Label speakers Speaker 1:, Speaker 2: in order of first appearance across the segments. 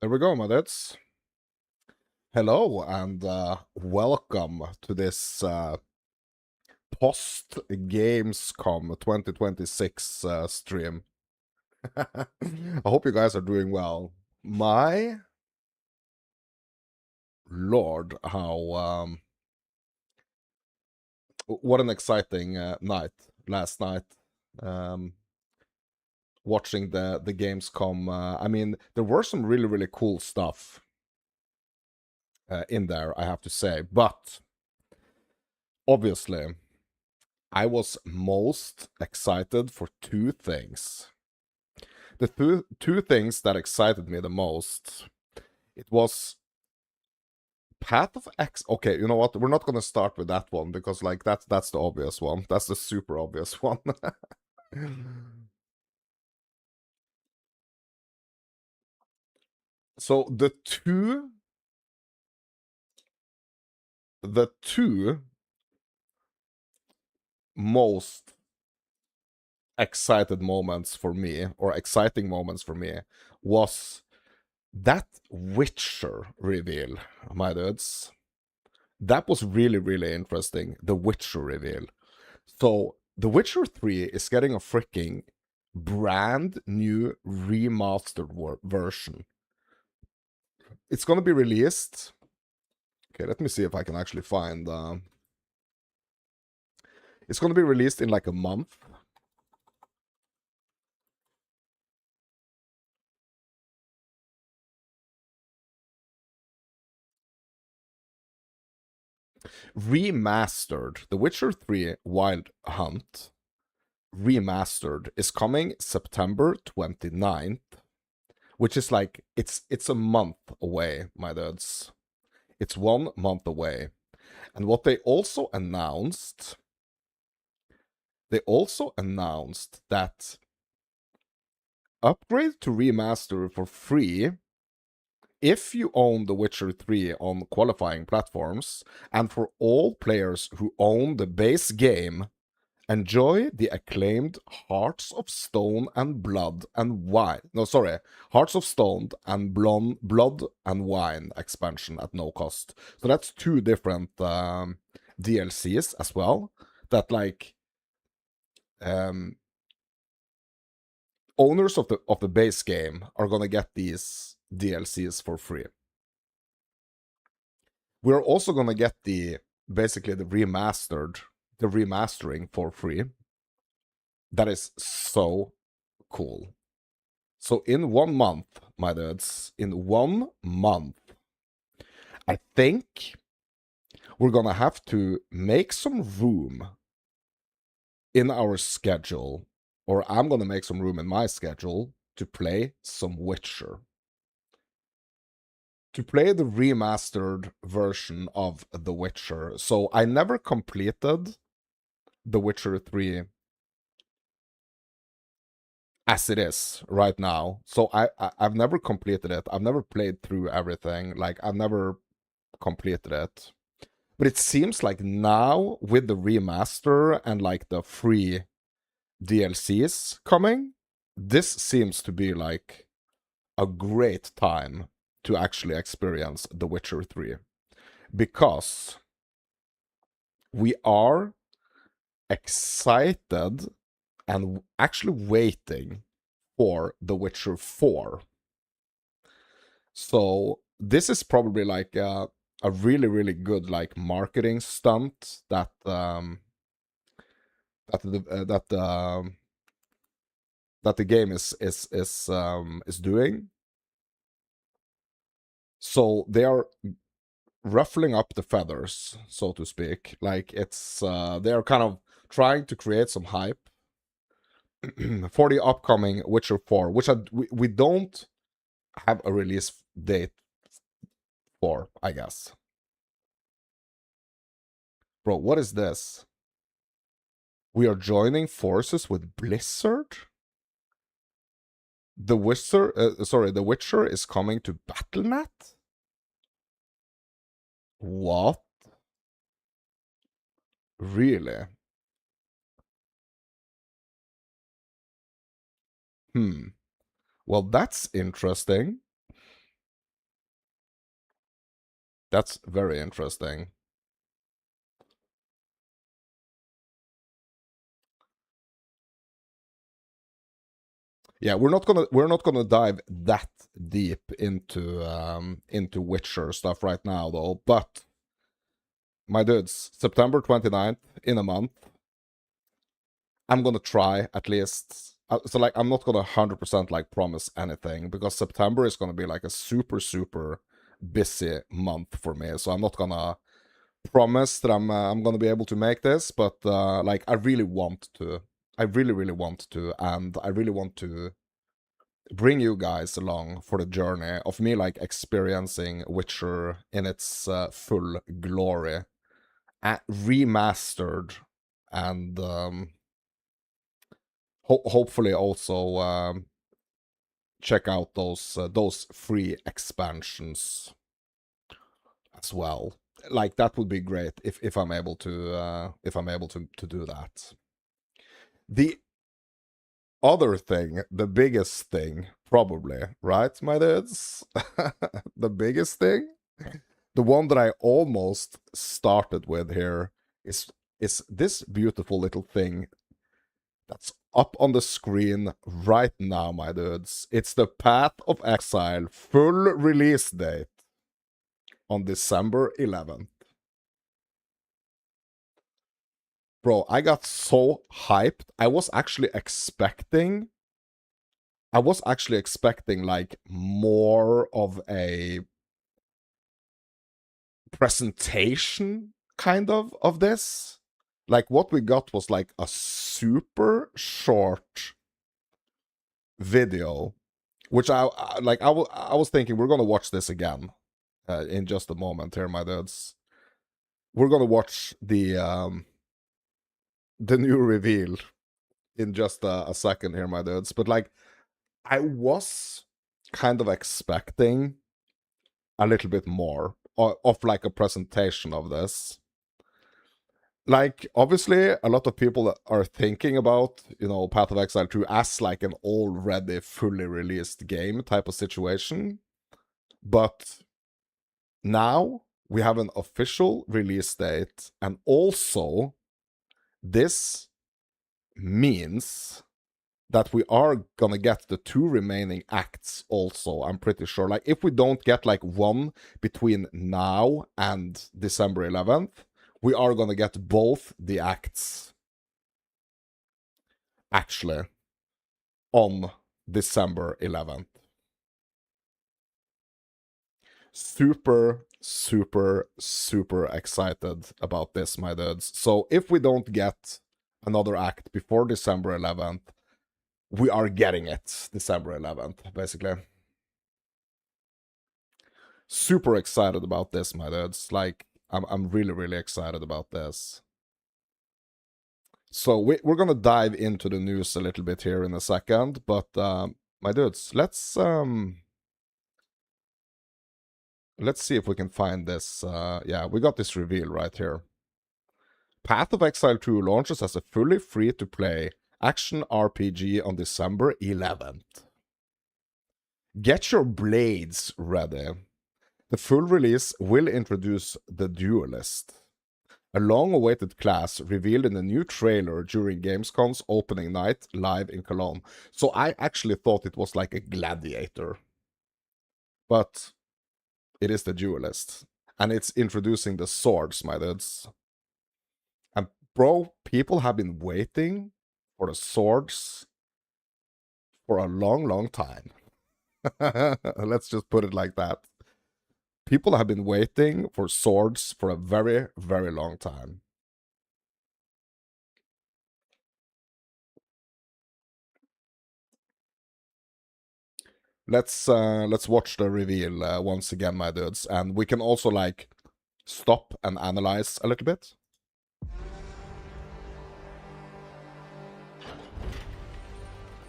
Speaker 1: There we go, my dudes. Hello and welcome to this post Gamescom 2026 stream. I hope you guys are doing well. My lord, how what an exciting night last night. Um, Watching the Gamescom. I mean, there were some really cool stuff in there, I have to say, but obviously I was most excited for two things. The two things that excited me the most, it was Path of X. Okay, you know what? We're not gonna start with that one because like that's the obvious one. That's the super obvious one. So the two most excited moments for me, or exciting moments for me, was that Witcher reveal, my dudes. That was really interesting. The Witcher reveal. So, The Witcher 3 is getting a freaking brand new remastered version. It's gonna be released. Okay, let me see if I can actually find. It's gonna be released in like a month. Remastered. The Witcher 3 Wild Hunt remastered is coming September 29th, which is like it's a month away, my dudes. It's 1 month away. And what they also announced that upgrade to remaster for free if you own The Witcher 3 on qualifying platforms, and for all players who own the base game, enjoy the acclaimed Hearts of Stone and Blood and Wine. No, sorry, Hearts of Stone and Blood and Wine expansion at no cost. So that's two different DLCs as well. That like um, owners of the base game are gonna get these DLCs for free. We're also gonna get basically the remastering for free. That is so cool. So in 1 month, my dudes, in 1 month, I think we're gonna have to make some room in our schedule, or I'm gonna make some room in my schedule to play some Witcher. To play the remastered version of The Witcher. So I never completed The Witcher 3 as it is right now. So I've never completed it. I've never played through everything. Like I've never completed it. But it seems like now with the remaster and like the free DLCs coming, this seems to be like a great time to actually experience The Witcher 3. Because we are excited and actually waiting for The Witcher 4. So this is probably like a really good like marketing stunt that that the that the game is doing. So they are ruffling up the feathers, so to speak. Like it's they are kind of trying to create some hype for the upcoming Witcher 4, which we don't have a release date for, I guess. Bro, what is this? We are joining forces with Blizzard? The Witcher is coming to Battle.net? What? Really? Hmm. Well, that's interesting. That's very interesting. Yeah, we're not gonna dive that deep into Witcher stuff right now though. But my dudes, September 29th, in a month, I'm gonna try at least. So like, I'm not gonna 100% like promise anything because September is gonna be like a super busy month for me. So I'm not gonna promise that I'm gonna be able to make this, but like I really want to. I really want to, and I really want to bring you guys along for the journey of me like experiencing Witcher in its full glory, remastered, and hopefully also check out those free expansions as well. Like that would be great if I'm able to do that. The other thing, the biggest thing, probably, right, my dudes? The biggest thing, the one that I almost started with here, is this beautiful little thing that's up on the screen right now, my dudes. It's the Path of Exile full release date on December 11th. Bro, I got so hyped. I was actually expecting like more of a presentation kind of this. Like what we got was like a super short video, which I was thinking we're gonna watch this again in just a moment here, my dudes. We're gonna watch the new reveal in just a second here, my dudes. But like, I was kind of expecting a little bit more of like a presentation of this. Like, obviously, a lot of people are thinking about, Path of Exile 2 as like an already fully released game type of situation. But now we have an official release date, and also this means that we are gonna get the 2 remaining acts also, I'm pretty sure. Like, if we don't get like one between now and December 11th, we are gonna get both the acts actually on December 11th. Super excited about this, my dudes. So if we don't get another act before December 11th, we are getting it December 11th, basically. Super excited about this, my dudes. Like, I'm really excited about this. So we're gonna dive into the news a little bit here in a second, but my dudes, let's see if we can find this. Yeah, we got this reveal right here. Path of Exile 2 launches as a fully free-to-play action RPG on December 11th. Get your blades ready. The full release will introduce the Duelist, a long-awaited class revealed in a new trailer during Gamescom's opening night live in Cologne. So I actually thought it was like a gladiator. But it is the Duelist. And it's introducing the swords, my dudes. And bro, people have been waiting for the swords for a long time. Let's just put it like that. People have been waiting for swords for a very long time. Let's watch the reveal once again, my dudes, and we can also like stop and analyze a little bit.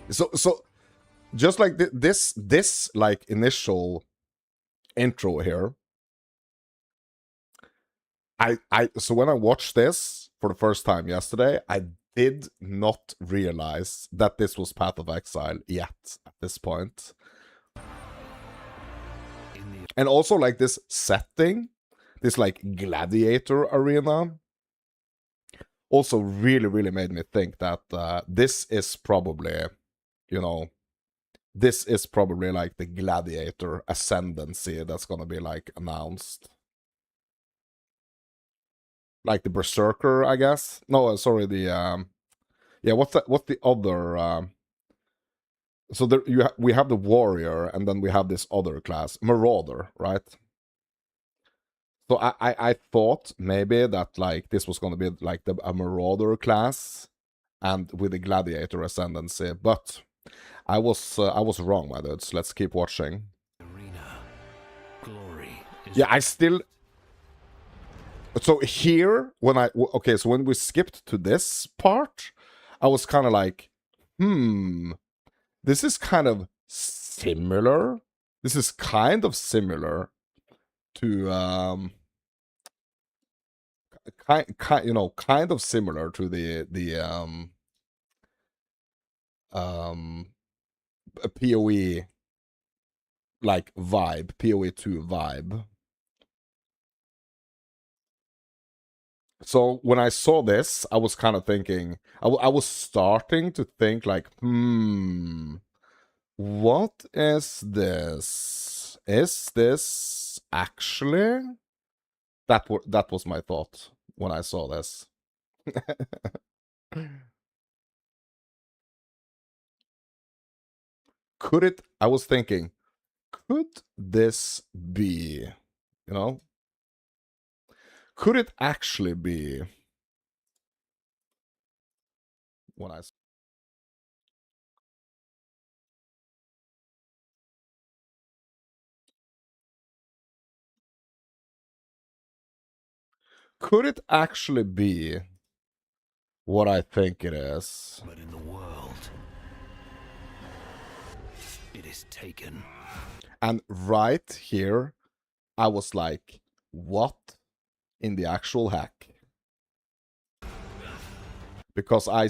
Speaker 1: So just like this like initial intro here, so when I watched this for the first time yesterday, I did not realize that this was Path of Exile yet at this point. And also like this setting, this like gladiator arena also really made me think that this is probably, you know, this is probably like the gladiator ascendancy that's gonna be like announced. Like the berserker, I guess. No, sorry, the yeah, what's the other so there we have the warrior, and then we have this other class, marauder, right? So I thought maybe that like this was gonna be like a marauder class, and with the gladiator ascendancy, but I was wrong, my dudes. Let's keep watching.
Speaker 2: Arena. Glory is
Speaker 1: Yeah, I still. So here, okay, so when we skipped to this part, I was kind of like, this is kind of similar. This is kind of similar to kind of similar to the PoE like vibe, PoE 2 vibe. So when I saw this, I was kind of thinking, I was starting to think like, what is this? Is this actually? That was my thought when I saw this. Could it? I was thinking, could this be? You know, could it actually be? When I could it actually be what I think it is?
Speaker 2: but in the world it is taken.
Speaker 1: And right here, I was like, what in the actual hack? Because I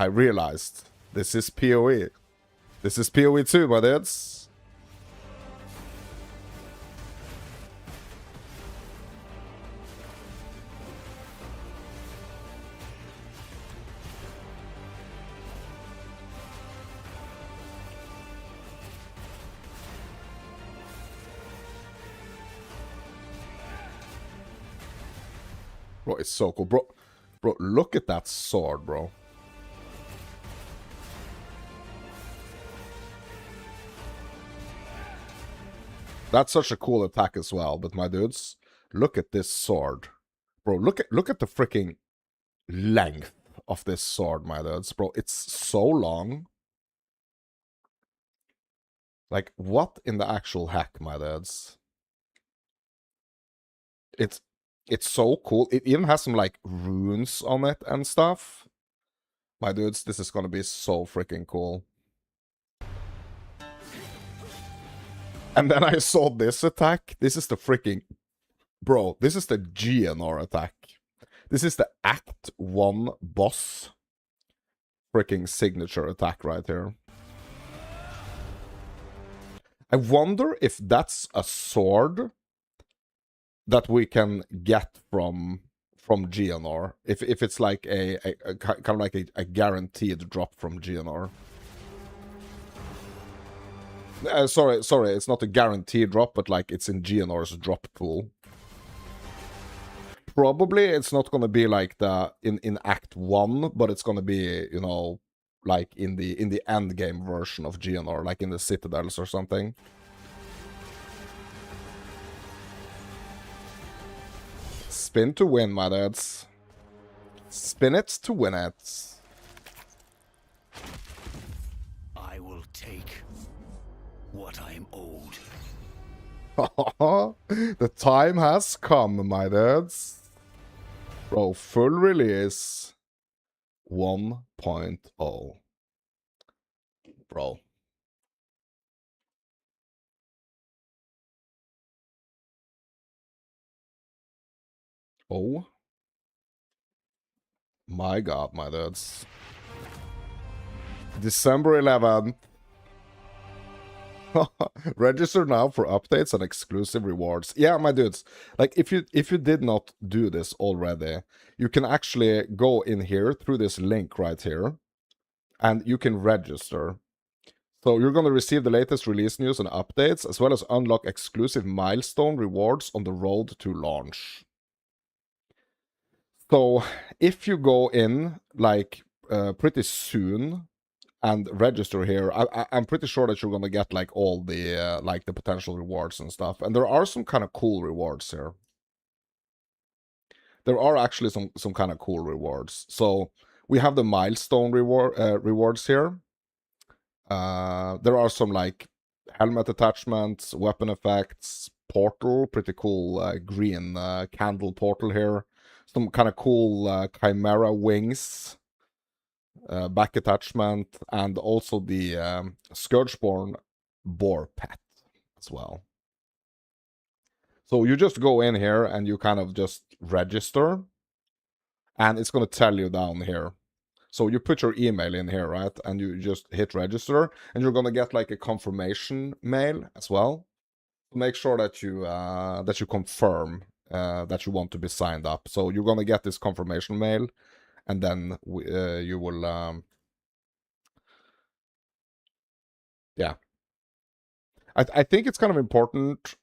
Speaker 1: realized this is PoE. This is PoE 2, my dudes. Bro, it's so cool. Bro, look at that sword, bro. That's such a cool attack as well. But my dudes, look at this sword. Bro, look at the freaking length of this sword, my dudes. Bro, it's so long. Like, what in the actual heck, my dudes? It's so cool. It even has some like runes on it and stuff. My dudes, this is gonna be so freaking cool. And then I saw this attack. This is the freaking... Bro, this is the GNR attack. This is the Act 1 boss freaking signature attack right here. I wonder if that's a sword that we can get from GNR. If it's like a kind of like a guaranteed drop from GNR. Sorry, it's not a guaranteed drop, but like it's in GNR's drop pool. Probably it's not gonna be like the in Act 1, but it's gonna be, you know, like in the end game version of GNR, like in the Citadels or something. Spin to win, my dads. Spin it to win it.
Speaker 2: I will take what I am owed.
Speaker 1: The time has come, my dads. Bro, full release 1.0. Bro. Oh my god, my dudes. December 11th. Register now for updates and exclusive rewards. Yeah, my dudes. Like if you did not do this already, you can actually go in here through this link right here, and you can register. So you're going to receive the latest release news and updates, as well as unlock exclusive milestone rewards on the road to launch. So if you go in like pretty soon and register here, I'm pretty sure that you're gonna get like all the like the potential rewards and stuff. And there are some kind of cool rewards here. There are actually some kind of cool rewards. So we have the milestone rewards here. There are some like helmet attachments, weapon effects, portal, pretty cool green candle portal here. Some kind of cool chimera wings, back attachment, and also the Scourgeborn boar pet as well. So you just go in here and you kind of just register, and it's going to tell you down here. So you put your email in here, right? And you just hit register, and you're going to get like a confirmation mail as well. Make sure that you confirm that you want to be signed up. So you're going to get this confirmation mail, and then you will yeah. I think it's kind of important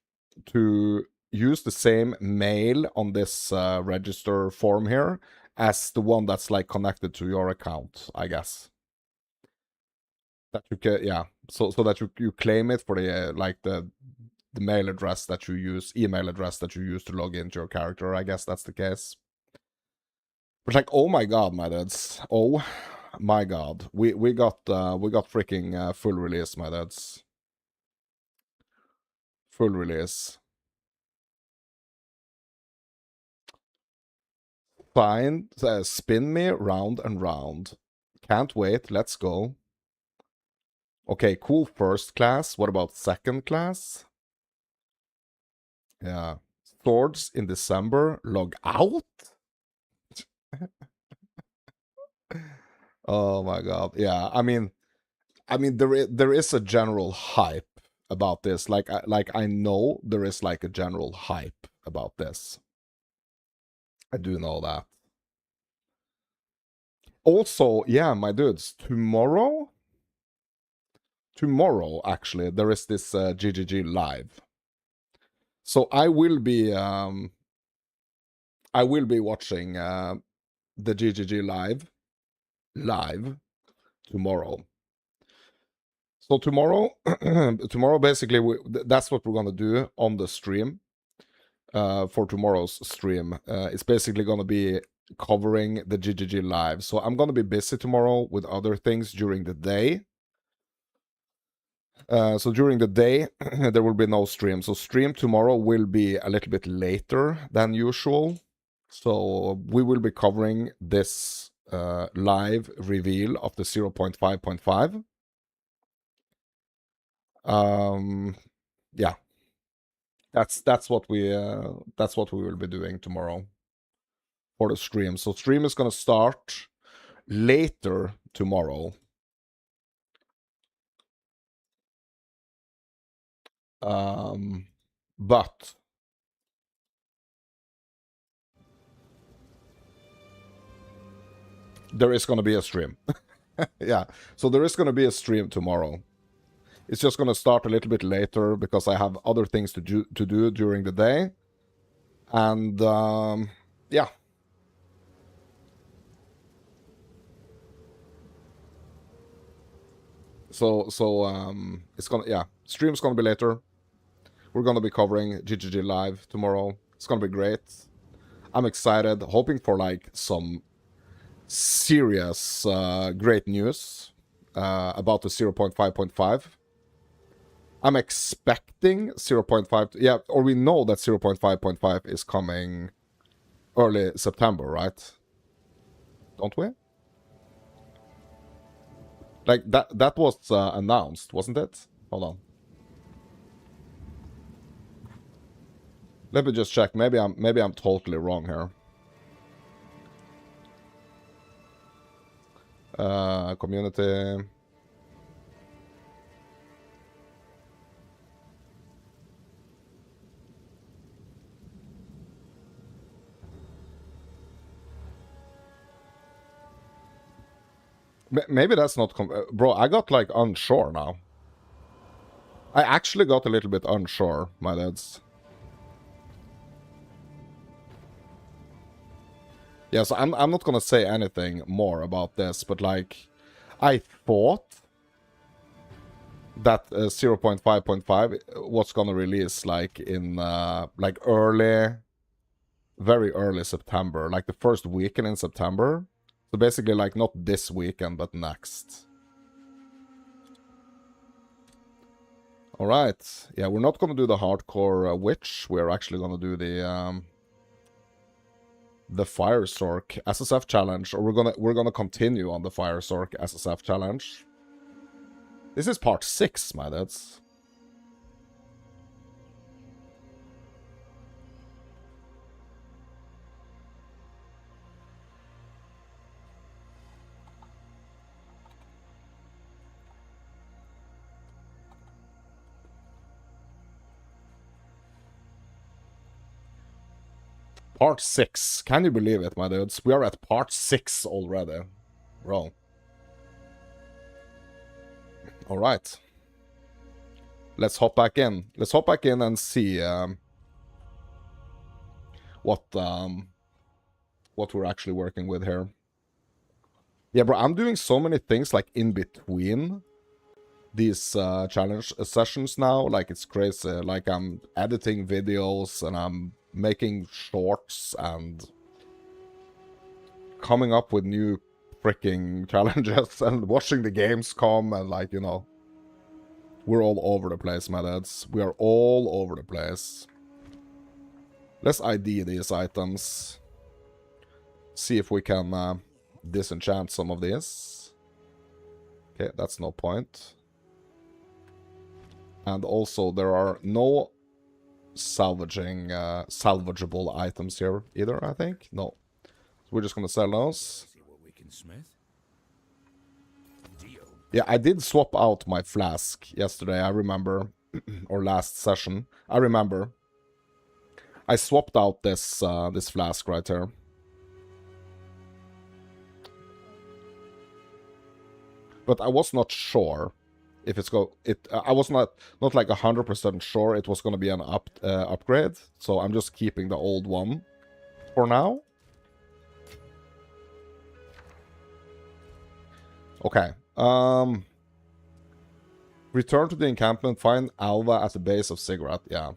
Speaker 1: to use the same mail on this register form here as the one that's like connected to your account, I guess. That you can, yeah. So that you claim it for the like the mail address that you use, email address that you use to log into your character. I guess that's the case. But like, oh my god, my dudes. Oh my god. We got freaking full release, my dudes. Full release. Fine. Spin me round and round. Can't wait. Let's go. Okay, cool first class. What about second class? Yeah. Swords in December. Log out? Oh my god. Yeah, I mean there is a general hype about this. Like I know there is like a general hype about this. I do know that. Also, yeah, my dudes, tomorrow actually there is this GGG live. So I will be watching the GGG live tomorrow. So tomorrow basically that's what we're gonna do on the stream for tomorrow's stream. It's basically gonna be covering the GGG live. So I'm gonna be busy tomorrow with other things during the day. So during the day there will be no stream. So stream tomorrow will be a little bit later than usual. So we will be covering this live reveal of the 0.5.5. Yeah, that's what we will be doing tomorrow for the stream. So stream is gonna start later tomorrow. But there is gonna be a stream. Yeah, so there is gonna be a stream tomorrow. It's just gonna start a little bit later because I have other things to do during the day, and yeah. So it's gonna, yeah, stream's gonna be later. We're gonna be covering GGG live tomorrow. It's gonna be great. I'm excited, hoping for like some serious great news about the 0.5.5. I'm expecting 0.5, yeah, or we know that 0.5.5 is coming early September, right? Don't we? Like that was announced, wasn't it? Hold on. Let me just check. Maybe I'm totally wrong here. Community. Maybe that's not... bro, I got, like, unsure now. I actually got a little bit unsure, my lads. Yeah, so I'm not gonna say anything more about this, but, like, I thought that 0.5.5 was gonna release, like, in, like, very early September, like the first weekend in September. So basically, like, not this weekend, but next. Alright, yeah, we're not gonna do the hardcore witch, we're actually gonna do the Fire Sorc SSF challenge, or we're gonna continue on the Fire Sorc SSF challenge. This is part 6, my dads. Part 6. Can you believe it, my dudes? We are at part 6 already. Bro. Alright. Let's hop back in. Let's hop back in and see what we're actually working with here. Yeah, bro, I'm doing so many things, like, in between these challenge sessions now. Like, it's crazy. Like, I'm editing videos, and I'm making shorts, and coming up with new freaking challenges, and watching the games come, and, like, you know, we're all over the place, my dads. We are all over the place. Let's ID these items. See if we can disenchant some of these. Okay, that's no point. And also, there are no salvageable items here either, I think. No. So we're just gonna sell those.
Speaker 2: See what we can smith.
Speaker 1: Yeah, I did swap out my flask yesterday, I remember. Or last session. I remember. I swapped out this this flask right here. But I was not sure if it's I was not like 100% sure it was gonna be an upgrade. So I'm just keeping the old one for now. Okay. Return to the encampment. Find Alva at the base of Cigarette. Yeah.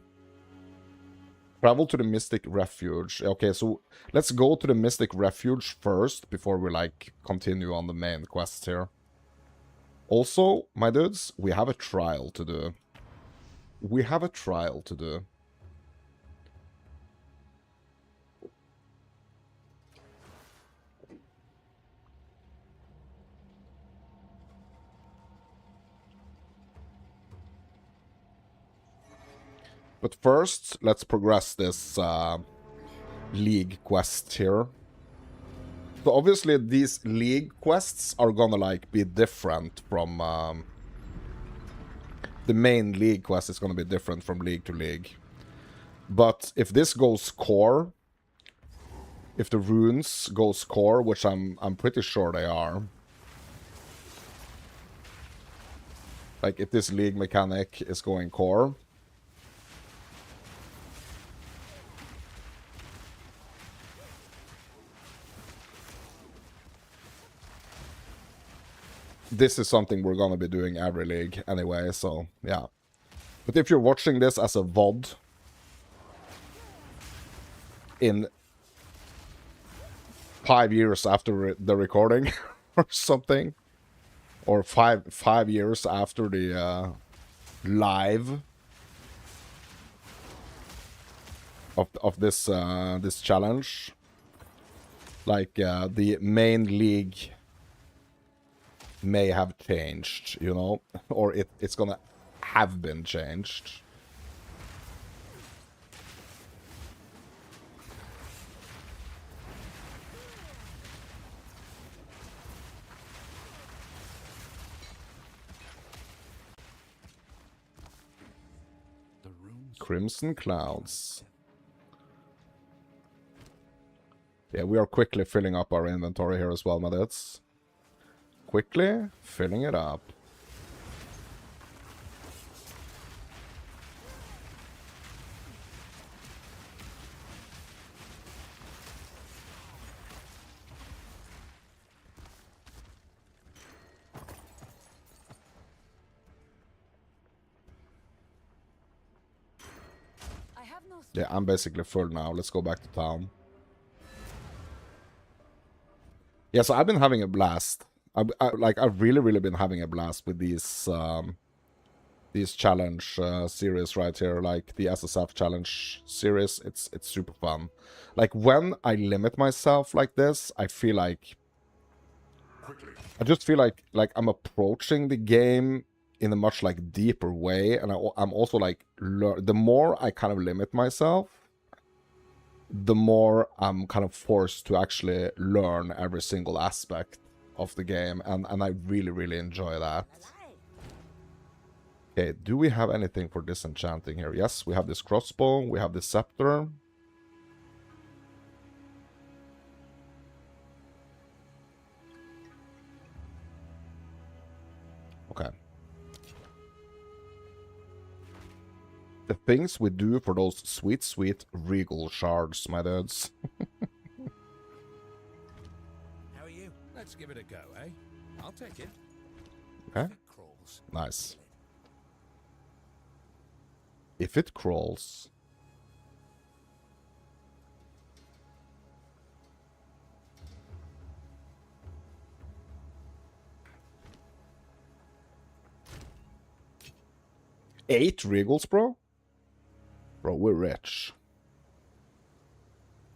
Speaker 1: Travel to the Mystic Refuge. Okay, so let's go to the Mystic Refuge first before we, like, continue on the main quest here. Also, my dudes, we have a trial to do. We have a trial to do. But first, let's progress this League quest here. So obviously these League quests are gonna, like, be different from... the main League quest is gonna be different from League to League. But if this goes core... If the runes goes core, which I'm pretty sure they are... Like, if this League mechanic is going core... This is something we're gonna be doing every league anyway, so yeah. But if you're watching this as a VOD in 5 years after the recording or something, or five years after the live of this this challenge, like the main league may have changed, you know, or it's gonna have been changed. Crimson Clouds. Yeah, we are quickly filling up our inventory here as well, my dudes. quickly filling it up. Yeah, I'm basically full now. Let's go back to town. Yeah, so I've been having a blast. I've really been having a blast with these challenge series right here, like the SSF challenge series. It's super fun. Like when I limit myself like this, I feel like I just feel like I'm approaching the game in a much like deeper way, and I'm also like the more I kind of limit myself, the more I'm kind of forced to actually learn every single aspect of the game, and I really enjoy that. Okay, do we have anything for disenchanting here? Yes, we have this crossbow, we have this scepter. Okay. The things we do for those sweet regal shards, my dudes.
Speaker 2: How are you? Let's give it a go, eh? I'll take it.
Speaker 1: Okay. Nice. If it crawls. Eight regals, bro? Bro, we're rich.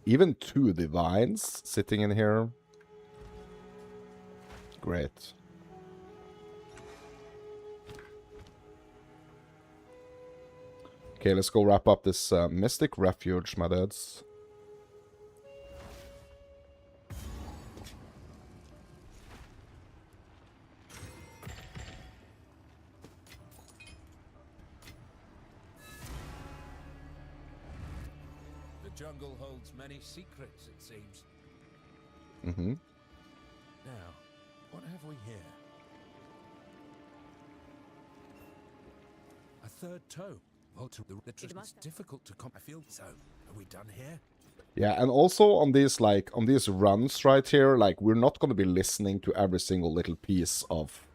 Speaker 1: Even 2 divines sitting in here. Great. Okay, let's go wrap up this Mystic Refuge, my dudes.
Speaker 2: The jungle holds many secrets, it seems.
Speaker 1: Mm-hmm.
Speaker 2: Now, what have we here? A third toe. Oh, to the literature is difficult to I feel so. Are we done here?
Speaker 1: Yeah, and also on these runs right here, like we're not going to be listening to every single little piece of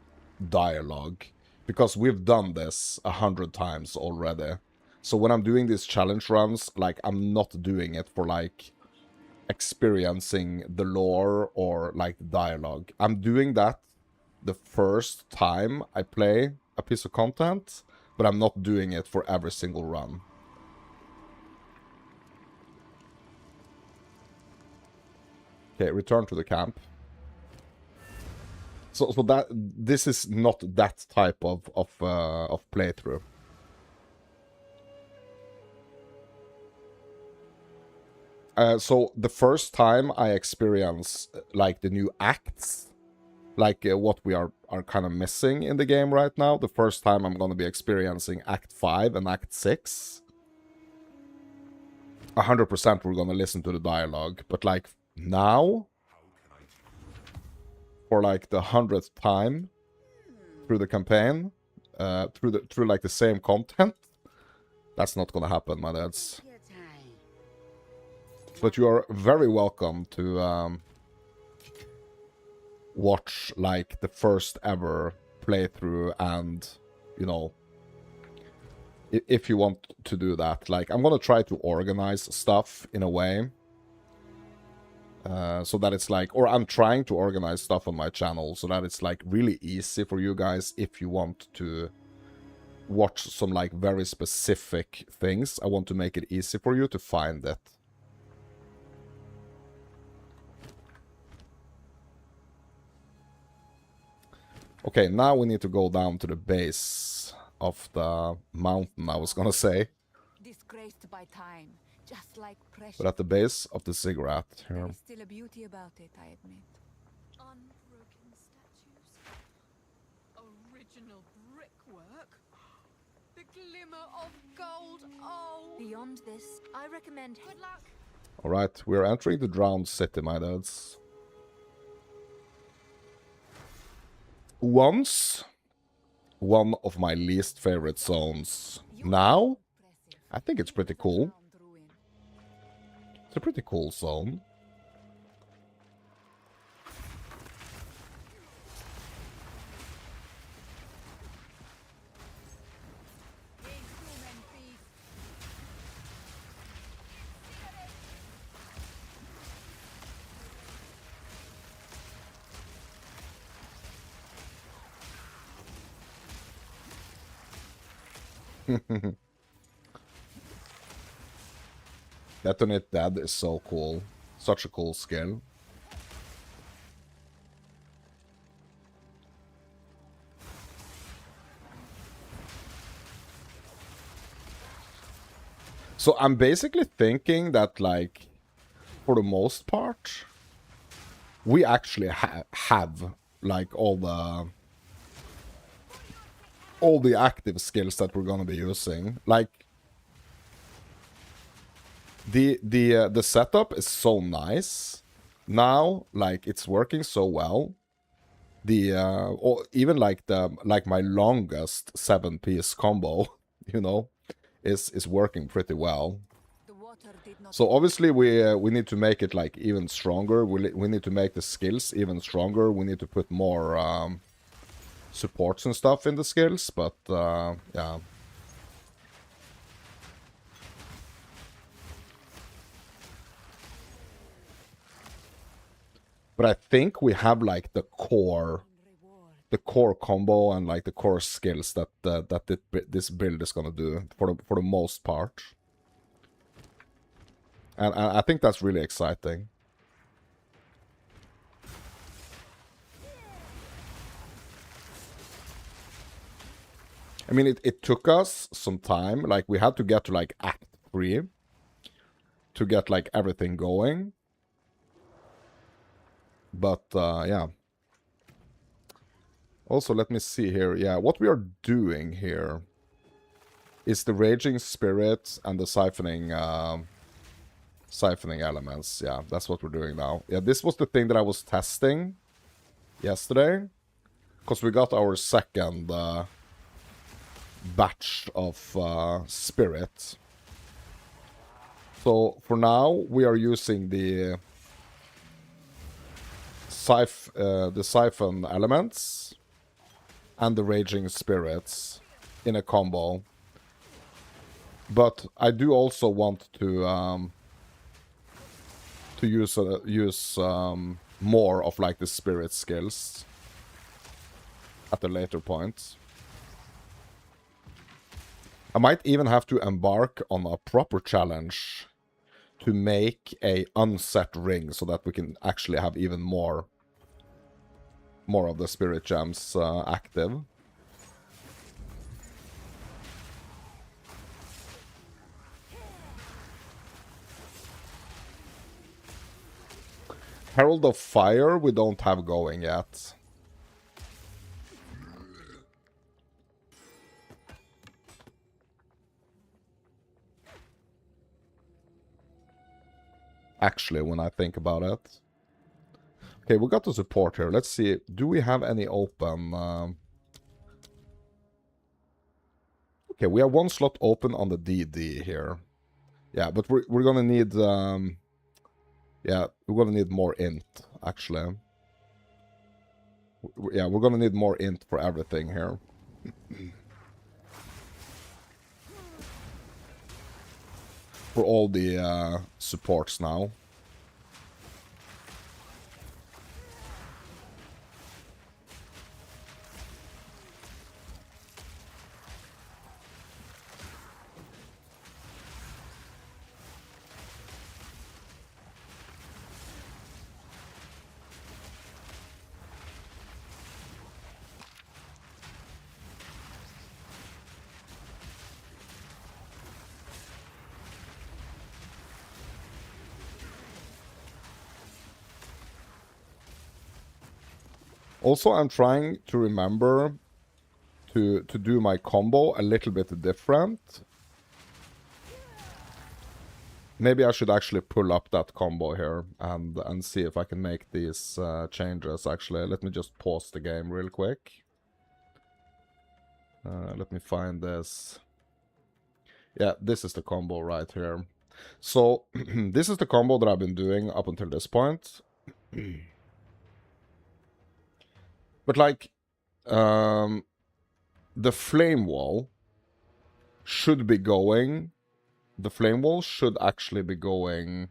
Speaker 1: dialogue because we've done this 100 times already. So when I'm doing these challenge runs, like I'm not doing it for like experiencing the lore or like the dialogue. I'm doing that the first time I play a piece of content, but I'm not doing it for every single run. Okay, return to the camp. So that this is not that type of playthrough. So the first time I experience like the new acts, like what we are kind of missing in the game right now, the first time I'm going to be experiencing Act 5 and Act 6, 100% we're going to listen to the dialogue. But like now, for like the 100th time through the campaign, through like the same content, that's not going to happen, my dads. But you are very welcome to watch like the first ever playthrough, and you know, if you want to do that, like I'm gonna try to organize stuff in a way so that it's like, or I'm trying to organize stuff on my channel so that it's like really easy for you guys if you want to watch some like very specific things. I want to make it easy for you to find it. Okay, now we need to go down to the base of the mountain, I was gonna say.
Speaker 3: Disgraced by time, just like precious.
Speaker 1: But at the base of the ziggurat here.
Speaker 3: There is still a beauty about it, I admit.
Speaker 4: Unbroken statues. Original brickwork. The glimmer of gold. Oh.
Speaker 3: Beyond this, I recommend
Speaker 4: Good luck.
Speaker 1: Alright, we're entering the drowned city, my dads. once one of my least favorite zones. Now, I think it's pretty cool. It's a pretty cool zone. Detonate Dead is so cool. Such a cool skill. So I'm basically thinking that, like, for the most part, we actually have, like, all the active skills that we're gonna be using. Like, the setup is so nice now. Like, it's working so well. Or even like my longest 7-piece combo, you know, is working pretty well. So obviously we need to make it like even stronger. We need to make the skills even stronger. We need to put more supports and stuff in the skills, but yeah. But I think we have like the core combo and like the core skills that this build is gonna do for the most part. And I think that's really exciting. I mean, it took us some time. Like, we had to get to like Act 3 to get like everything going. But yeah. Also, let me see here. Yeah, what we are doing here is the Raging Spirit and the Siphoning elements. Yeah, that's what we're doing now. Yeah, this was the thing that I was testing yesterday, because we got our second batch of spirit. So for now we are using the siphon elements and the Raging Spirits in a combo. But I do also want to use more of like the spirit skills at a later point. I might even have to embark on a proper challenge to make a unset ring so that we can actually have even more of the spirit gems active. Herald of Fire we don't have going yet. Actually, when I think about it. Okay, we got the support here. Let's see. Do we have any open? Okay, we have one slot open on the DD here. Yeah, but we're gonna need... yeah, we're gonna need more int, actually. Yeah, we're gonna need more int for everything here. For all the supports now. Also, I'm trying to remember to do my combo a little bit different. Maybe I should actually pull up that combo here and see if I can make these changes. Actually, let me just pause the game real quick. Let me find this. Yeah, this is the combo right here. So, this is the combo that I've been doing up until this point. But, like, the flame wall should be going... The flame wall should actually be going...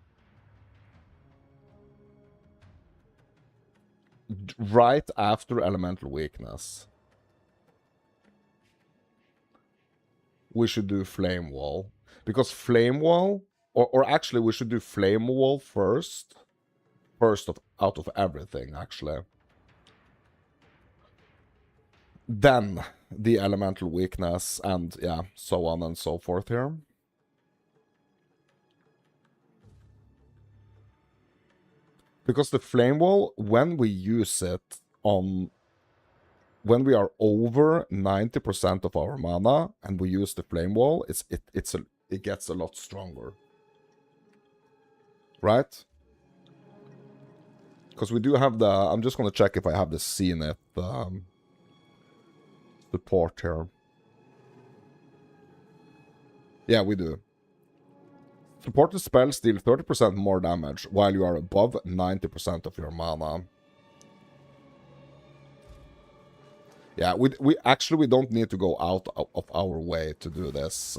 Speaker 1: right after elemental weakness. We should do flame wall. Because flame wall... Or actually, we should do flame wall first. Out of everything, actually. Then the elemental weakness and, yeah, so on and so forth here. Because the flame wall, when we use it on... When we are over 90% of our mana and we use the flame wall, it gets a lot stronger. Right? Because we do have the... I'm just going to check if I have the Zenith support here. Yeah, we do. Supported spells deal 30% more damage while you are above 90% of your mana. Yeah, we actually don't need to go out of our way to do this.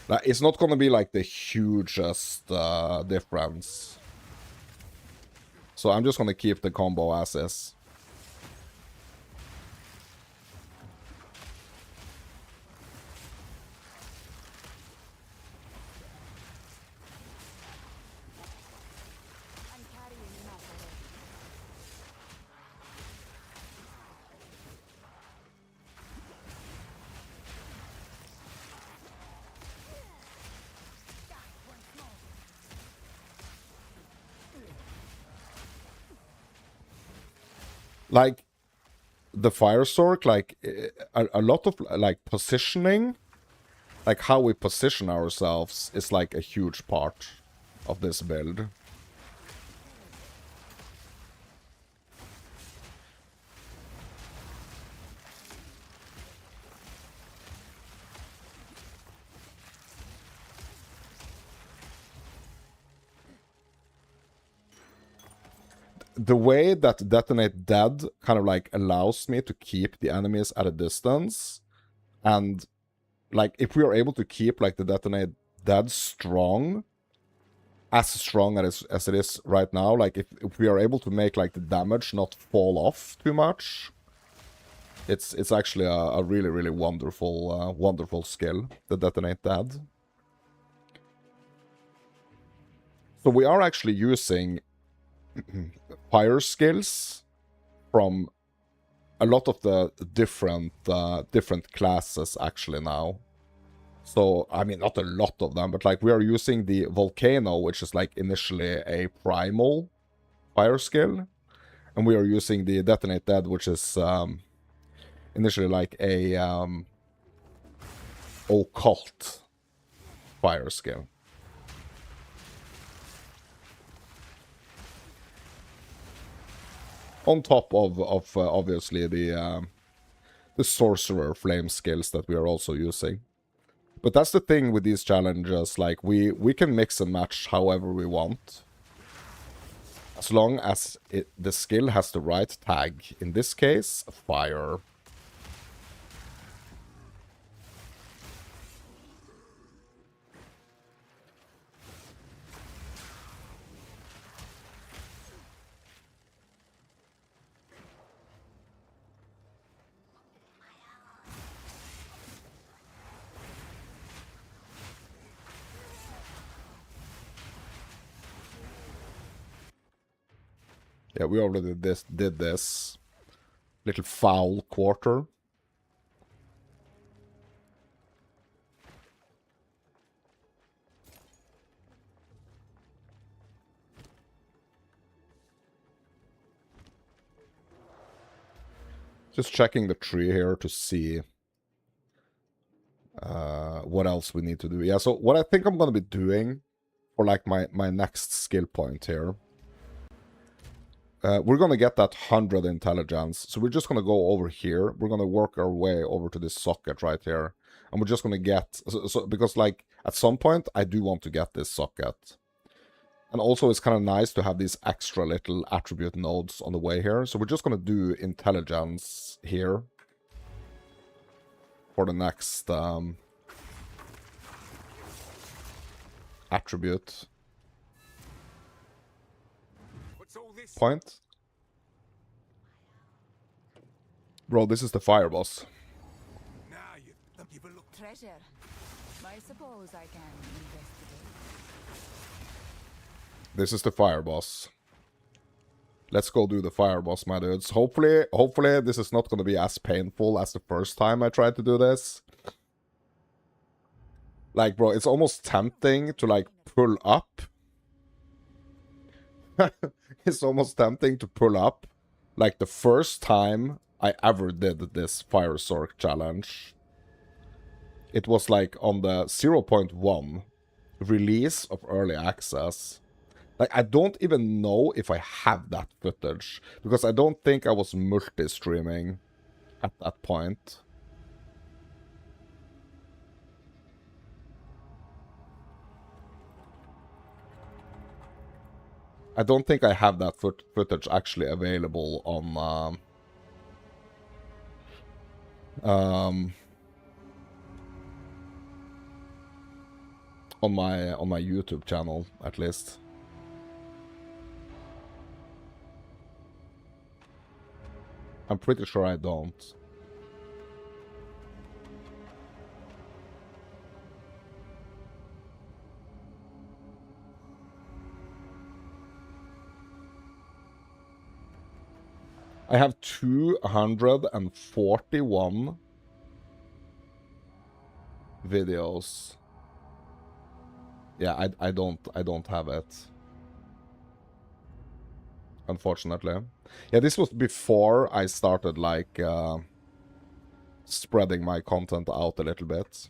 Speaker 1: Like, it's not gonna be like the hugest difference. So I'm just gonna keep the combo as is. Like, the Fire Sorc, like, a lot of, like, positioning, like, how we position ourselves is, like, a huge part of this build. The way that Detonate Dead kind of, like, allows me to keep the enemies at a distance, and, like, if we are able to keep, like, the Detonate Dead strong as it is right now, like, if we are able to make, like, the damage not fall off too much, it's actually a really, really wonderful, wonderful skill, the Detonate Dead. So we are actually using fire skills from a lot of the different classes actually now. So, I mean, not a lot of them, but, like, we are using the Volcano, which is, like, initially a primal fire skill. And we are using the Detonate Dead, which is initially, like, a occult fire skill. On top of obviously the Sorcerer flame skills that we are also using. But that's the thing with these challenges, like, we can mix and match however we want. As long as the skill has the right tag. In this case, fire. Yeah, we already did this. Little foul quarter. Just checking the tree here to see What else we need to do? Yeah, so what I think I'm gonna be doing for like my next skill point here. We're gonna get that 100 intelligence, so we're just gonna go over here. We're gonna work our way over to this socket right here, and we're just gonna get because like at some point I do want to get this socket, and also it's kind of nice to have these extra little attribute nodes on the way here. So we're just gonna do intelligence here for the next attribute point. Bro, this is the fire boss.
Speaker 3: Treasure. I suppose I can investigate.
Speaker 1: This is the fire boss. Let's go do the fire boss, my dudes. Hopefully this is not going to be as painful as the first time I tried to do this. Like, bro, it's almost tempting to, like, pull up. It's almost tempting to pull up. Like, the first time I ever did this Fire Sorc challenge, it was, like, on the 0.1 release of early access. Like, I don't even know if I have that footage, because I don't think I was multi-streaming at that point. I don't think I have that footage actually available on my YouTube channel, at least. I'm pretty sure I don't. I have 241 videos. Yeah, I don't have it, unfortunately. Yeah, this was before I started, like, spreading my content out a little bit.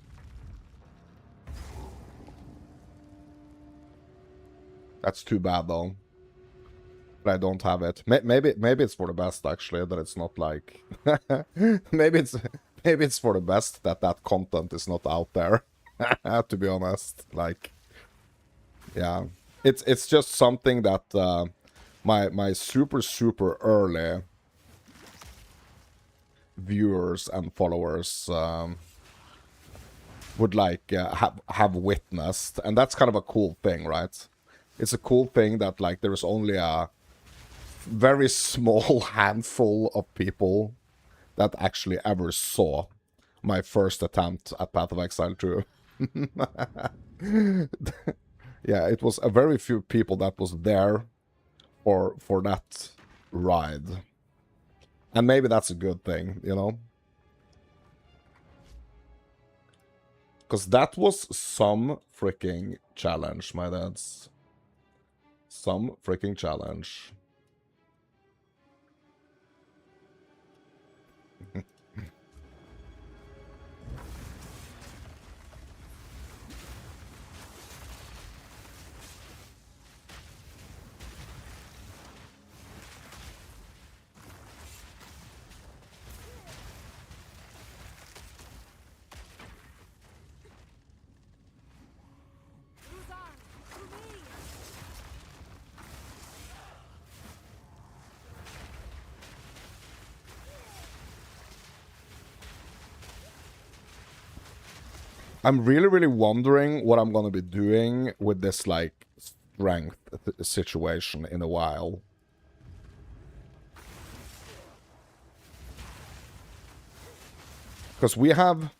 Speaker 1: That's too bad, though. But I don't have it. Maybe it's for the best, actually, that it's not, like... maybe it's for the best that content is not out there, to be honest. Like, yeah. It's just something that my super early viewers and followers would, like, have witnessed, and that's kind of a cool thing, right? It's a cool thing that, like, there is only a very small handful of people that actually ever saw my first attempt at Path of Exile 2. Yeah, it was a very few people that was there for that ride. And maybe that's a good thing, you know? Because that was some freaking challenge, my dads. Some freaking challenge. I'm really wondering what I'm gonna be doing with this, like, strength situation in a while. Because we have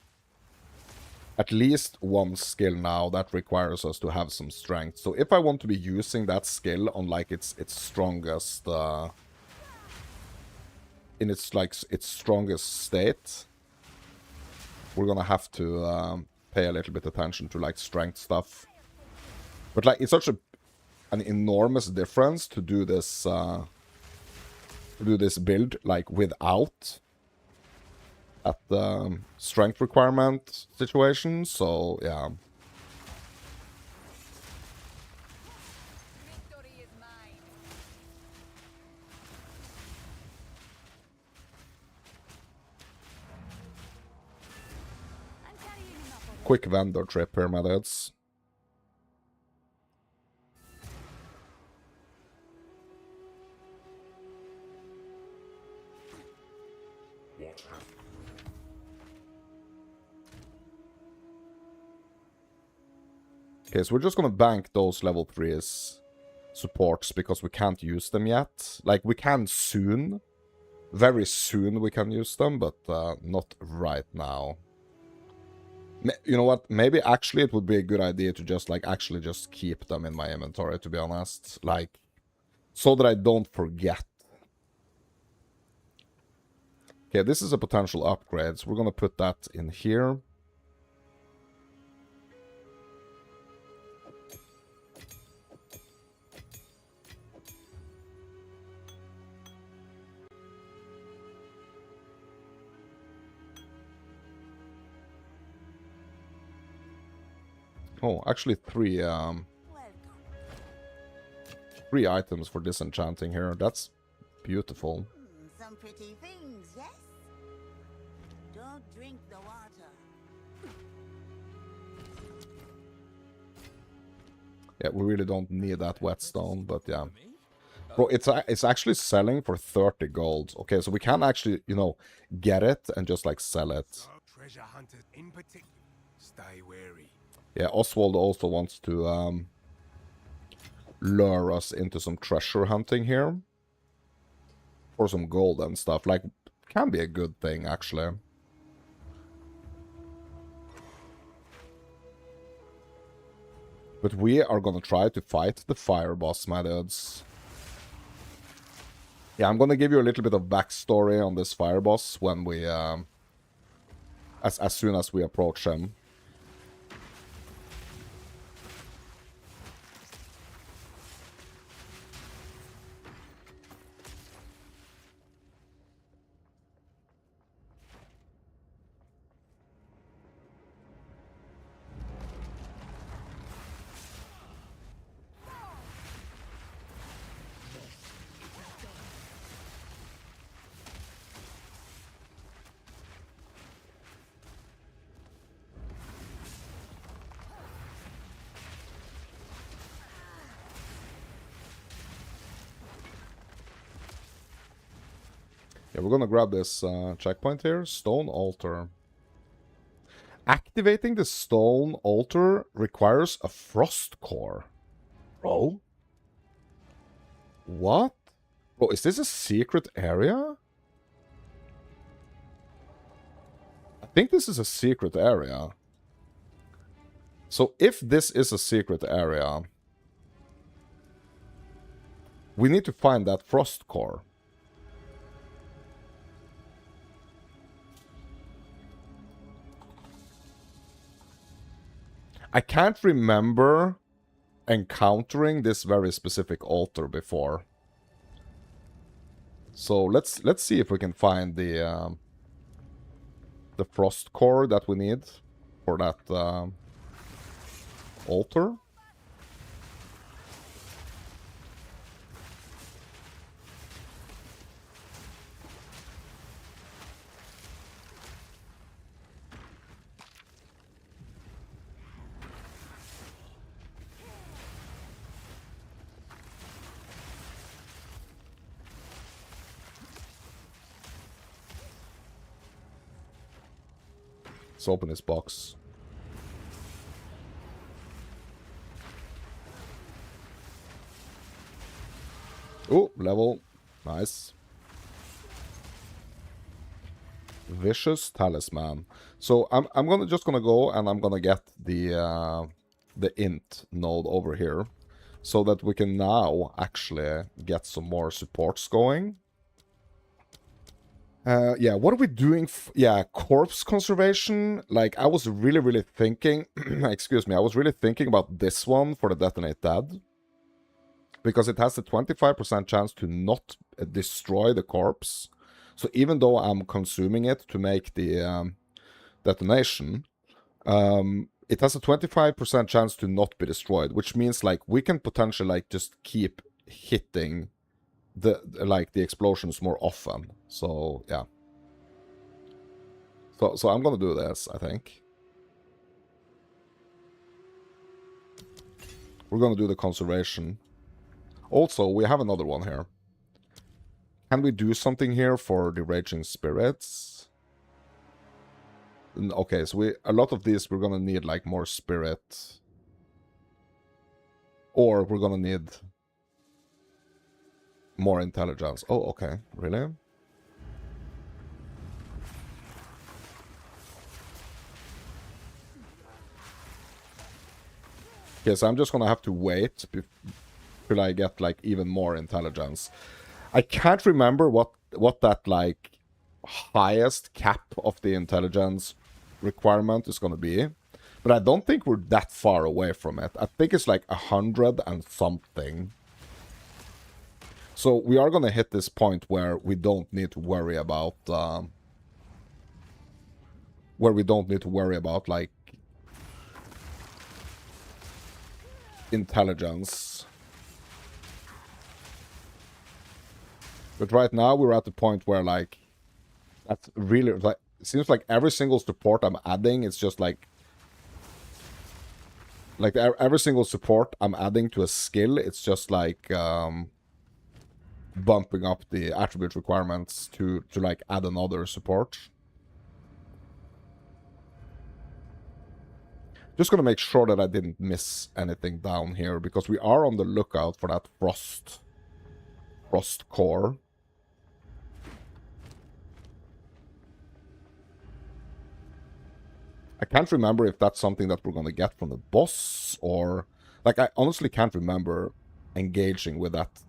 Speaker 1: at least one skill now that requires us to have some strength. So if I want to be using that skill on, like, its strongest in its, like, its strongest state, we're gonna have to pay a little bit attention to, like, strength stuff. But, like, it's such an enormous difference to do this build, like, without at the strength requirement situation, so yeah.
Speaker 3: Victory is mine. I'm carrying enough of
Speaker 1: Quick vendor trip here, my dudes. Okay, so we're just gonna bank those level 3s supports because we can't use them yet. Like, we can soon. Very soon we can use them, but not right now. You know what? Maybe actually it would be a good idea to just, like, actually just keep them in my inventory, to be honest. Like, so that I don't forget. Okay, this is a potential upgrade, so we're gonna put that in here. Oh, actually three items for disenchanting here. That's beautiful.
Speaker 5: Some pretty things, yes? Don't drink the water.
Speaker 1: Yeah, we really don't need that whetstone, but yeah. Bro, it's actually selling for 30 gold. Okay, so we can actually, you know, get it and just, like, sell it.
Speaker 2: Treasure hunters in particular, stay wary.
Speaker 1: Yeah, Oswald also wants to lure us into some treasure hunting here. For some gold and stuff. Like, can be a good thing, actually. But we are gonna try to fight the fire boss, my dudes. Yeah, I'm gonna give you a little bit of backstory on this fire boss when we, as soon as we approach him. Yeah, we're gonna grab this checkpoint here. Stone altar. Activating the stone altar requires a frost core. Bro? What? Bro, is this a secret area? I think this is a secret area. So if this is a secret area, we need to find that frost core. I can't remember encountering this very specific altar before. So let's see if we can find the frost core that we need for that altar. Let's open this box. Oh, level. Nice. Vicious Talisman. So I'm just gonna go and I'm gonna get the int node over here, so that we can now actually get some more supports going. Yeah, what are we doing? Yeah, corpse conservation. Like, I was really thinking, excuse me, I was really thinking about this one for the Detonate Dead. Because it has a 25% chance to not destroy the corpse. So even though I'm consuming it to make the detonation, it has a 25% chance to not be destroyed, which means like we can potentially like just keep hitting the explosions more often. So yeah. So I'm gonna do this, I think. We're gonna do the conservation. Also, we have another one here. Can we do something here for the raging spirits? Okay, so a lot of these we're gonna need like more spirit. Or we're gonna need more intelligence. Oh, okay. Really? Okay, so I'm just gonna have to wait till I get like even more intelligence. I can't remember what that like highest cap of the intelligence requirement is gonna be, but I don't think we're that far away from it. I think it's like 100 and something. So we are gonna hit this point where we don't need to worry about like intelligence. But right now we're at the point where like that's really like it seems like every single support I'm adding, it's just like every single support I'm adding to a skill, it's just like bumping up the attribute requirements to like add another support. Just gonna make sure that I didn't miss anything down here, because we are on the lookout for that frost core. I can't remember if that's something that we're gonna get from the boss, or like I honestly can't remember engaging with that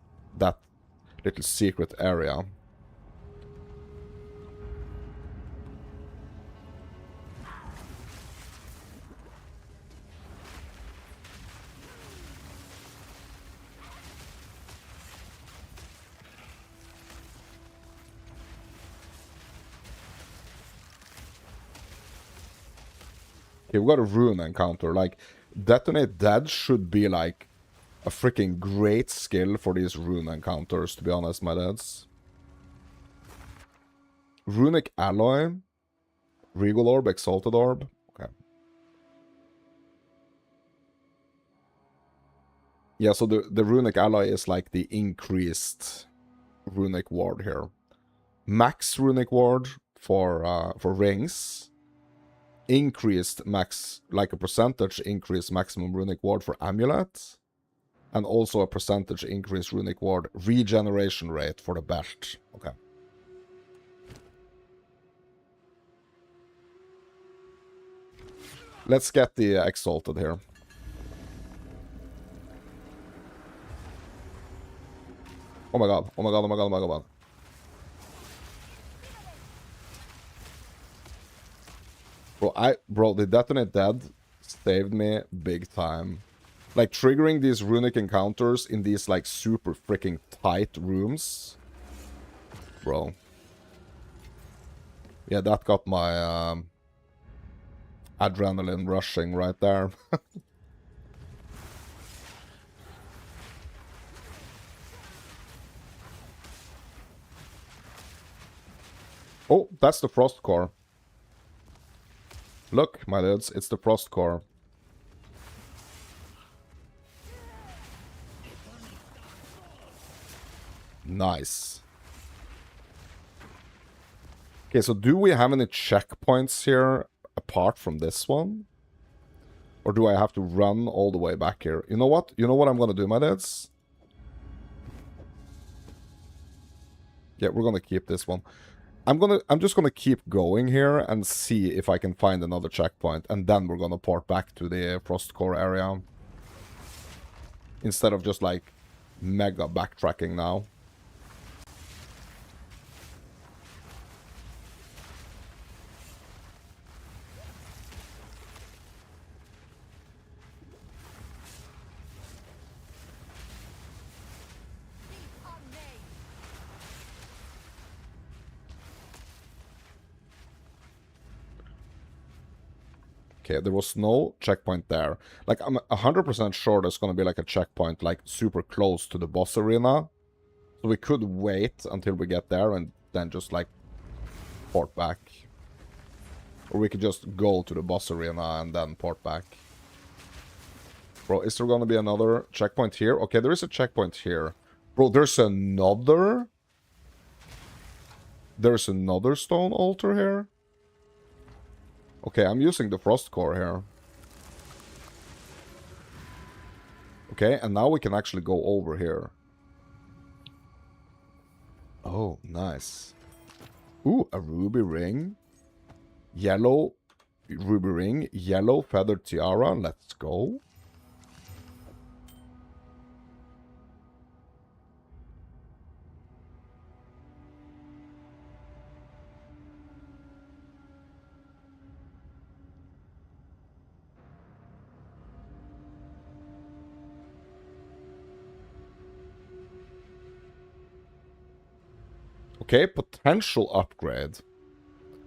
Speaker 1: little secret area. Okay, we got a rune encounter. Like, Detonate Dead should be like a freaking great skill for these rune encounters, to be honest, my dads. Runic Alloy, Regal Orb, Exalted Orb. Okay. Yeah, so the Runic Alloy is like the increased Runic Ward here. Max Runic Ward for rings. Increased max, like a percentage increase maximum Runic Ward for Amulet. And also a percentage increase Runic Ward regeneration rate for the belt. Okay. Let's get the Exalted here. Oh my god, oh my god, oh my god, oh my god. Bro, the Detonate Dead saved me big time. Like, triggering these runic encounters in these, like, super freaking tight rooms. Bro. Yeah, that got my, adrenaline rushing right there. Oh, that's the Frost Core. Look, my dudes, it's the Frost Core. Nice. Okay, so do we have any checkpoints here apart from this one? Or do I have to run all the way back here? You know what? You know what I'm gonna do, my dudes? Yeah, we're gonna keep this one. I'm just gonna keep going here and see if I can find another checkpoint, and then we're gonna port back to the Frost Core area. Instead of just like mega backtracking now. Okay, there was no checkpoint there. Like, I'm 100% sure there's gonna be like a checkpoint like super close to the boss arena. So we could wait until we get there and then just like port back. Or we could just go to the boss arena and then port back. Bro, is there gonna be another checkpoint here? Okay, there is a checkpoint here. Bro, there's another... There's another stone altar here? Okay, I'm using the frost core here. Okay, and now we can actually go over here. Oh, nice. Ooh, a ruby ring. Yellow ruby ring. Yellow feathered tiara. Let's go. Okay, potential upgrade.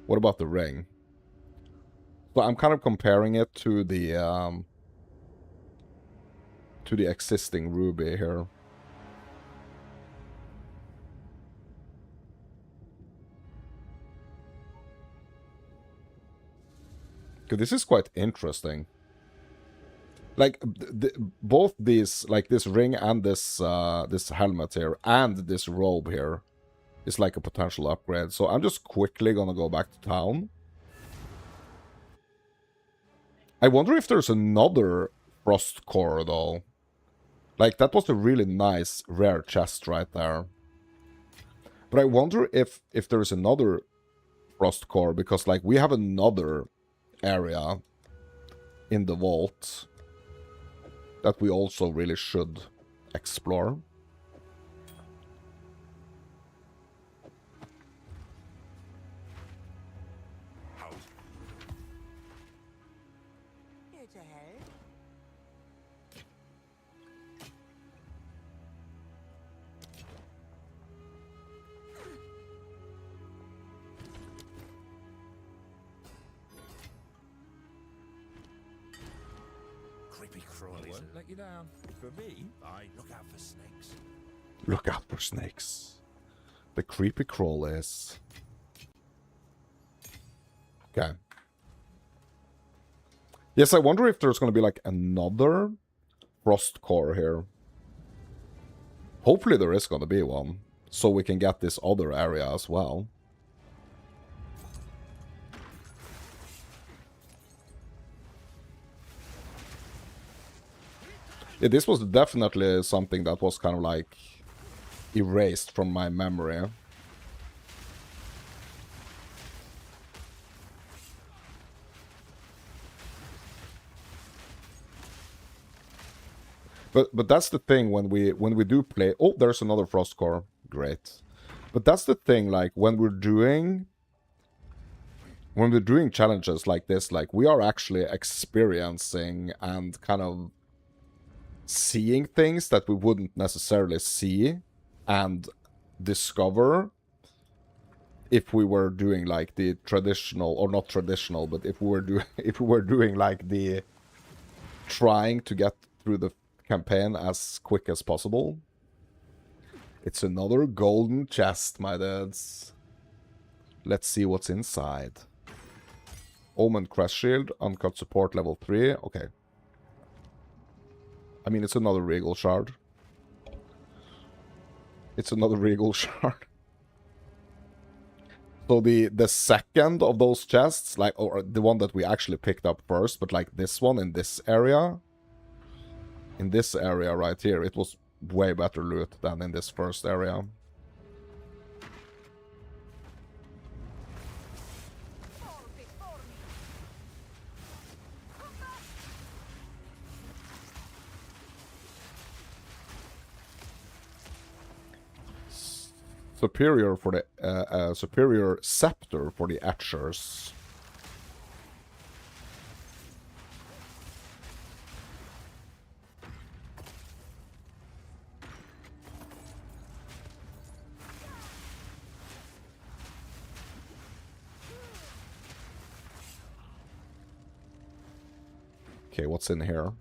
Speaker 1: What about the ring? So I'm kind of comparing it to the existing ruby here. Okay, this is quite interesting. Like both these, like this ring and this this helmet here and this robe here is like a potential upgrade. So I'm just quickly gonna go back to town. I wonder if there's another frost core though. Like that was a really nice rare chest right there. But I wonder if there's another frost core, because like we have another area in the vault that we also really should explore.
Speaker 5: Here to help.
Speaker 2: Creepy crawlies.
Speaker 6: Won't let you down. For me, I
Speaker 2: Look out for snakes.
Speaker 1: Look out for snakes. The creepy crawlies. Okay. Yes, I wonder if there's going to be like another frost core here. Hopefully there is going to be one, so we can get this other area as well. Yeah, this was definitely something that was kind of like erased from my memory. But that's the thing when we do play. Oh, there's another frost core. Great. But that's the thing, like when we're doing challenges like this, like we are actually experiencing and kind of seeing things that we wouldn't necessarily see and discover if we were doing like the traditional, or not traditional, but if we were doing like the trying to get through the campaign as quick as possible. It's another golden chest, my dudes. Let's see what's inside. Omen Crest Shield, Uncut Support level 3. Okay. I mean, it's another Regal Shard. It's another Regal Shard. So the second of those chests, like, or the one that we actually picked up first, but like this one in this area right here, it was way better loot than in this first area. Superior for the superior scepter for the etchers. Okay, what's in here?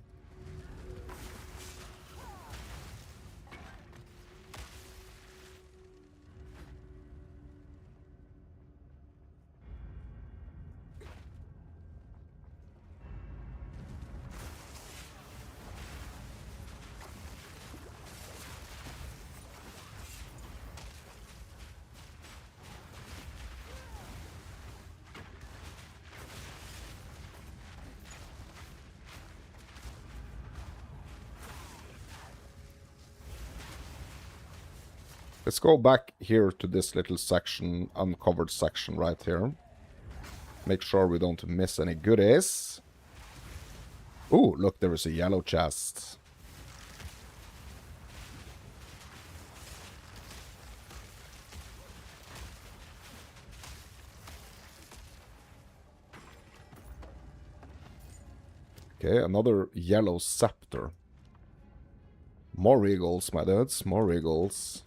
Speaker 1: Let's go back here to this little section, uncovered section right here. Make sure we don't miss any goodies. Ooh, look, there is a yellow chest. Okay, another yellow scepter. More regals, my dudes, more regals.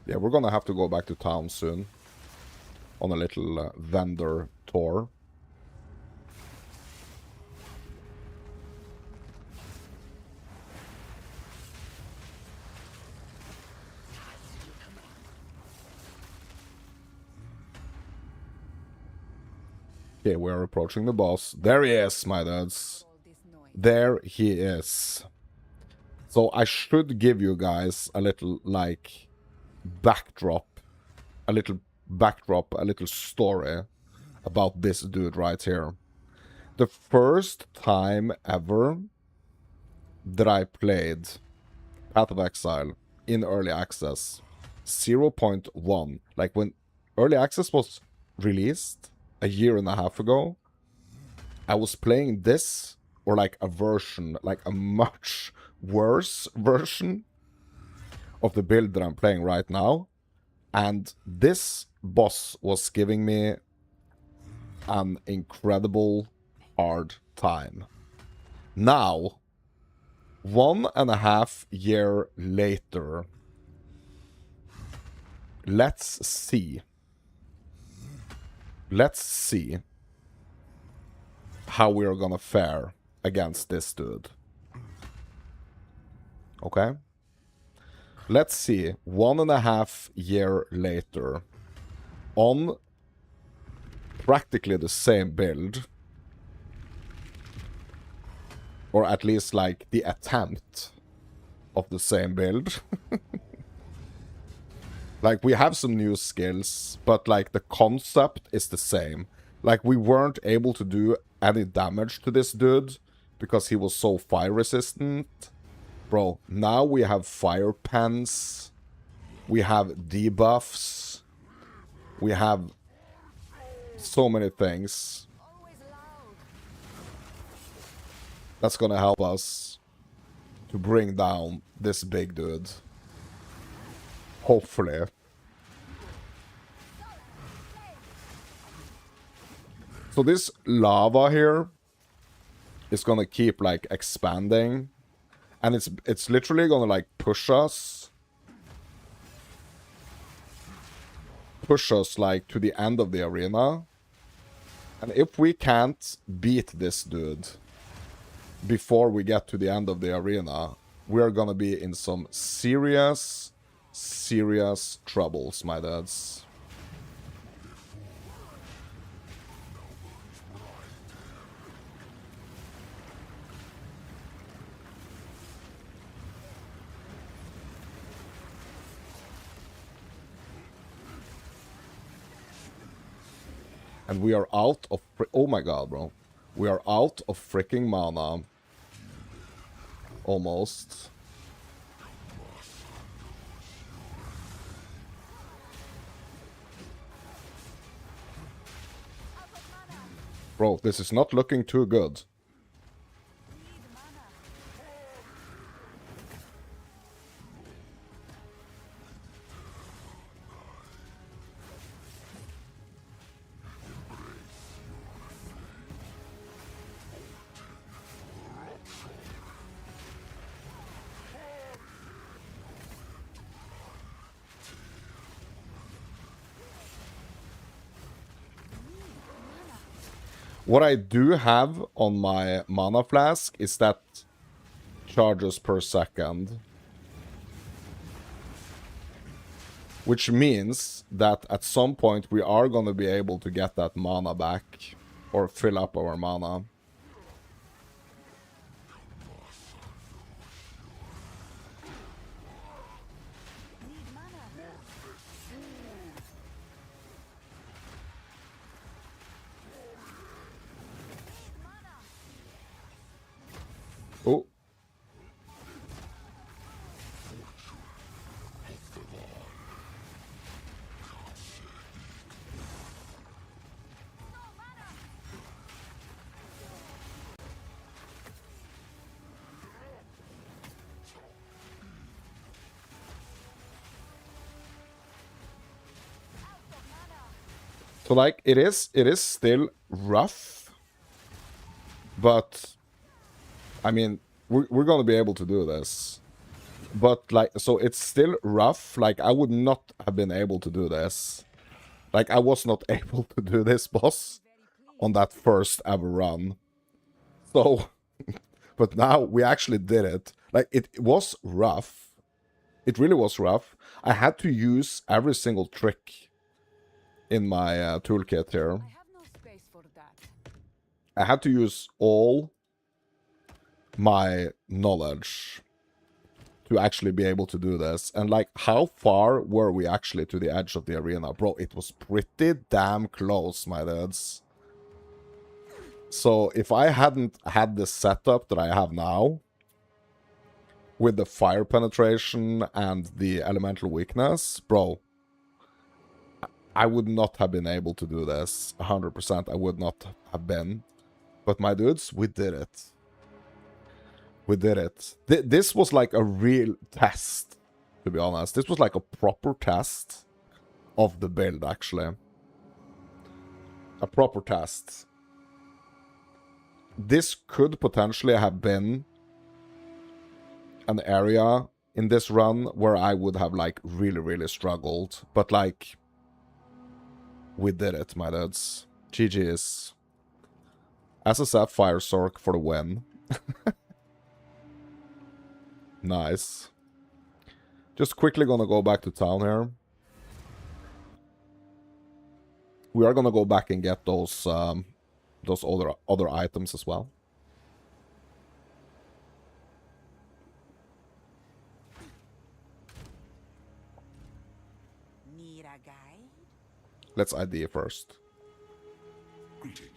Speaker 1: Yeah, we're gonna have to go back to town soon. On a little vendor tour. Okay, we're approaching the boss. There he is, my dudes.
Speaker 3: All this noise.
Speaker 1: There he is. So I should give you guys a little, like, backdrop. A little backdrop, a little story about this dude right here. The first time ever that I played Path of Exile in early access, 0.1, like when early access was released a year and a half ago, I was playing this, or like a version, like a much worse version of the build that I'm playing right now. And this boss was giving me an incredible hard time. Now, 1.5 years later, let's see. Let's see how we're gonna fare against this dude. Okay? Let's see, 1.5 years later, on practically the same build, or at least like the attempt of the same build. Like, we have some new skills, but like the concept is the same. Like, we weren't able to do any damage to this dude because he was so fire resistant. Bro, now we have fire pens, we have debuffs, we have so many things
Speaker 3: Always loud.
Speaker 1: that's gonna help us to bring down this big dude. Hopefully. So this lava here is gonna keep like expanding. And it's literally gonna like push us like to the end of the arena. And if we can't beat this dude before we get to the end of the arena, we're gonna be in some serious troubles, my dudes. And we are out of... Oh my god, bro. We are out of freaking mana. almost. Bro, this is not looking too good. What I do have on my mana flask is that charges per second. Which means that at some point we are going to be able to get that mana back. Or fill up our mana. Oh. So like it is still rough, but I mean we're gonna be able to do this. But like, so it's still rough. Like I would not have been able to do this. Like I was not able to do this, boss, on that first ever run. So, but now we actually did it. Like it was rough. It really was rough. I had to use every single trick in my toolkit here.
Speaker 3: I have no space for that.
Speaker 1: I had to use all my knowledge to actually be able to do this. And like, how far were we actually to the edge of the arena? Bro, it was pretty damn close, my dudes. So if I hadn't had the setup that I have now, with the fire penetration and the elemental weakness, bro, I would not have been able to do this. 100% I would not have been. But my dudes, we did it. We did it. This was like a real test, to be honest. This was like a proper test of the build, actually. A proper test. This could potentially have been an area in this run where I would have like really struggled. But like, we did it, my dudes. GG's. SSF Fire Sorc for the win. Nice. Just quickly gonna go back to town here. We are gonna go back and get those other items as well.
Speaker 5: Need a guide?
Speaker 1: Let's ID first.
Speaker 2: Greetings.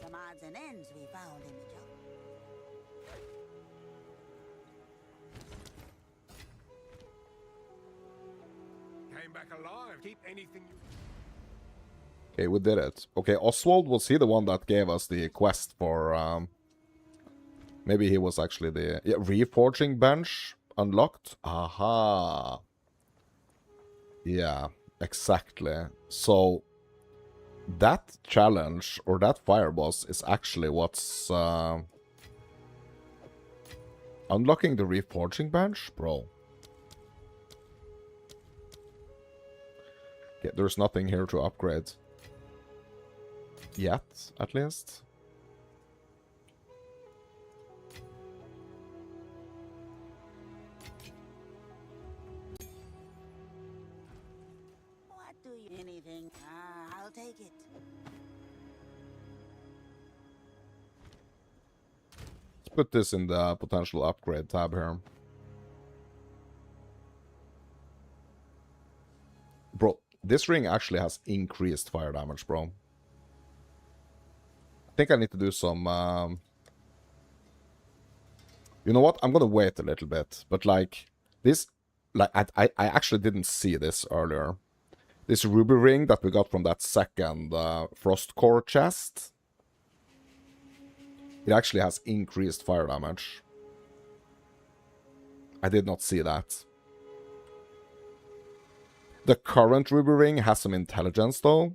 Speaker 5: Some odds and ends we found in the jungle.
Speaker 6: Came back alive. Keep anything you...
Speaker 1: Okay, we did it. Okay, Oswald, was he the one that gave us the quest for, maybe he was actually the... Yeah, reforging bench unlocked? Aha. Yeah, exactly. So, that challenge, or that fire boss, is actually what's... unlocking the reforging bench? Bro. Okay, there's nothing here to upgrade. Yet, at least.
Speaker 5: What do you... Anything? I'll take it.
Speaker 1: Let's put this in the potential upgrade tab here. This ring actually has increased fire damage, bro. I think I need to do some... You know what? I'm gonna wait a little bit. But, like, this... Like, I actually didn't see this earlier. This ruby ring that we got from that second Frost Core chest... It actually has increased fire damage. I did not see that. The current ruby ring has some intelligence, though.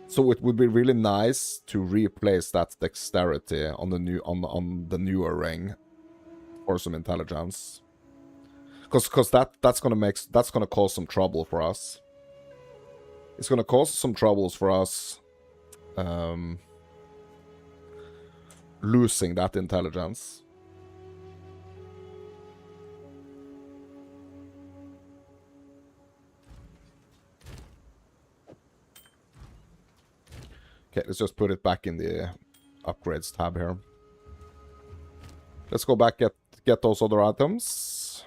Speaker 1: So it would be really nice to replace that dexterity on the new on the newer ring for some intelligence. Because that's gonna cause some trouble for us. It's gonna cause some troubles for us losing that intelligence. Okay, let's just put it back in the upgrades tab here. Let's go back get those other items.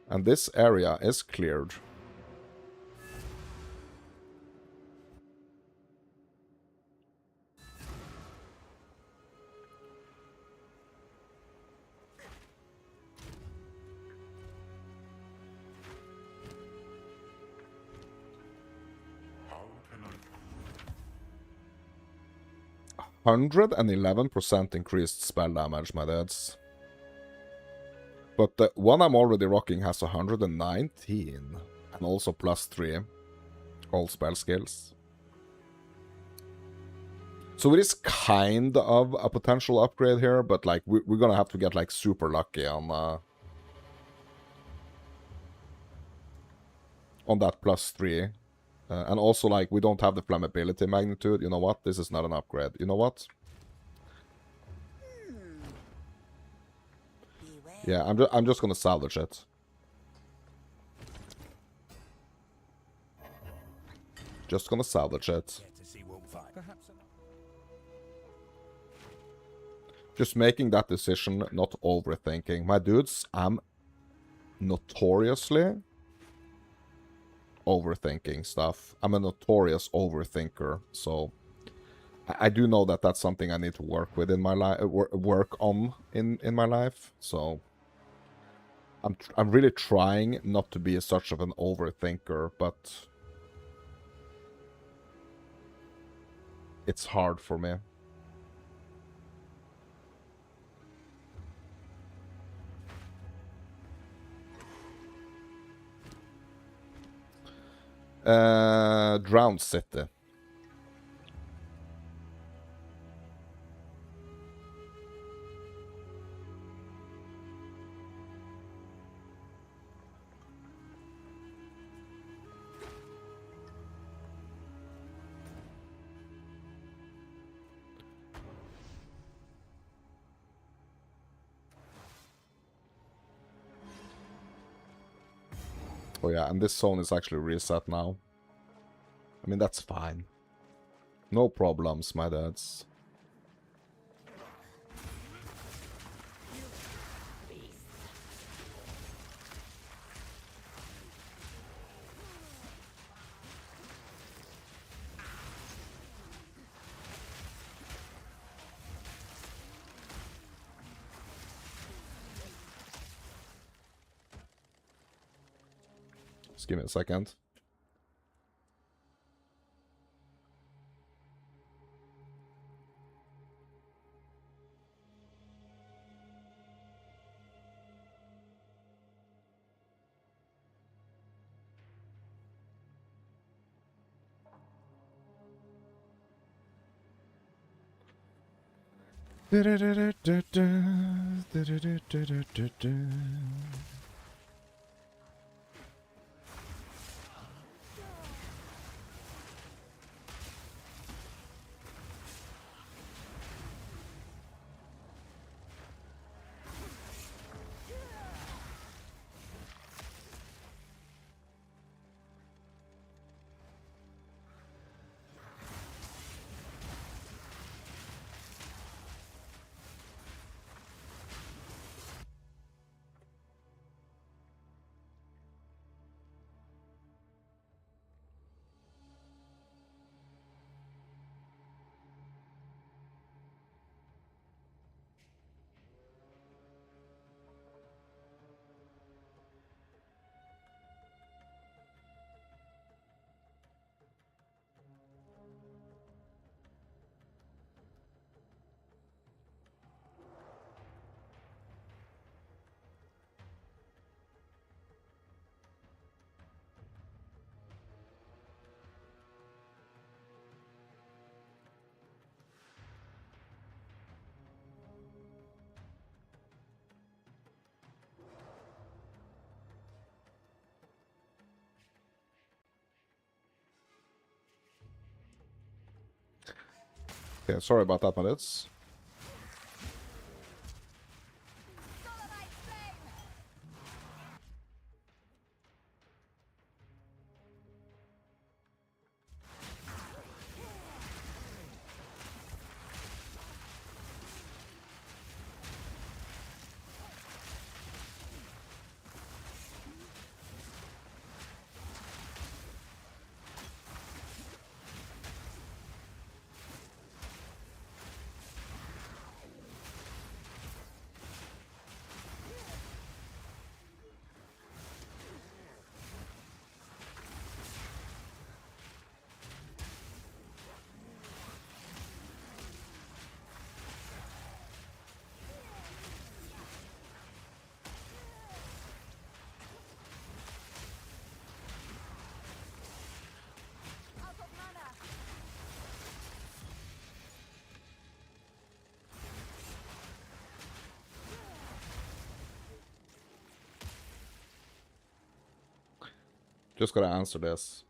Speaker 1: And this area is cleared.
Speaker 6: How can I...
Speaker 1: 111% increased spell damage, my dudes. But the one I'm already rocking has 119. And also +3 all spell skills. So it is kind of a potential upgrade here, but like we're gonna have to get like super lucky on that +3. And also, like, we don't have the flammability magnitude. You know what? This is not an upgrade. You know what? Yeah, I'm just gonna salvage it. Just gonna salvage it. Just making that decision, not overthinking. My dudes, I'm notoriously overthinking stuff. I'm a notorious overthinker, so I do know that that's something I need to work with in my life, work on in my life. So I'm really trying not to be such of an overthinker, but it's hard for me. Drowned City. Oh yeah, and this zone is actually reset now. I mean, that's fine. No problems, my dads. Just give me a second. Okay, sorry about that, my dudes. Just gotta answer this.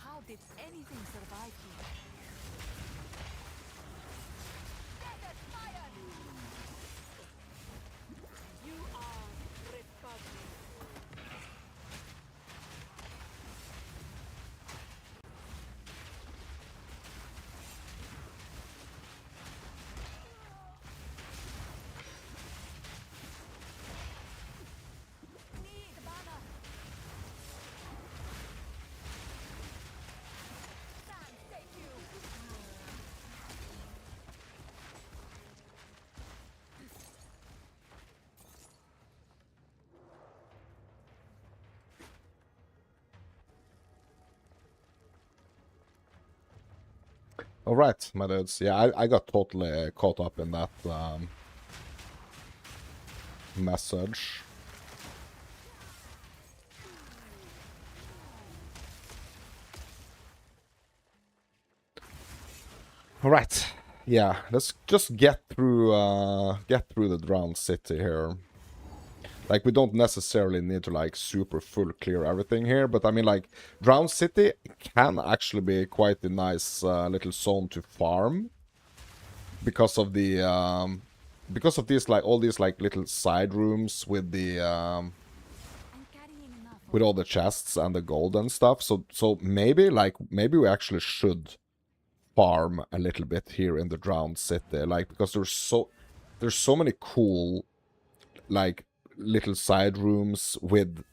Speaker 3: How did anything survive here? Desert fire! You are repugnant. Need banner. Stand, take you.
Speaker 1: Alright, my dudes. Yeah, I got totally caught up in that message. Alright. Yeah, let's just get through the drowned city here. Like, we don't necessarily need to, like, super full clear everything here, but I mean, like, drowned city can actually be quite a nice little zone to farm. Because of the, because of these, like, all these, like, little side rooms with the,
Speaker 3: I'm carrying enough.
Speaker 1: with all the chests and the gold and stuff. So maybe, like, maybe we actually should farm a little bit here in the drowned city, like, because there's so many cool, like, little side rooms with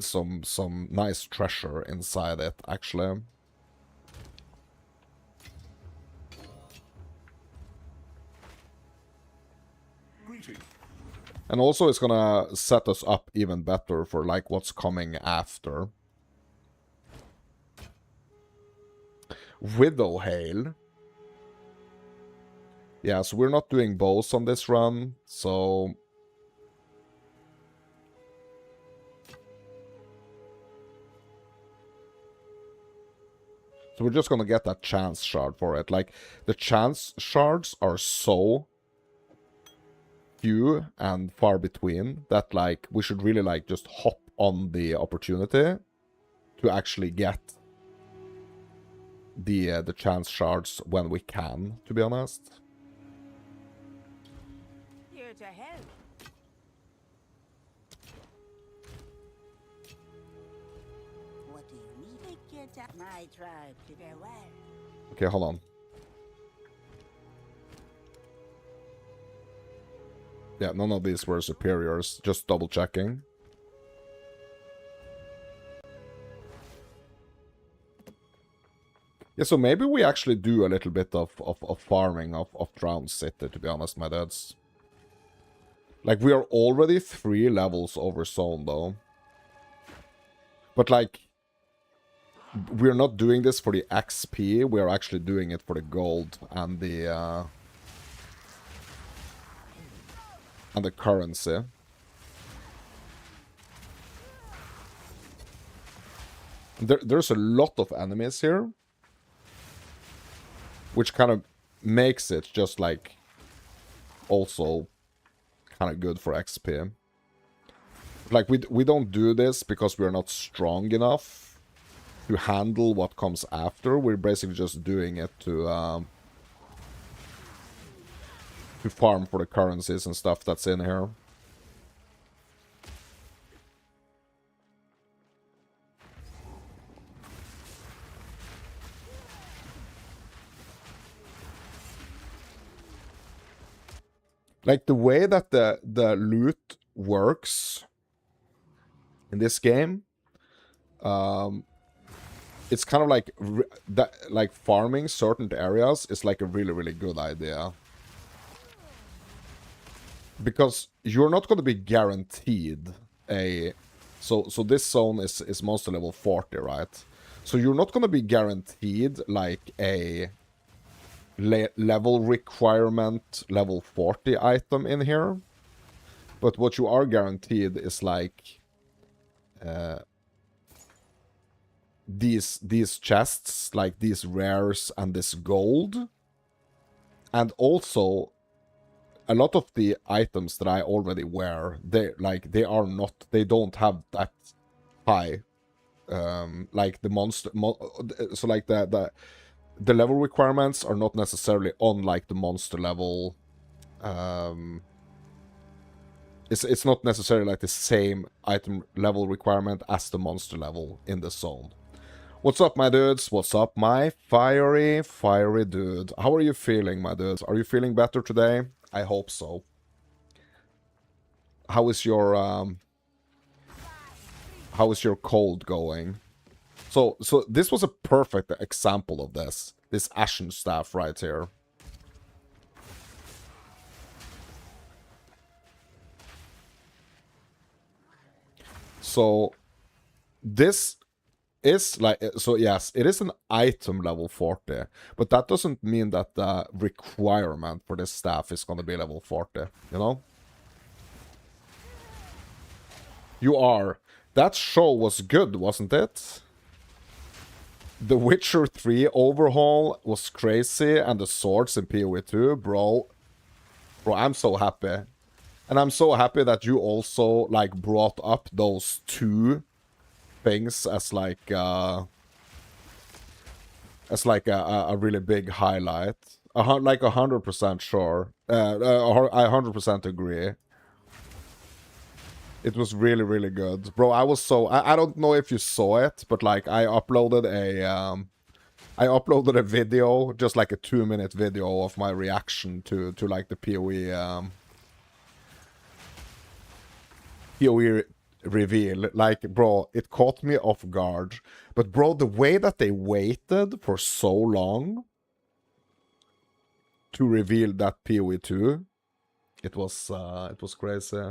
Speaker 1: some nice treasure inside it, actually. And also it's gonna set us up even better for, like, what's coming after. Widowhail. Yeah, so we're not doing bows on this run, so... So we're just gonna get that chance shard for it. Like, the chance shards are so few and far between that, like, we should really, like, just hop on the opportunity to actually get the chance shards when we can, to be honest.
Speaker 5: Here to help. What do you need? Take your time. My tribe to their well.
Speaker 1: Okay, hold on. Yeah, none of these were superiors. Just double checking. Yeah, so maybe we actually do a little bit of farming of Drowned City, to be honest, my dudes. Like, we are already 3 levels over zone, though. But, like, we're not doing this for the XP, we are actually doing it for the gold and the currency. There's a lot of enemies here, which kind of makes it just, like, also kind of good for XP. Like, we don't do this because we're not strong enough to handle what comes after. We're basically just doing it to farm for the currencies and stuff that's in here. Like, the way that the loot works in this game, it's kind of like like farming certain areas is like a really, really good idea. Because you're not going to be guaranteed a... So this zone is monster level 40, right? So you're not going to be guaranteed, like, a level requirement level 40 item in here. But what you are guaranteed is, like, these chests, like these rares and this gold. And also, a lot of the items that I already wear, they don't have that high, like the monster, so like the level requirements are not necessarily on, like, the monster level. It's not necessarily like the same item level requirement as the monster level in the zone. What's up, my dudes? What's up, my fiery dude? How are you feeling, my dudes? Are you feeling better today? I hope so. How is your cold going? So this was a perfect example of this Ashen Staff right here. So this is like, so yes, it is an item level 40, but that doesn't mean that the requirement for this staff is going to be level 40, you know? You are. That show was good, wasn't it? The Witcher 3 overhaul was crazy, and the swords in PoE 2, bro, I'm so happy. And I'm so happy that you also, like, brought up those 2 things as like a really big highlight. Like 100% sure. I 100% agree. It was really, really good, bro. I was so I don't know if you saw it, but like I uploaded a video, just like a 2-minute video of my reaction to like the PoE reveal. Like, bro, it caught me off guard. But bro, the way that they waited for so long to reveal that PoE 2, it was crazy.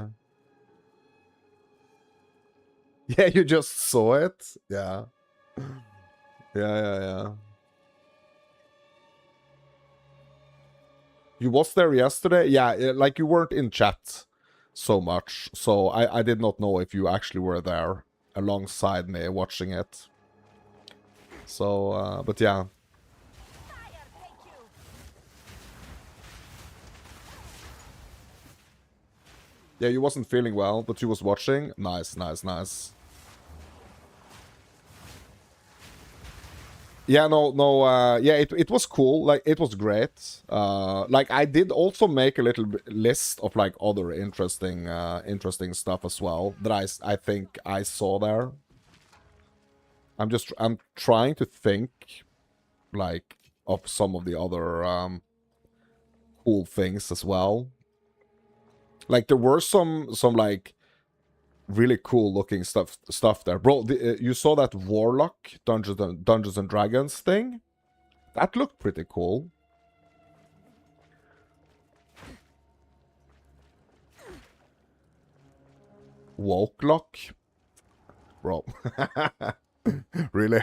Speaker 1: Yeah, you just saw it? Yeah. Yeah. You was there yesterday? Yeah, like you weren't in chat so much, so I did not know if you actually were there alongside me watching it. So, but yeah. Yeah, you wasn't feeling well, but you was watching. Nice, nice, nice. Yeah, yeah, it was cool. Like, it was great. Like, I did also make a little list of, like, other interesting stuff as well that I think I saw there. I'm trying to think, like, of some of the other, cool things as well. Like, there were some like, really cool looking stuff there. Bro, you saw that Warlock Dungeons and Dragons thing? That looked pretty cool. Wokelock? Bro. Really?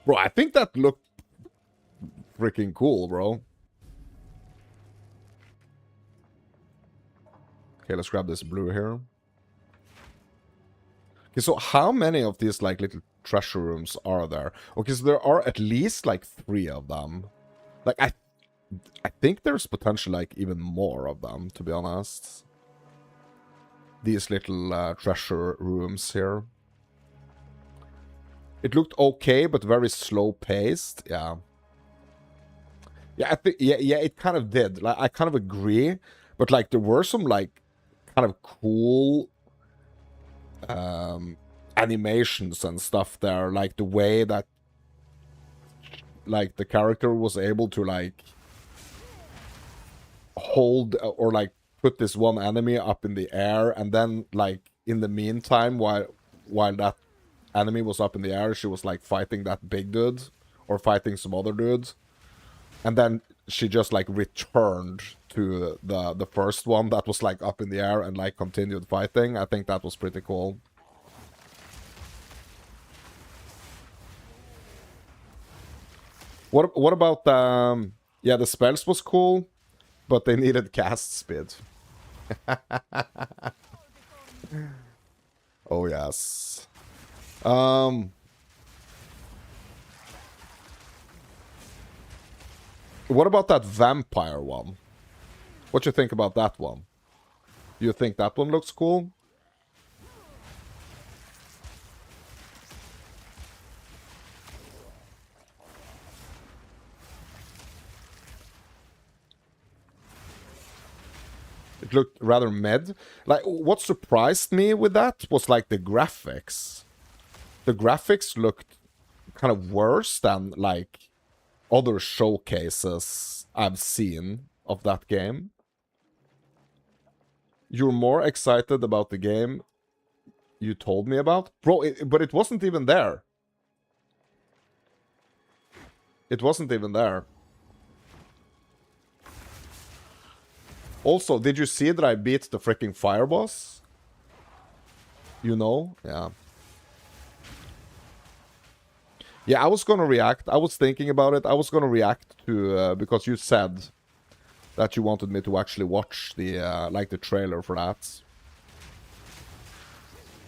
Speaker 1: Bro, I think that looked freaking cool, bro. Okay, let's grab this blue here. Okay, so how many of these, like, little treasure rooms are there? Okay, so there are at least, like, 3 of them. Like, I think there's potential, like, even more of them, to be honest. These little treasure rooms here. It looked okay, but very slow-paced. Yeah. Yeah, I think, yeah, it kind of did. Like, I kind of agree. But, like, there were some, like, kind of cool animations and stuff there. Like, the way that, like, the character was able to, like, hold or, like, put this one enemy up in the air, and then, like, in the meantime, while that enemy was up in the air, she was, like, fighting that big dude or fighting some other dude, and then she just, like, returned to the first one that was, like, up in the air and, like, continued fighting. I think that was pretty cool. What about yeah, the spells was cool, but they needed cast speed. Oh yes. What about that vampire one? What you think about that one? You think that one looks cool? It looked rather mid. Like, what surprised me with that was, like, the graphics. The graphics looked kind of worse than, like, other showcases I've seen of that game. You're more excited about the game you told me about? Bro, but it wasn't even there. It wasn't even there. Also, did you see that I beat the freaking fire boss? You know? Yeah. Yeah, I was gonna react. I was thinking about it. I was gonna react to, because you said that you wanted me to actually watch the, like, the trailer for that.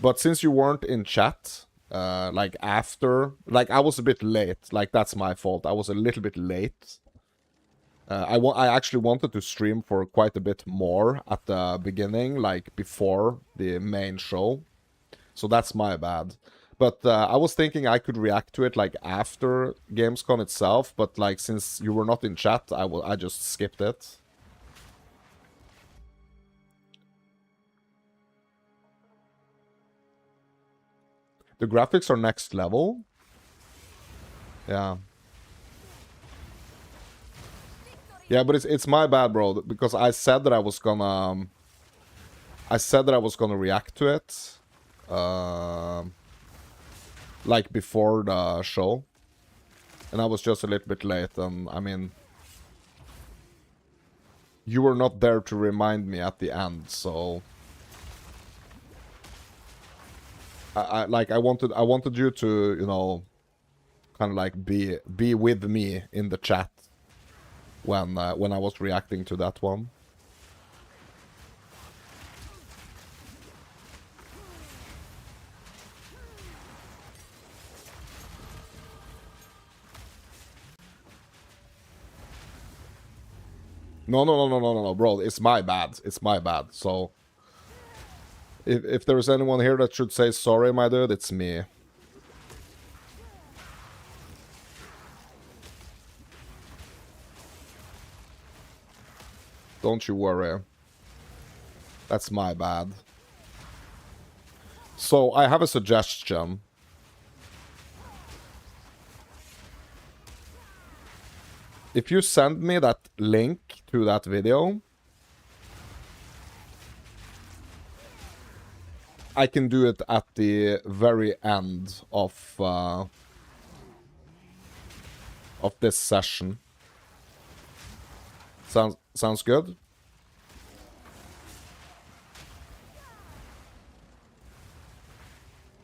Speaker 1: But since you weren't in chat, like, after, like, I was a bit late. Like, that's my fault. I was a little bit late. I actually wanted to stream for quite a bit more at the beginning, like, before the main show. So that's my bad. But I was thinking I could react to it, like, after Gamescom itself. But, like, since you were not in chat, I just skipped it. The graphics are next level. Yeah. Yeah, but it's my bad, bro, because I said that I was gonna react to it, like, before the show, and I was just a little bit late. And I mean, you were not there to remind me at the end, so I wanted you to, you know, kind of, like, be with me in the chat when I was reacting to that one. No, bro. It's my bad. It's my bad. So, if there's anyone here that should say sorry, my dude, it's me. Don't you worry. That's my bad. So, I have a suggestion. If you send me that link to that video, I can do it at the very end of this session. Sounds good?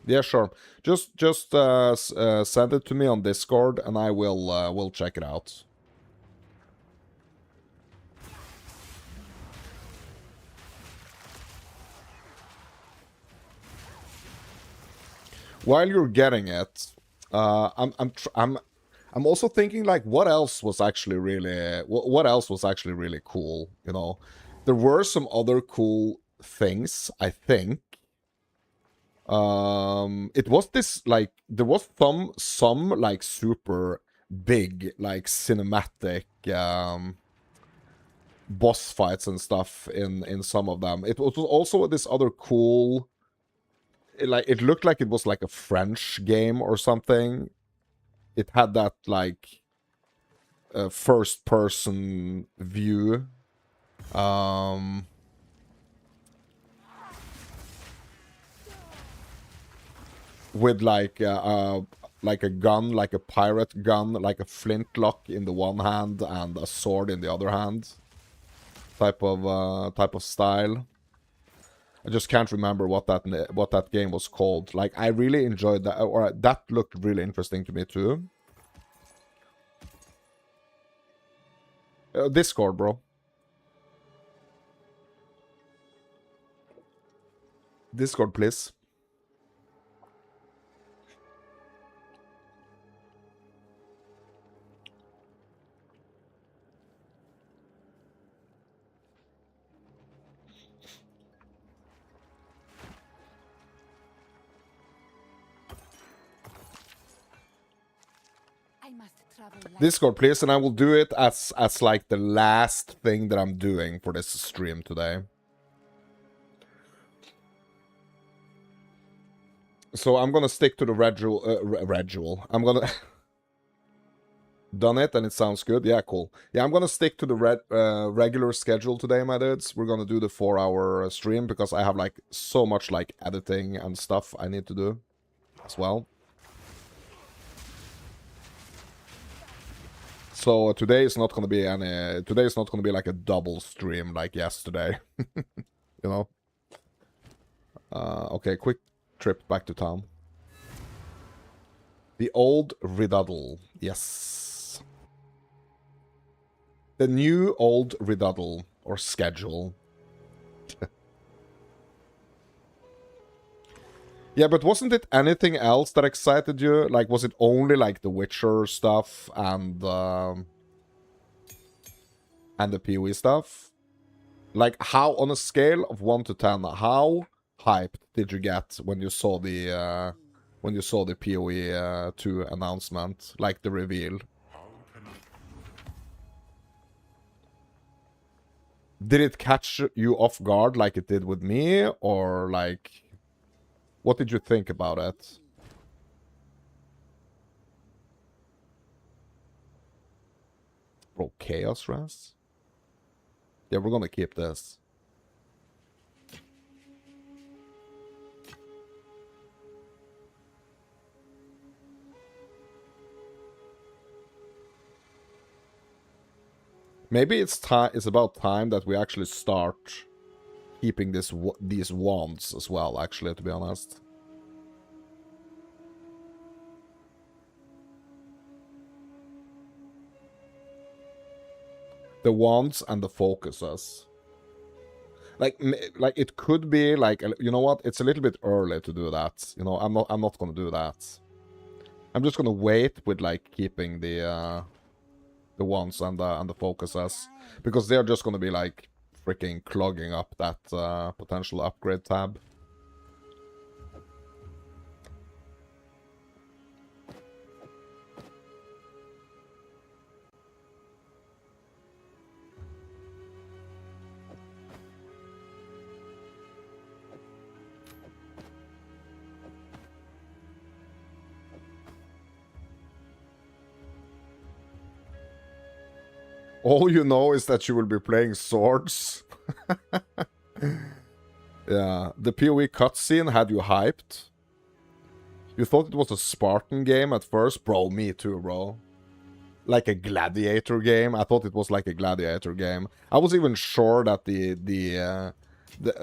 Speaker 1: Yeah, sure. Just send it to me on Discord, and I will check it out. While you're getting it, I'm also thinking like, what else was actually really cool? You know, there were some other cool things, I think. It was this like, there was some like super big like cinematic boss fights and stuff in some of them. It was also this other cool. It looked like it was like a French game or something. It had that like first person view. With like a gun, like a pirate gun, like a flintlock in the one hand and a sword in the other hand. Type of style. I just can't remember what that game was called. Like, I really enjoyed that, or that looked really interesting to me too. Discord, bro. Discord, please. Discord, please, and I will do it as like the last thing that I'm doing for this stream today. So I'm gonna stick to the regular. I'm gonna done it, and it sounds good. Yeah, cool. Yeah, I'm gonna stick to the regular schedule today, my dudes. We're gonna do the 4-hour stream because I have like so much like editing and stuff I need to do as well. So today is not gonna be like a double stream like yesterday. You know? Okay, quick trip back to town. The old Riddle, yes. The new old Riddle, or schedule. Yeah, but wasn't it anything else that excited you? Like, was it only like the Witcher stuff and the PoE stuff? Like, how, on a scale of 1 to 10, how hyped did you get when you saw the PoE 2 announcement, like the reveal? Did it catch you off guard like it did with me, or like, what did you think about it? Bro, Chaos Ras? Yeah, we're gonna keep this. Maybe it's about time that we actually start keeping these wands as well, actually, to be honest. The wands and the focuses. Like it could be like, you know what? It's a little bit early to do that. You know, I'm not gonna do that. I'm just gonna wait with like keeping the the ones and the focuses, because they're just gonna be like freaking clogging up that potential upgrade tab. All you know is that you will be playing swords. Yeah, the PoE cutscene had you hyped. You thought it was a Spartan game at first? Bro, me too, bro. Like a gladiator game? I thought it was like a gladiator game. I was even sure that the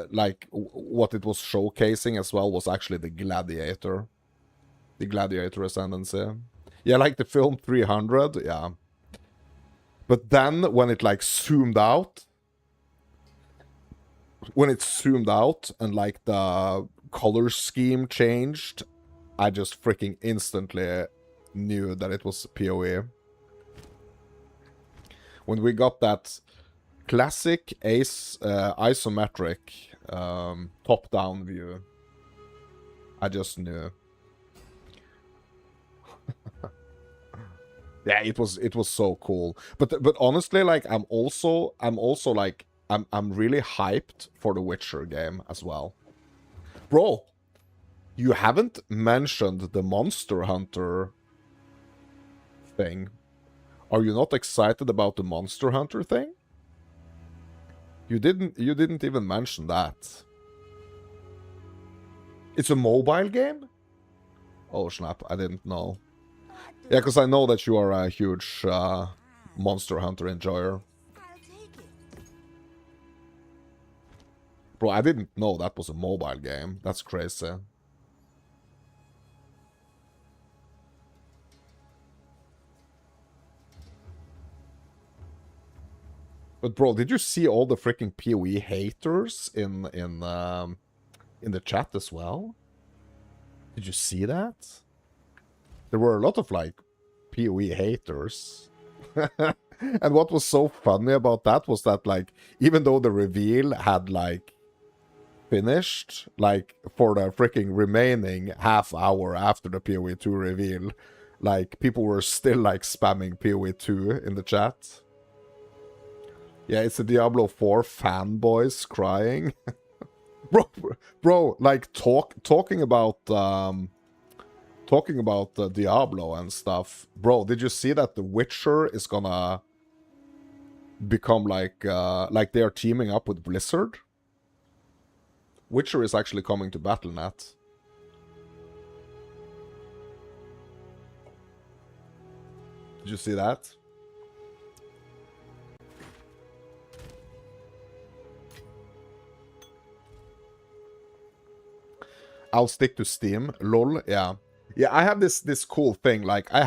Speaker 1: like, what it was showcasing as well was actually the gladiator. The gladiator ascendancy. Yeah, like the film 300, yeah. But then, when it, like, zoomed out... When it zoomed out, and, like, the color scheme changed, I just freaking instantly knew that it was PoE. When we got that classic isometric top-down view, I just knew. Yeah, it was so cool. But honestly, like, I'm also like, I'm really hyped for the Witcher game as well. Bro, you haven't mentioned the Monster Hunter thing. Are you not excited about the Monster Hunter thing? You didn't even mention that. It's a mobile game? Oh snap, I didn't know. Yeah, because I know that you are a huge Monster Hunter enjoyer.
Speaker 5: I'll take it.
Speaker 1: Bro, I didn't know that was a mobile game. That's crazy. But bro, did you see all the freaking PoE haters in the chat as well? Did you see that? There were a lot of, like, PoE haters. And what was so funny about that was that, like, even though the reveal had, like, finished, like, for the freaking remaining half hour after the PoE 2 reveal, like, people were still, like, spamming PoE 2 in the chat. Yeah, it's the Diablo 4 fanboys crying. bro, like, talking about Diablo and stuff. Bro, did you see that The Witcher is gonna become like they are teaming up with Blizzard? Witcher is actually coming to Battle.net. Did you see that? I'll stick to Steam. LOL, yeah. Yeah, I have this cool thing. Like, I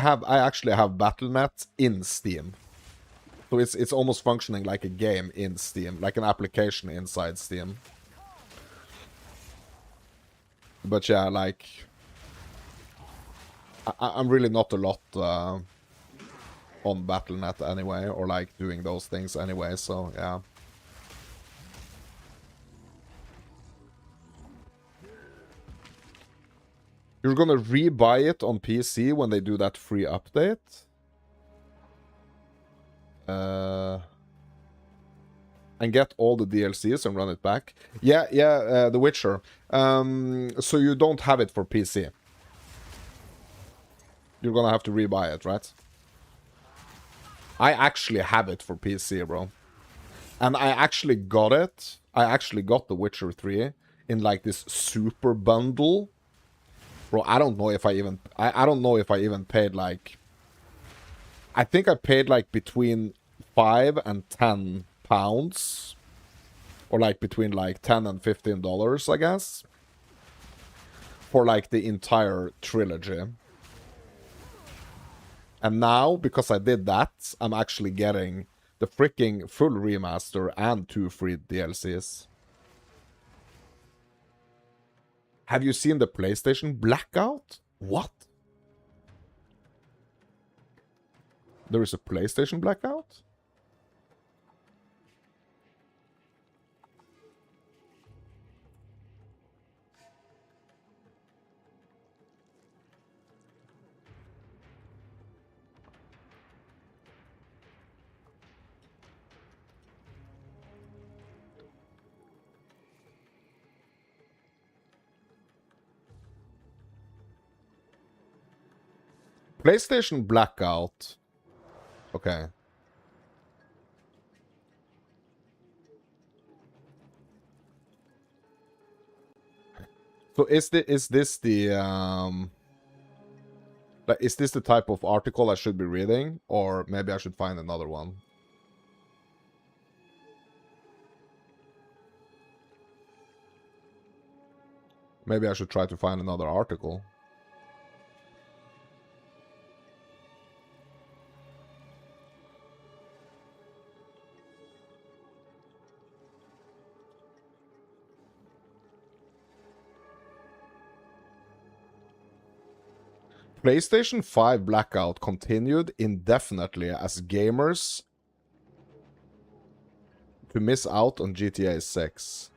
Speaker 1: actually have Battle.net in Steam. So it's almost functioning like a game in Steam, like an application inside Steam. But yeah, like, I'm really not a lot on Battle.net anyway, or like doing those things anyway, so yeah. You're gonna rebuy it on PC when they do that free update? And get all the DLCs and run it back? Yeah, The Witcher. So you don't have it for PC. You're gonna have to rebuy it, right? I actually have it for PC, bro. And I actually got it. I actually got The Witcher 3 in like this super bundle. Bro, I don't know if I even... I don't know if I even paid, like... I think I paid, like, between 5 and 10 pounds. Or, like, between, like, $10 and $15, I guess. For, like, the entire trilogy. And now, because I did that, I'm actually getting the freaking full remaster and 2 free DLCs. Have you seen the PlayStation Blackout? What? There is a PlayStation blackout? PlayStation blackout. Okay. So is this the like, is this the type of article I should be reading, or maybe I should find another one? Maybe I should try to find another article. PlayStation 5 blackout continued indefinitely as gamers to miss out on GTA 6.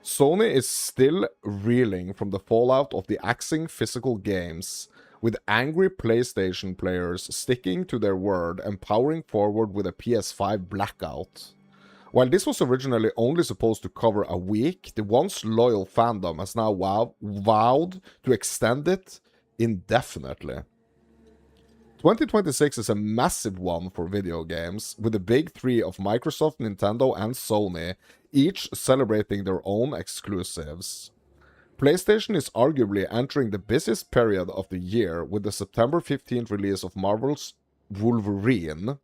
Speaker 1: Sony is still reeling from the fallout of the axing physical games, with angry PlayStation players sticking to their word and powering forward with a PS5 blackout. While this was originally only supposed to cover a week, the once loyal fandom has now vowed to extend it indefinitely. 2026 is a massive one for video games, with the big three of Microsoft, Nintendo, and Sony each celebrating their own exclusives. PlayStation is arguably entering the busiest period of the year with the September 15th release of Marvel's Wolverine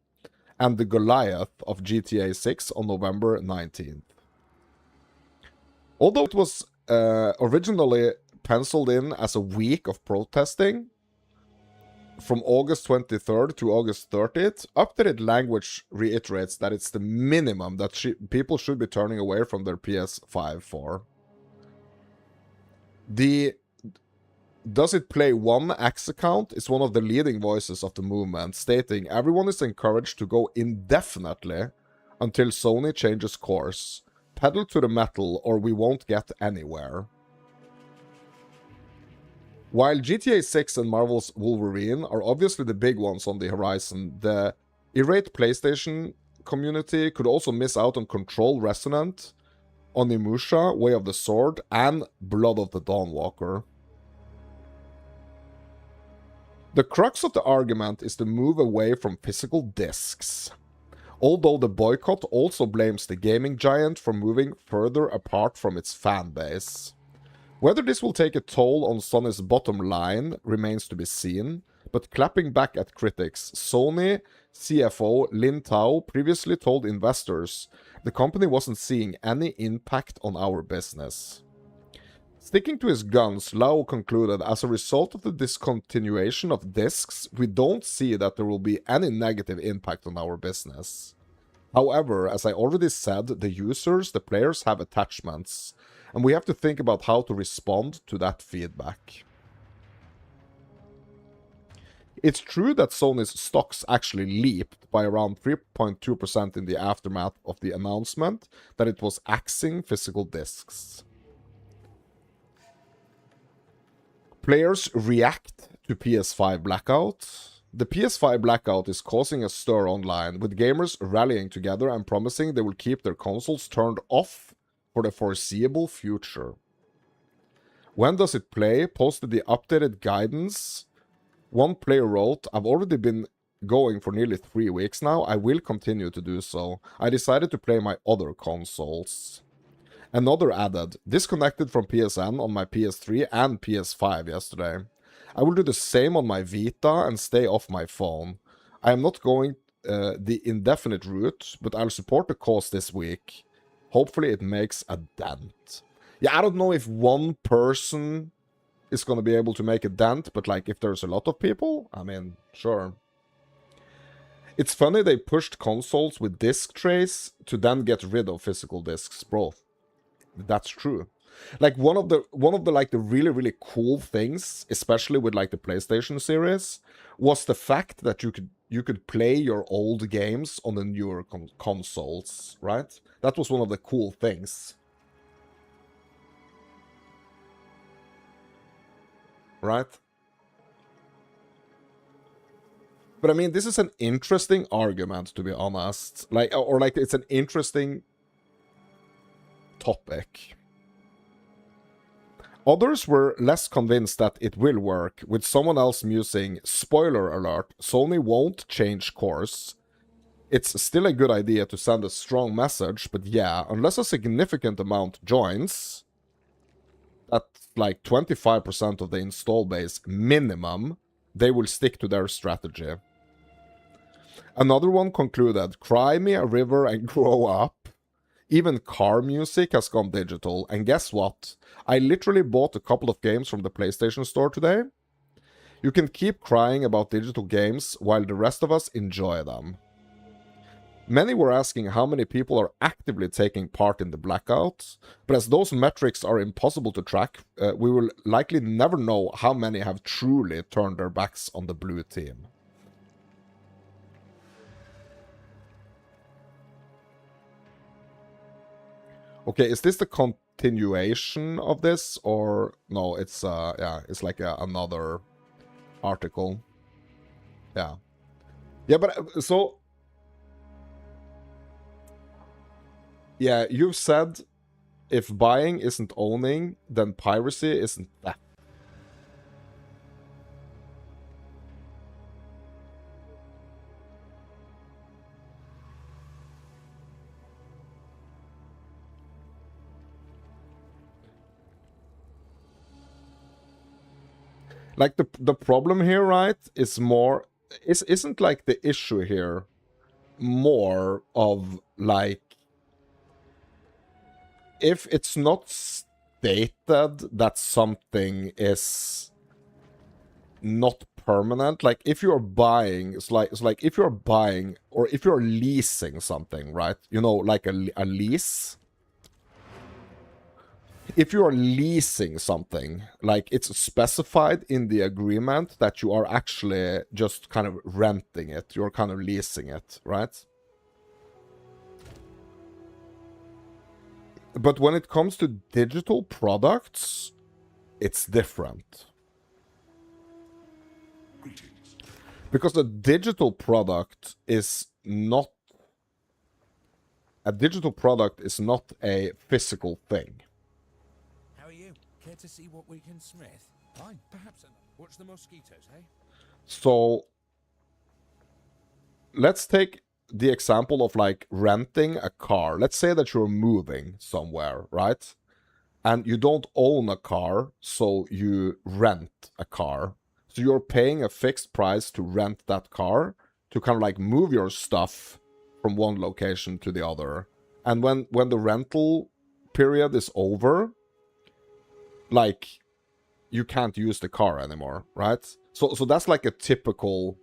Speaker 1: and the Goliath of GTA 6 on November 19th. Although it was originally penciled in as a week of protesting, from August 23rd to August 30th, updated language reiterates that it's the minimum that people should be turning away from their PS5 for. The Does It Play One X account is one of the leading voices of the movement, stating everyone is encouraged to go indefinitely until Sony changes course. Pedal to the metal or we won't get anywhere. While GTA 6 and Marvel's Wolverine are obviously the big ones on the horizon, the irate PlayStation community could also miss out on Control Resonant, Onimusha, Way of the Sword, and Blood of the Dawnwalker. The crux of the argument is the move away from physical discs, although the boycott also blames the gaming giant for moving further apart from its fan base. Whether this will take a toll on Sony's bottom line remains to be seen, but clapping back at critics, Sony CFO Lin Tao previously told investors the company wasn't seeing any impact on our business. Sticking to his guns, Lau concluded, as a result of the discontinuation of discs, we don't see that there will be any negative impact on our business. However, as I already said, the users, the players have attachments, and we have to think about how to respond to that feedback. It's true that Sony's stocks actually leaped by around 3.2% in the aftermath of the announcement that it was axing physical discs. Players react to PS5 blackout. The PS5 blackout is causing a stir online, with gamers rallying together and promising they will keep their consoles turned off for the foreseeable future. When Does It Play posted the updated guidance. One player wrote, I've already been going for nearly 3 weeks now. I will continue to do so. I decided to play my other consoles. Another added, disconnected from PSN on my PS3 and PS5 yesterday. I will do the same on my Vita and stay off my phone. I am not going the indefinite route, but I'll support the cause this week. Hopefully it makes a dent. Yeah, I don't know if one person is going to be able to make a dent, but like if there's a lot of people, I mean, sure. It's funny they pushed consoles with disc trays to then get rid of physical discs, bro. That's true. Like one of the like the really cool things, especially with like the PlayStation series, was the fact that you could play your old games on the newer consoles, right? That was one of the cool things. Right? But I mean, this is an interesting argument, to be honest. Like, or like, it's an interesting topic. Others were less convinced that it will work, with someone else musing, spoiler alert, Sony won't change course. It's still a good idea to send a strong message, but yeah, unless a significant amount joins, that's like 25% of the install base minimum, they will stick to their strategy. Another one concluded, cry me a river and grow up. Even car music has gone digital, and guess what? I literally bought a couple of games from the PlayStation Store today. You can keep crying about digital games while the rest of us enjoy them. Many were asking how many people are actively taking part in the blackout, but as those metrics are impossible to track, we will likely never know how many have truly turned their backs on the blue team. Okay, is this the continuation of this, or no? It's yeah, it's like another article. Yeah, yeah, but so yeah, you've said if buying isn't owning, then piracy isn't theft. Like the problem here, right, is more isn't like the issue here more of like if it's not stated that something is not permanent, like if you're buying, it's like if you're buying or if you're leasing something, right? You know, like a lease. If you are leasing something, like it's specified in the agreement that you are actually just kind of renting it, you're kind of leasing it, right? But when it comes to digital products, it's different. Because a digital product is not a physical thing.
Speaker 2: Care to see what we can smith? Fine, perhaps. Watch the mosquitoes, eh?
Speaker 1: So let's take the example of like renting a car. Let's say that you're moving somewhere, right? And you don't own a car, so you rent a car. So you're paying a fixed price to rent that car to kind of like move your stuff from one location to the other. And when the rental period is over, like, you can't use the car anymore, right? So that's like a typical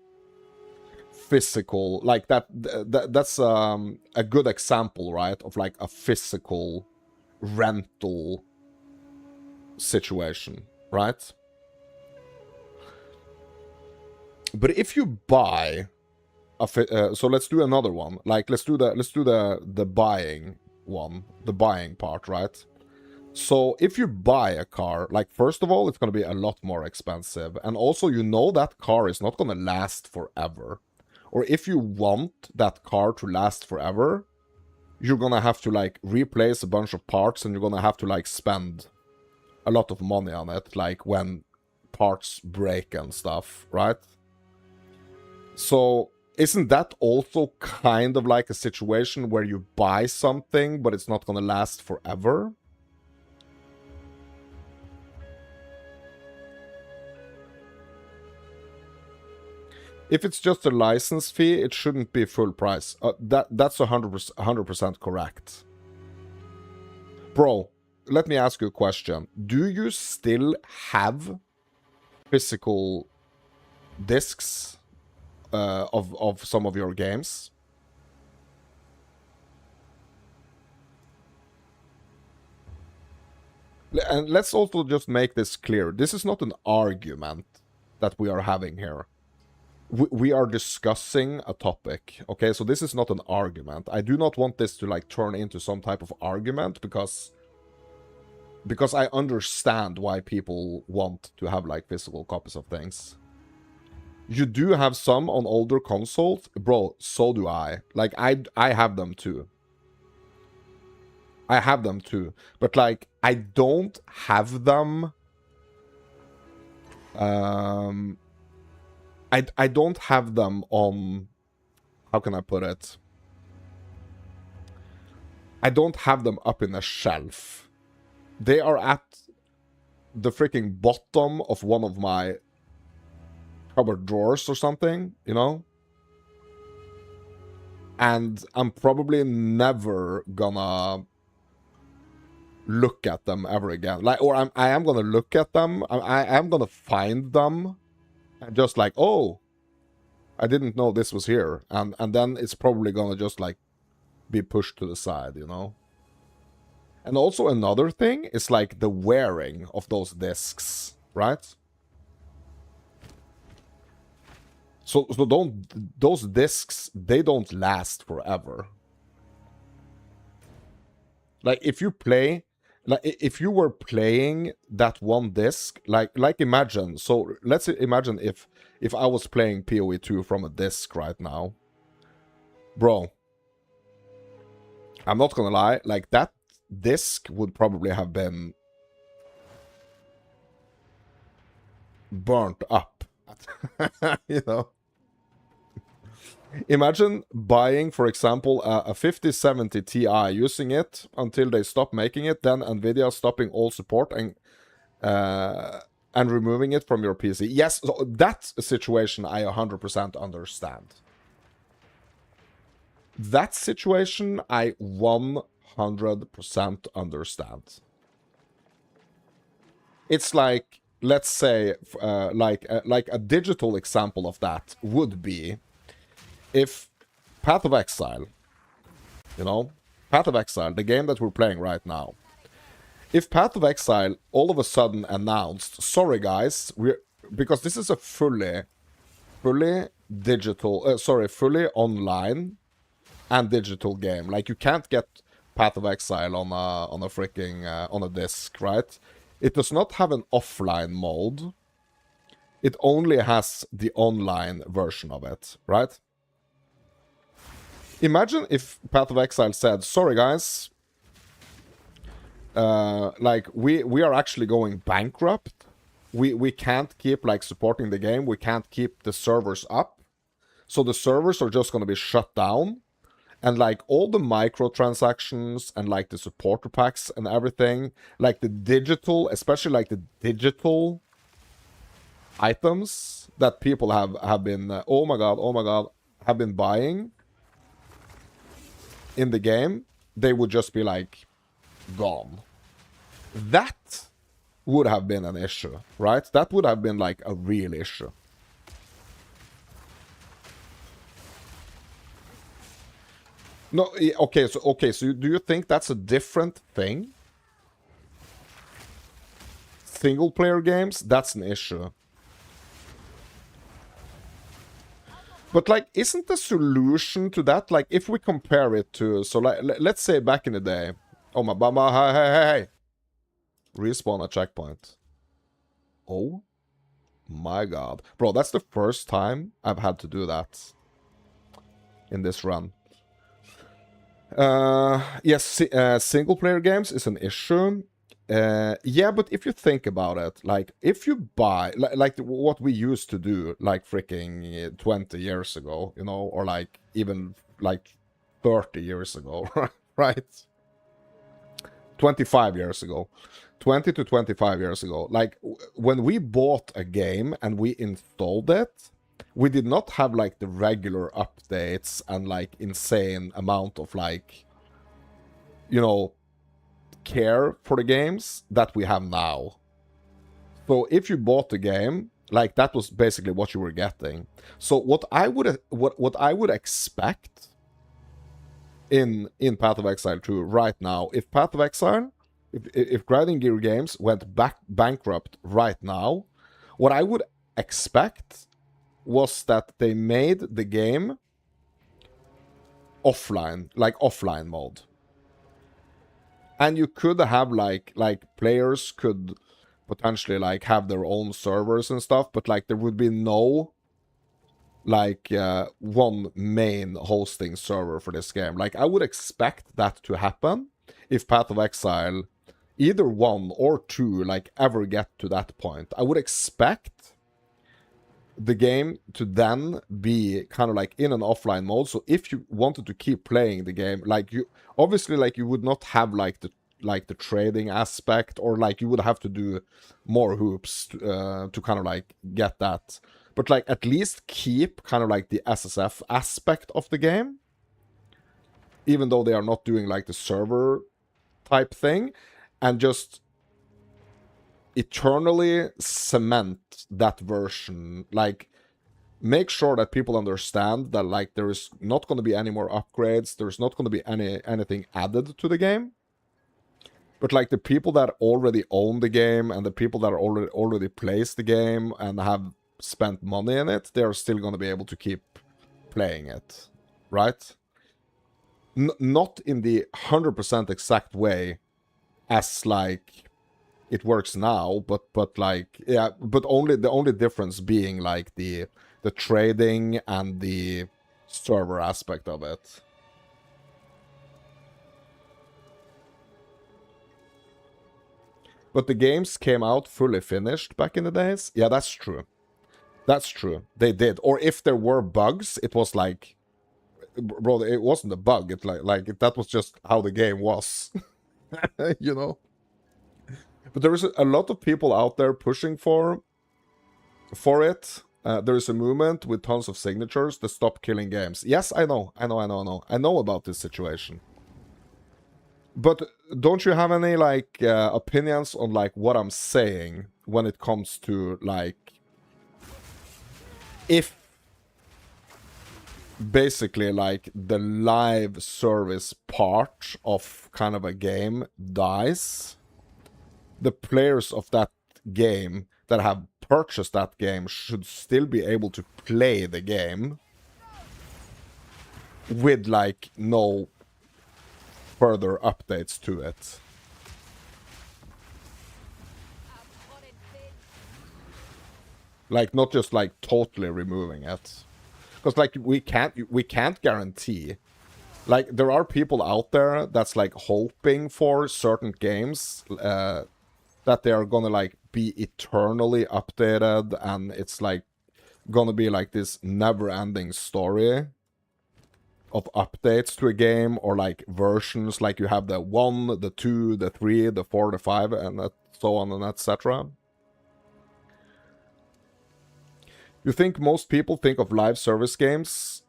Speaker 1: physical, like that's a good example, right, of like a physical rental situation, right? But if you buy so let's do another one. Like let's do the buying one, the buying part, right? So if you buy a car, like first of all, it's going to be a lot more expensive. And also, you know that car is not going to last forever. Or if you want that car to last forever, you're going to have to like replace a bunch of parts and you're going to have to like spend a lot of money on it. Like when parts break and stuff, right? So isn't that also kind of like a situation where you buy something, but it's not going to last forever? If it's just a license fee, it shouldn't be full price. That's 100% correct. Bro, let me ask you a question. Do you still have physical discs of some of your games? And let's also just make this clear. This is not an argument that we are having here. We are discussing a topic, okay? So this is not an argument. I do not want this to like turn into some type of argument because I understand why people want to have like physical copies of things. You do have some on older consoles, bro. So do I. Like I have them too. I have them too, but like I don't have them. I don't have them on. How can I put it? I don't have them up in a shelf. They are at the freaking bottom of one of my cupboard drawers or something, you know? And I'm probably never gonna look at them ever again. Like, or I am gonna look at them. I am gonna find them, and just like, oh, I didn't know this was here, and then it's probably gonna just like be pushed to the side, you know. And also another thing is like the wearing of those discs, right? So those discs, they don't last forever. Like if you play, like if you were playing that one disc, like imagine, so let's imagine if I was playing PoE 2 from a disc right now. Bro, I'm not gonna lie, like that disc would probably have been burnt up. You know? Imagine buying, for example, a 5070 Ti, using it until they stop making it, then Nvidia stopping all support and removing it from your PC. Yes, so that's a situation I 100% understand. That situation I 100% understand. It's like, let's say, like a digital example of that would be if Path of Exile, you know, Path of Exile, the game that we're playing right now, if Path of Exile all of a sudden announced, sorry guys, because this is a fully digital, fully online and digital game. Like you can't get Path of Exile on a freaking on a disc, right? It does not have an offline mode. It only has the online version of it, right? Imagine if Path of Exile said, sorry guys, like we are actually going bankrupt. We can't keep like supporting the game. We can't keep the servers up. So the servers are just going to be shut down. And like all the microtransactions and like the supporter packs and everything, like the digital, especially like the digital items that people have been, oh my god, have been buying in the game, they would just be like gone. That would have been an issue, right? That would have been like a real issue. No, okay, so do you think that's a different thing? Single player games, that's an issue. But like, isn't the solution to that, like, if we compare it to, so like, let's say back in the day, oh my bama, hey, respawn a checkpoint. Oh my god. Bro, that's the first time I've had to do that in this run. Yes, single player games is an issue. Yeah, but if you think about it, like, if you buy, like what we used to do, like, freaking 20 years ago, you know, or, like, even, like, 30 years ago, right? 25 years ago. 20 to 25 years ago. Like, when we bought a game and we installed it, we did not have, like, the regular updates and, like, insane amount of, like, you know, care for the games that we have now. So if you bought the game, like, that was basically what you were getting. So what I would expect in Path of Exile 2 right now, if Path of Exile if Grinding Gear Games went bankrupt right now, what I would expect was that they made the game offline, like offline mode. And you could have like players could potentially like have their own servers and stuff, but like there would be no like one main hosting server for this game. Like I would expect that to happen if Path of Exile, either 1 or 2, like ever get to that point. I would expect the game to then be kind of like in an offline mode. So if you wanted to keep playing the game, like you obviously like you would not have like the trading aspect, or like you would have to do more hoops to kind of like get that. But like at least keep kind of like the SSF aspect of the game, even though they are not doing like the server type thing, and just eternally cement that version. Like make sure that people understand that like there is not going to be any more upgrades, there's not going to be anything added to the game. But like the people that already own the game and the people that are already plays the game and have spent money in it, they are still going to be able to keep playing it, right? Not in the 100% exact way as like it works now, but like yeah, but the only difference being like the trading and the server aspect of it. But the games came out fully finished back in the days. Yeah, that's true. That's true. They did. Or if there were bugs, it was like, bro, it wasn't a bug. It that was just how the game was, you know. But there is a lot of people out there pushing for it. There is a movement with tons of signatures to stop killing games. Yes, I know about this situation. But don't you have any like opinions on like what I'm saying when it comes to like if basically like the live service part of kind of a game dies, the players of that game that have purchased that game should still be able to play the game with like no further updates to it. Like not just like totally removing it. Because like we can't guarantee. Like there are people out there that's like hoping for certain games that they are gonna like be eternally updated, and it's like gonna be like this never-ending story of updates to a game, or like versions, like you have the 1, the 2, the 3, the 4, the 5, and so on and etc. You think most people think of live service games?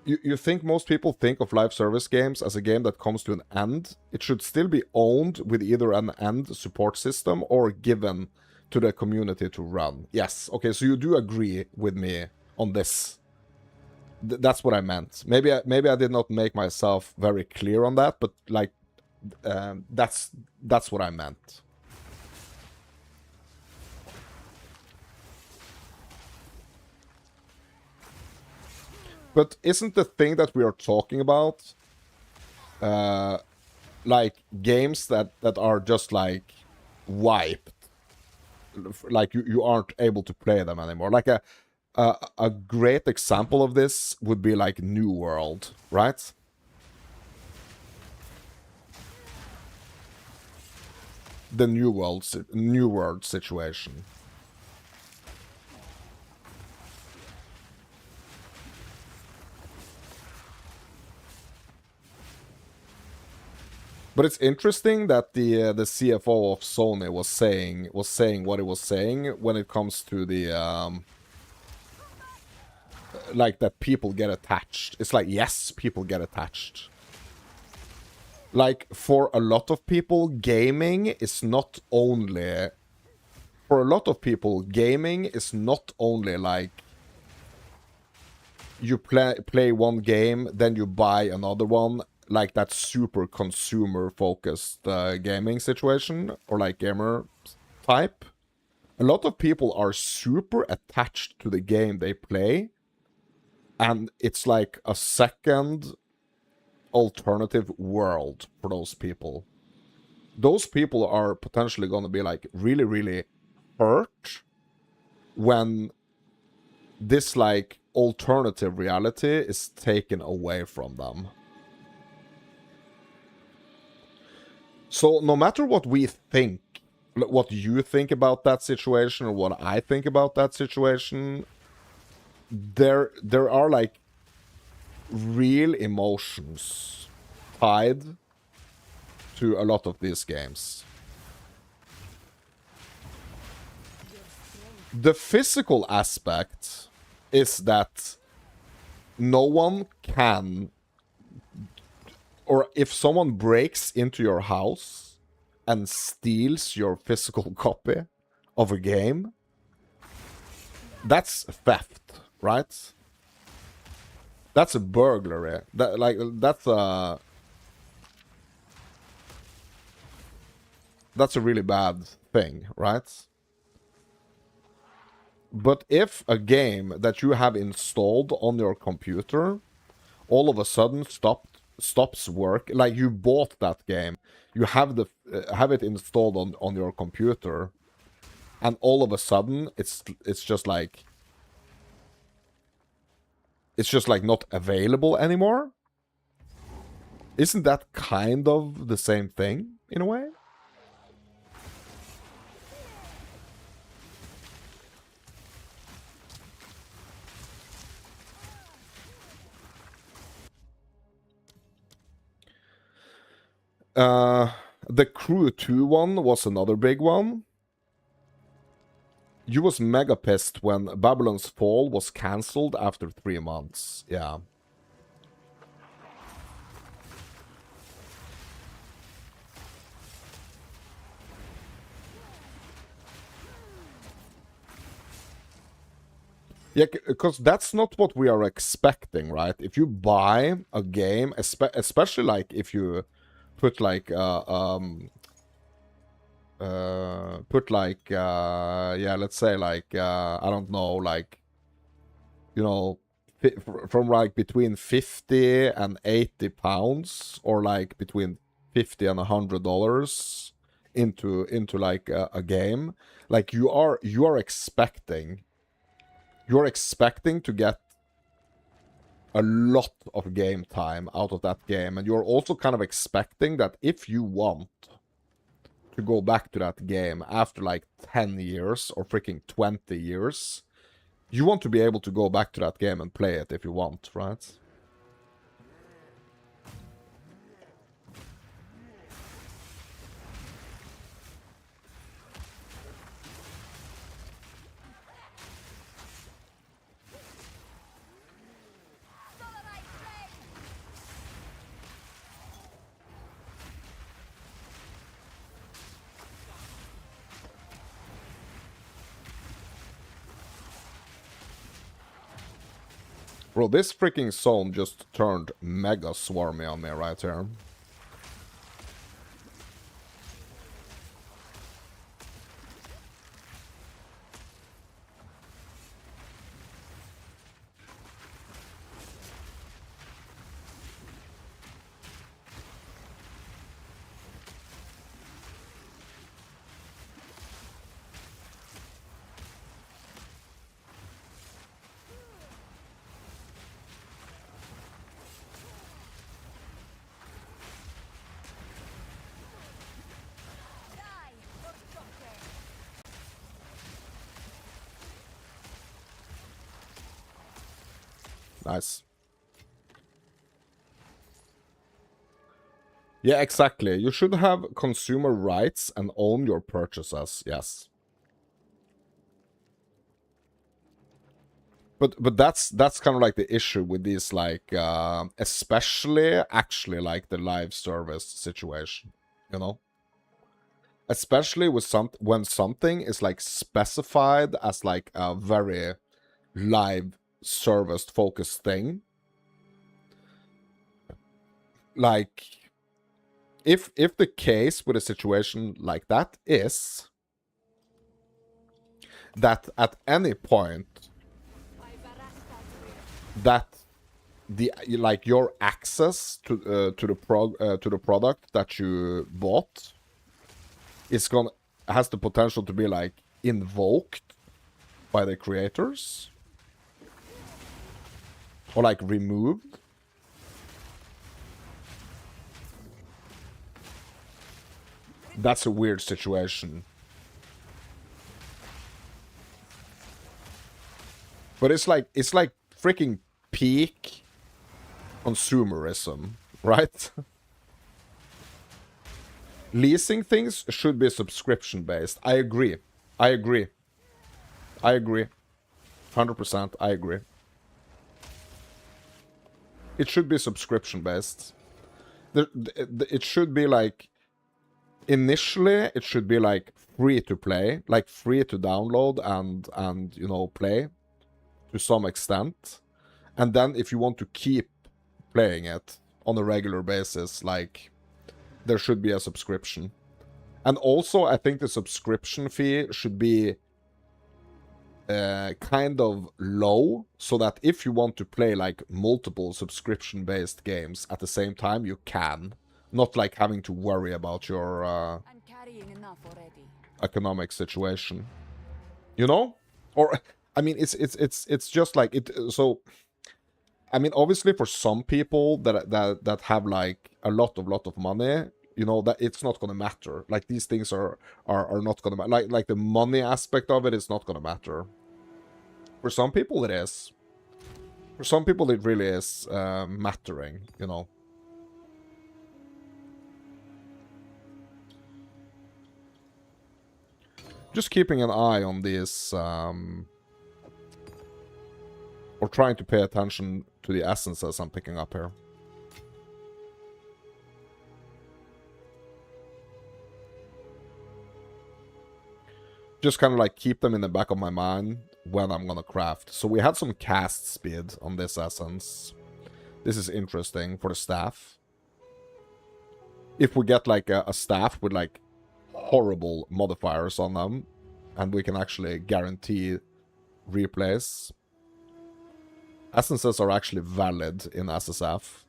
Speaker 1: You think most people think of live service games as a game that comes to an end? It should still be owned with either an end support system or given to the community to run. Yes, okay, so you do agree with me on this. That's what I meant. Maybe I did not make myself very clear on that, but like that's what I meant. But isn't the thing that we are talking about like games that are just like wiped, like you aren't able to play them anymore? Like a great example of this would be like New World, right? The New World situation. But it's interesting that the CFO of Sony was saying what he was saying when it comes to the like that people get attached. It's like, yes, people get attached. Like for a lot of people, gaming is not only like you play one game, then you buy another one, like that super consumer focused gaming situation or like gamer type, a lot of people are super attached to the game they play, and it's like a second alternative world for those people. Those people are potentially going to be like really, really hurt when this like alternative reality is taken away from them. So no matter what we think, what you think about that situation or what I think about that situation, there are like real emotions tied to a lot of these games. The physical aspect is that no one can, or if someone breaks into your house and steals your physical copy of a game, that's theft, right? That's a burglary. That's a really bad thing, right? But if a game that you have installed on your computer all of a sudden stops work, like you bought that game, you have it installed on your computer, and all of a sudden it's just like not available anymore. Isn't that kind of the same thing in a way? The Crew 2 one was another big one. You was mega pissed when Babylon's Fall was cancelled after 3 months. Yeah. Yeah, because that's not what we are expecting, right? If you buy a game, especially like if you put like yeah, let's say like I don't know, like, you know, from like between 50 and 80 pounds, or like between 50 and $100 into like a game, like you are expecting to get a lot of game time out of that game, and you're also kind of expecting that if you want to go back to that game after like 10 years or freaking 20 years, you want to be able to go back to that game and play it if you want, right? Bro, this freaking zone just turned mega swarmy on me right here. Nice. Yeah, exactly. You should have consumer rights and own your purchases, yes. But that's kind of like the issue with these, like, especially actually like the live service situation, you know? Especially with when something is like specified as like a very live service focused thing. like, if the case with a situation like that is that at any point that the like your access to the product that you bought is has the potential to be like invoked by the creators or like removed, that's a weird situation. But it's like freaking peak consumerism, right? Leasing things should be subscription based. I agree. 100%, I agree. It should be subscription based. It should be like, initially it should be like free to play, like free to download and you know, play to some extent. And then if you want to keep playing it on a regular basis, like, there should be a subscription. And also, I think the subscription fee should be kind of low, so that if you want to play like multiple subscription-based games at the same time, you can. Not like having to worry about your
Speaker 3: I'm carrying enough already.
Speaker 1: economic situation. You know? Or, I mean, it's just like it. So, I mean, obviously for some people that have like a lot of money, you know, that it's not gonna matter. Like, these things are not gonna matter. Like the money aspect of it is not gonna matter. For some people it is. For some people it really is mattering, you know. Just keeping an eye on these, or trying to pay attention to the essences I'm picking up here. Just kind of like keep them in the back of my mind when I'm gonna craft. So we had some cast speed on this essence. This is interesting for the staff. If we get like a staff with like horrible modifiers on them, and we can actually guarantee replays. Essences are actually valid in SSF.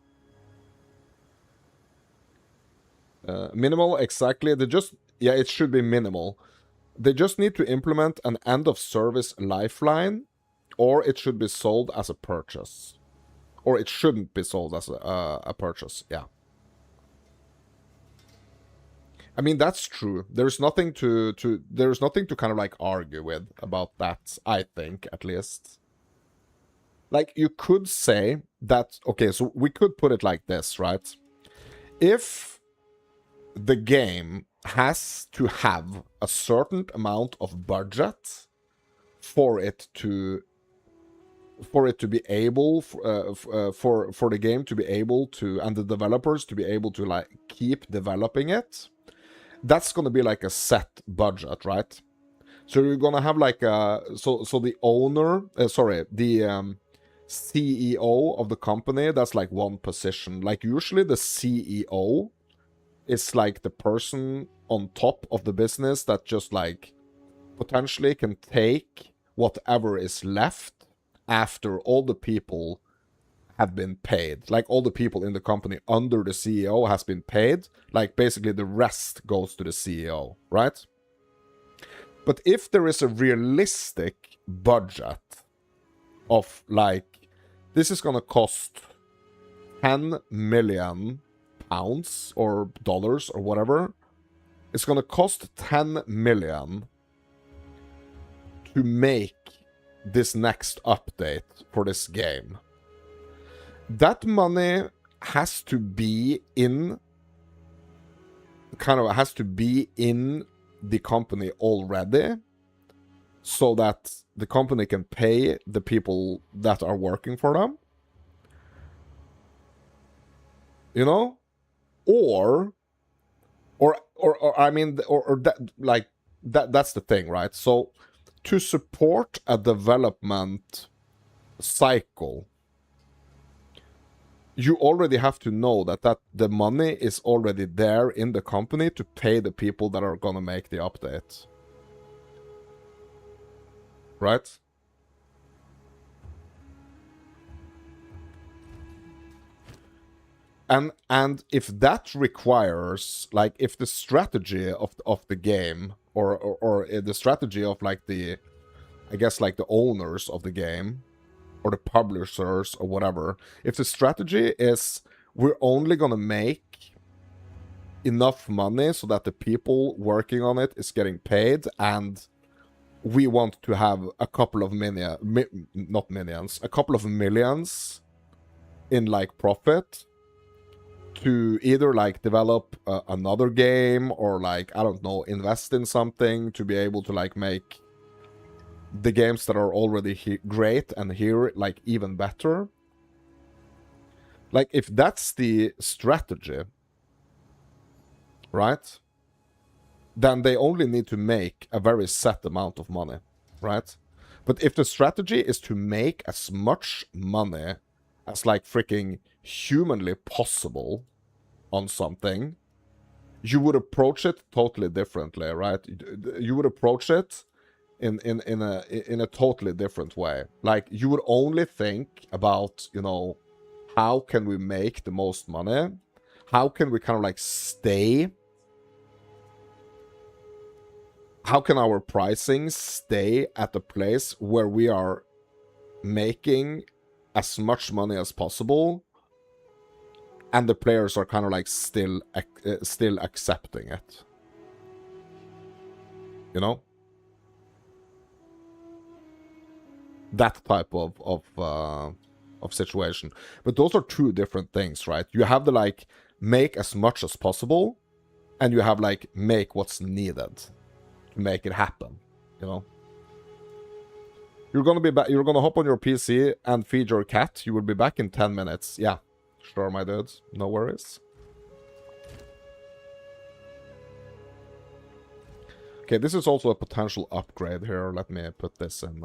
Speaker 1: Minimal, exactly. They just, yeah, it should be minimal. They just need to implement an end-of-service lifeline, or it should be sold as a purchase. Or it shouldn't be sold as a purchase, yeah. I mean, that's true. There's nothing to kind of like argue with about that, I think, at least. Like, you could say that, okay, so we could put it like this, right? If the game has to have a certain amount of budget for it to be able for the game to be able to, and the developers to be able to like keep developing it, that's gonna be like a set budget, right? So you're gonna have like a so the owner, the CEO of the company, that's like one position. Like, usually the CEO is like the person on top of the business that just like potentially can take whatever is left after all the people have been paid. Like, all the people in the company under the CEO has been paid. Like, basically the rest goes to the CEO, right? But if there is a realistic budget of like, this is gonna cost 10 million pounds or dollars or whatever. It's gonna cost 10 million to make this next update for this game. That money has to be in the company already, so that the company can pay the people that are working for them. You know? Or I mean, or that, like, that's the thing, right? So, to support a development cycle, you already have to know that the money is already there in the company to pay the people that are gonna make the update. Right? And if that requires, like, if the strategy of the game, or the strategy of, like, the, I guess, like, the owners of the game, or the publishers, or whatever, if the strategy is, we're only gonna make enough money so that the people working on it is getting paid, and we want to have a couple of not minions, a couple of millions in, like, profit, to either, like, develop another game, or, like, I don't know, invest in something to be able to, like, make the games that are already great and here, like, even better. Like, if that's the strategy, right, then they only need to make a very set amount of money, right? But if the strategy is to make as much money as, like, freaking humanly possible on something, you would approach it totally differently, right? You would approach it in a totally different way. Like, you would only think about, you know, how can we make the most money? How can we kind of, like, stay? How can our pricing stay at a place where we are making as much money as possible, and the players are kind of, like, still accepting it? You know? That type of situation. But those are two different things, right? You have the, like, make as much as possible, and you have, like, make what's needed to make it happen, you know? You're gonna be back. You're gonna hop on your PC and feed your cat. You will be back in 10 minutes. Yeah, sure, my dude. No worries. Okay, this is also a potential upgrade here. Let me put this in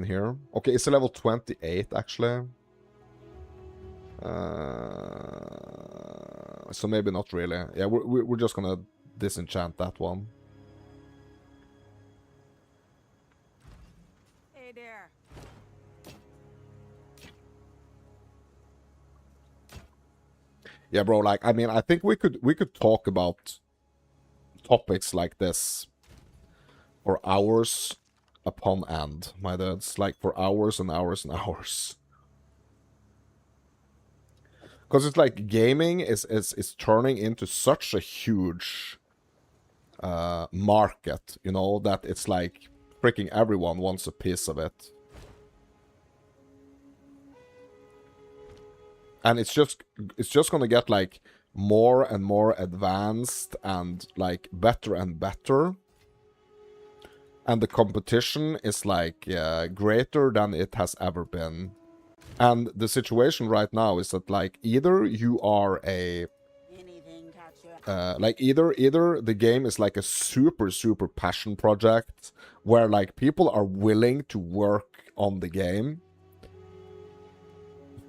Speaker 1: here. Okay, it's a level 28 actually. So maybe not really. Yeah, we're just gonna disenchant that one.
Speaker 4: Hey there.
Speaker 1: Yeah, bro, like, I mean, I think we could talk about topics like this for hours upon end, my dudes. Like, for hours and hours and hours. Because it's like gaming is turning into such a huge market, you know, that it's like freaking everyone wants a piece of it. And it's just gonna get, like, more and more advanced and, like, better and better. And the competition is, like, greater than it has ever been. And the situation right now is that, like, either you are a... like, either the game is, like, a super, super passion project where, like, people are willing to work on the game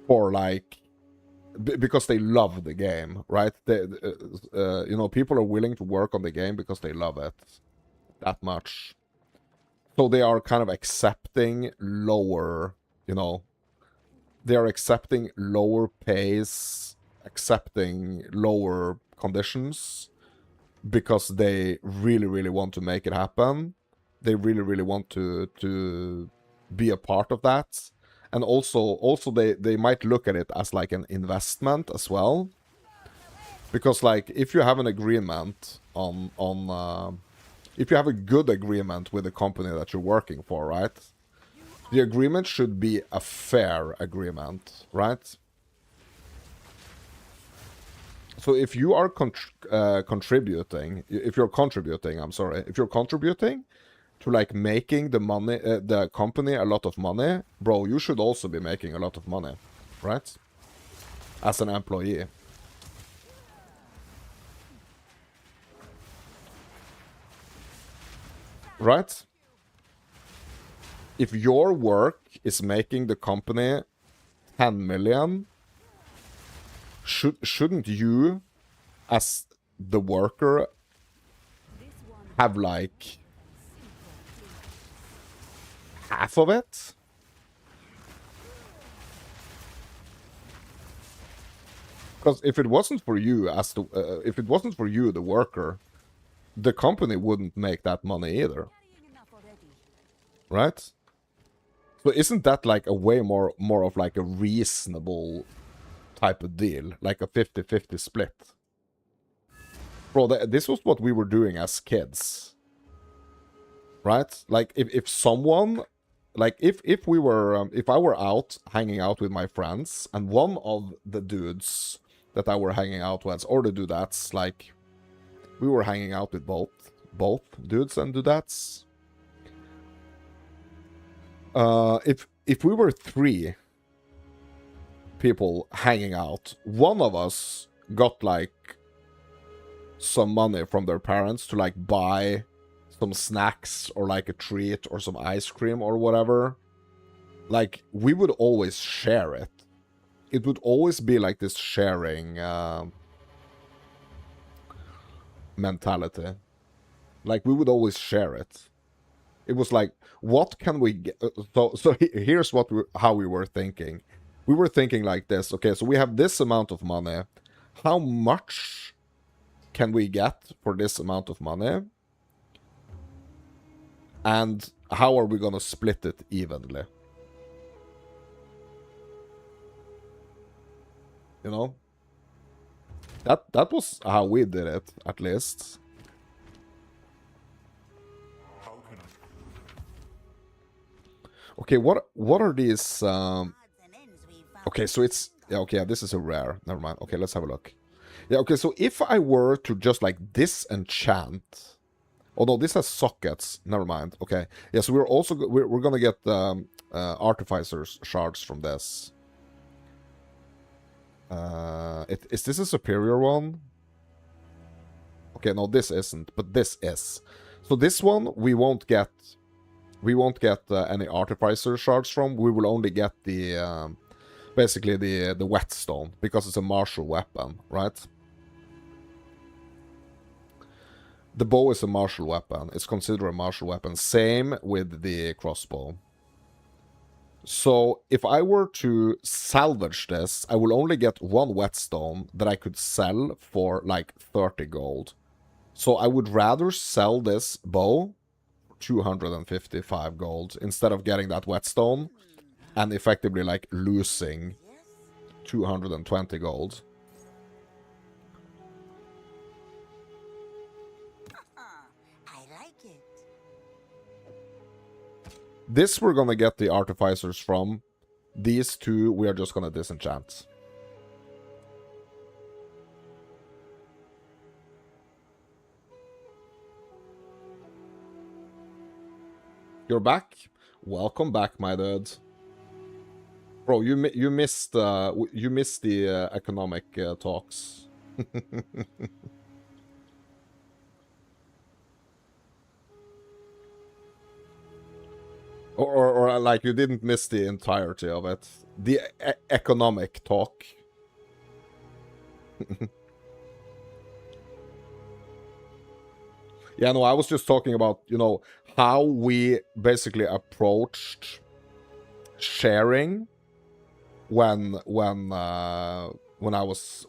Speaker 1: for, like... because they love the game, right? They, you know, people are willing to work on the game because they love it that much. So they are kind of accepting lower, you know, they are accepting lower pays, accepting lower conditions, because they really, really want to make it happen. They really, really want to be a part of that. And also they might look at it as, like, an investment as well. Because, like, if you have an agreement if you have a good agreement with the company that you're working for, right? The agreement should be a fair agreement, right? So if you are contributing, if you're contributing to, like, making the money, the company a lot of money, bro, you should also be making a lot of money, right? As an employee. Right? If your work is making the company 10 million, shouldn't you, as the worker, have like half of it? Because if it wasn't for you as the if it wasn't for you, the worker, the company wouldn't make that money either, right? So isn't that like a way more of like a reasonable type of deal, like a 50-50 split? Bro, this was what we were doing as kids, right? Like if someone, like if we were if I were out hanging out with my friends and one of the dudes that I were hanging out with, or the dudettes, like we were hanging out with both dudes and dudettes. If we were 3 people hanging out, one of us got like some money from their parents to like buy some snacks or like a treat or some ice cream or whatever, like we would always share it. It would always be like this sharing mentality. Like we would always share it. It was like, what can we get? So here's what how we were thinking. We were thinking like this. Okay, so we have this amount of money. How much can we get for this amount of money? And how are we gonna split it evenly? You know? That was how we did it, at least. Okay, what are these? Okay, so it's okay. This is a rare. Never mind. Okay, let's have a look. Yeah. Okay, so if I were to just like disenchant, although this has sockets. Never mind. Okay. Yeah. So we're also we're gonna get artificer's shards from this. Is this a superior one? Okay, no, this isn't, but this is. So this one we won't get. We won't get any artificer shards from. We will only get the basically the whetstone, because it's a martial weapon, right? The bow is a martial weapon. It's considered a martial weapon. Same with the crossbow. So if I were to salvage this, I will only get 1 whetstone that I could sell for like 30 gold. So I would rather sell this bow 255 gold instead of getting that whetstone and effectively like losing 220 gold.
Speaker 5: I like it.
Speaker 1: This we're gonna get the artificers from. These 2 we are just gonna disenchant. You're back? Welcome back, my dude. Bro, you missed the economic talks. or like you didn't miss the entirety of it. The economic talk. Yeah, no, I was just talking about, you know, how we basically approached sharing when I was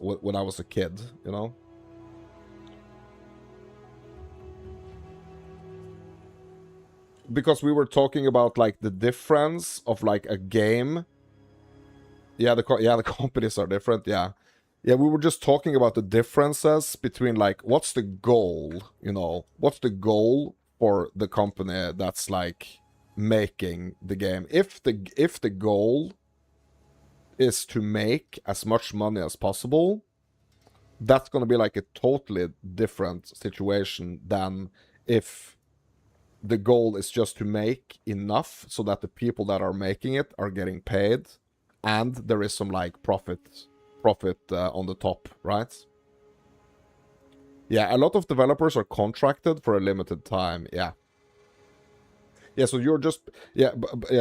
Speaker 1: a kid, you know. Because we were talking about like the difference of like a game. Yeah, the companies are different. Yeah. Yeah, we were just talking about the differences between like what's the goal, you know? What's the goal for the company that's like making the game? If the goal is to make as much money as possible, that's going to be like a totally different situation than if the goal is just to make enough so that the people that are making it are getting paid and there is some like profit on the top, right? Yeah, a lot of developers are contracted for a limited time. Yeah, so you're just yeah,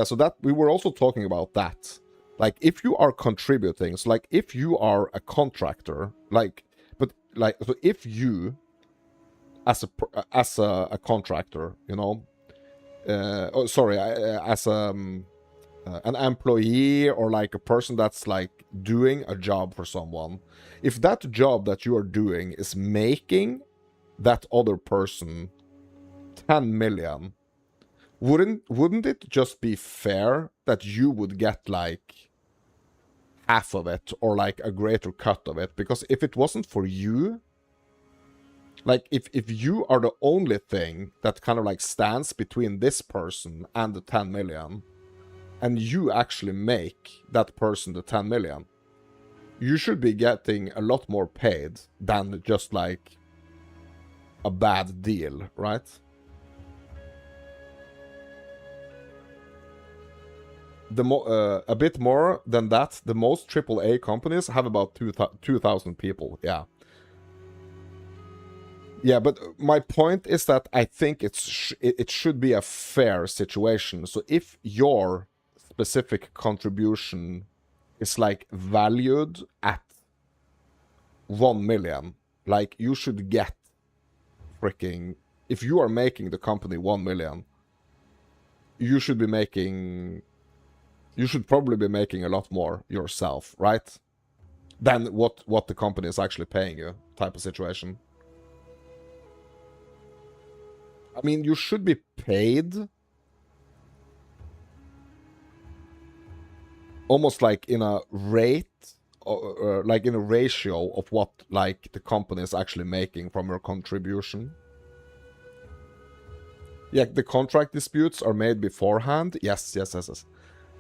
Speaker 1: so that we were also talking about that. Like, if you are contributing, so like, if you are a contractor, like, but like, so if you, as a contractor, you know, oh, sorry, as an employee or like a person that's like doing a job for someone, if that job that you are doing is making that other person 10 million, wouldn't it just be fair that you would get like half of it or like a greater cut of it? Because if it wasn't for you, like if you are the only thing that kind of like stands between this person and the 10 million, and you actually make that person the 10 million, you should be getting a lot more paid than just like a bad deal, right? A bit more than that, the most AAA companies have about 2,000 people. Yeah. Yeah, but my point is that I think it should be a fair situation. So if your specific contribution is like valued at 1 million, like you should get freaking, if you are making the company 1 million, you should probably be making a lot more yourself, right? Than what the company is actually paying you, type of situation. I mean, you should be paid almost like in a rate, or like in a ratio of what like the company is actually making from your contribution. Yeah, the contract disputes are made beforehand. Yes.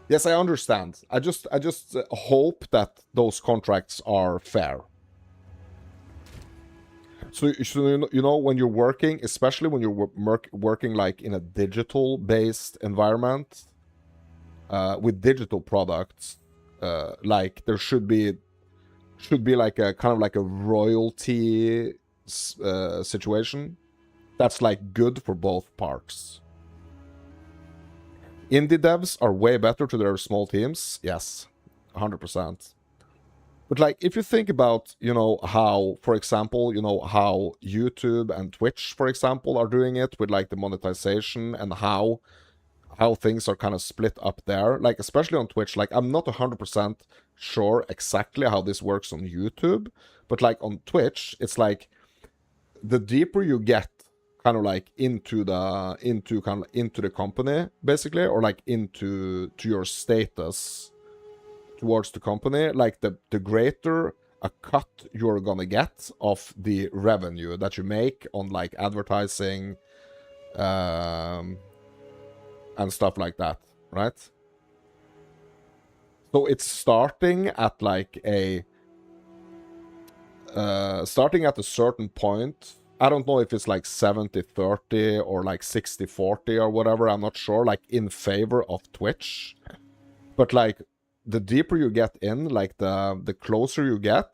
Speaker 1: Yes, I understand. I just hope that those contracts are fair. So you know, when you're working, especially when you're working like in a digital-based environment, with digital products, like there should be like a kind of like a royalty situation that's like good for both parts. Indie devs are way better to their small teams. Yes, 100%. But like, if you think about, you know, how, for example, you know, how YouTube and Twitch, for example, are doing it with like the monetization and how things are kind of split up there, like especially on Twitch. Like, I'm not 100% sure exactly how this works on YouTube, but like on Twitch, it's like the deeper you get kind of like into the company, basically, or like into your status towards the company, like the greater a cut you're gonna get of the revenue that you make on like advertising and stuff like that, right? So it's starting at like starting at a certain point. I don't know if it's like 70-30 or like 60-40 or whatever, I'm not sure, like in favor of Twitch. But like the deeper you get in, like the closer you get,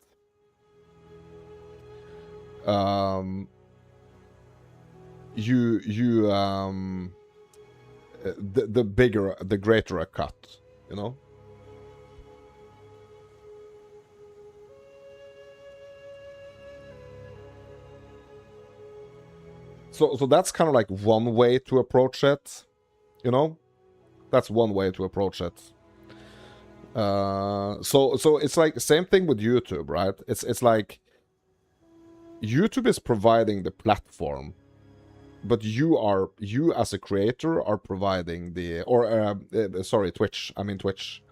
Speaker 1: the bigger, the greater a cut, you know? So that's kind of like one way to approach it, you know? That's one way to approach it. So it's like same thing with YouTube, right? It's like YouTube is providing the platform, but you as a creator are providing the, or sorry, Twitch. I mean Twitch.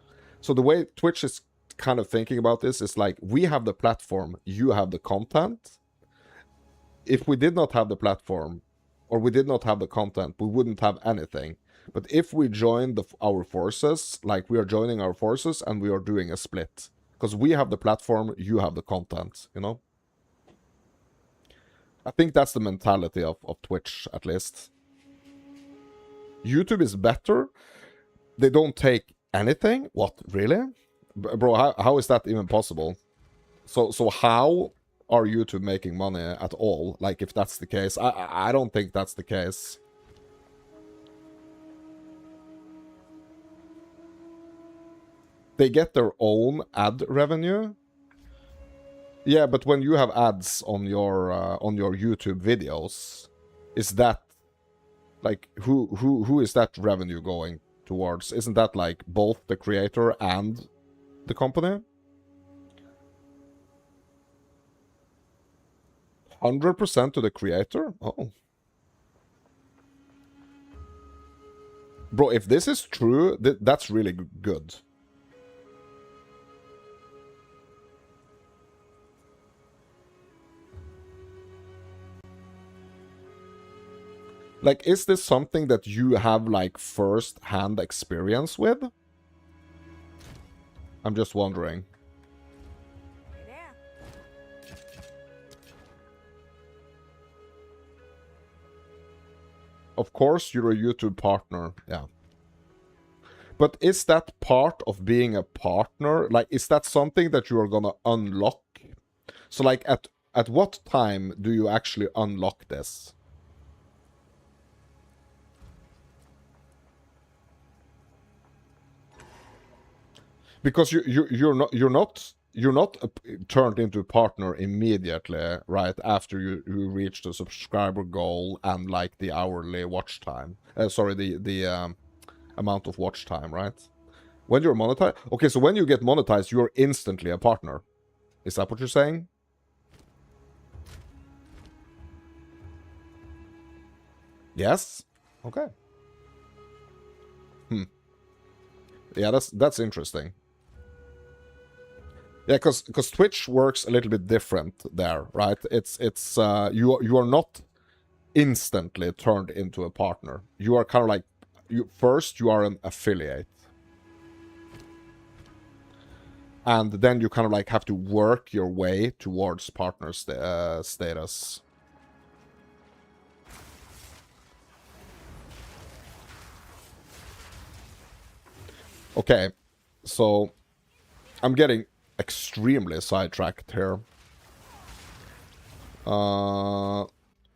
Speaker 1: So the way Twitch is kind of thinking about this is like, we have the platform, you have the content. If we did not have the platform, or we did not have the content, we wouldn't have anything. But if we join our forces, like we are joining our forces and we are doing a split, because we have the platform, you have the content, you know? I think that's the mentality of Twitch, at least. YouTube is better. They don't take anything? What, really? Bro, how is that even possible? So how are YouTube making money at all? Like, if that's the case, I don't think that's the case. they get their own ad revenue. Yeah, but when you have ads on your YouTube videos, is that like who is that revenue going towards? Isn't that like both the creator and the company? 100% to the creator? Oh. Bro, if this is true, that's really good. Like, is this something that you have, like, first-hand experience with? I'm just wondering.
Speaker 5: Hey there.
Speaker 1: Of course, you're a YouTube partner, yeah. But is that part of being a partner? Like, is that something that you are gonna unlock? So, like, at what time do you actually unlock this? Because you're not turned into a partner immediately, right after you reach the subscriber goal and like the hourly watch time. Sorry, the amount of watch time, right? When you're monetized. Okay, so when you get monetized, you're instantly a partner. Is that what you're saying? Yes. Okay. Yeah, that's interesting. Yeah, because Twitch works a little bit different there, right? It's you are not instantly turned into a partner. You are kind of like first you are an affiliate, and then you kind of like have to work your way towards partner status. Okay, so I'm getting extremely sidetracked here.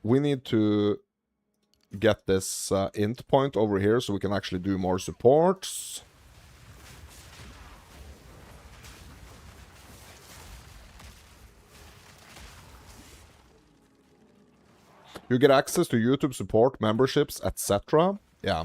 Speaker 1: We need to get this int point over here so we can actually do more supports. You get access to YouTube support, memberships, etc. Yeah.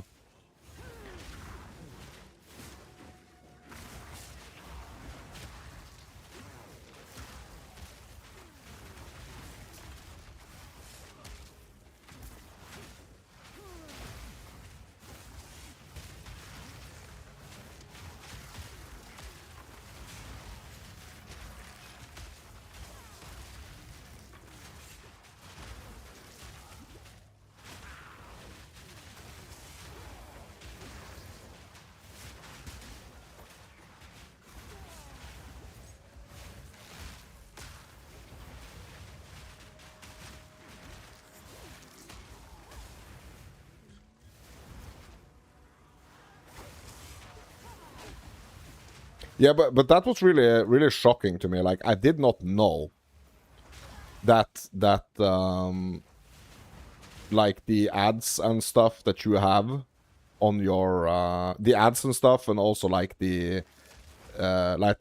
Speaker 1: Yeah, but that was really shocking to me. Like, I did not know that like the ads and stuff that you have on your the ads and stuff, and also like the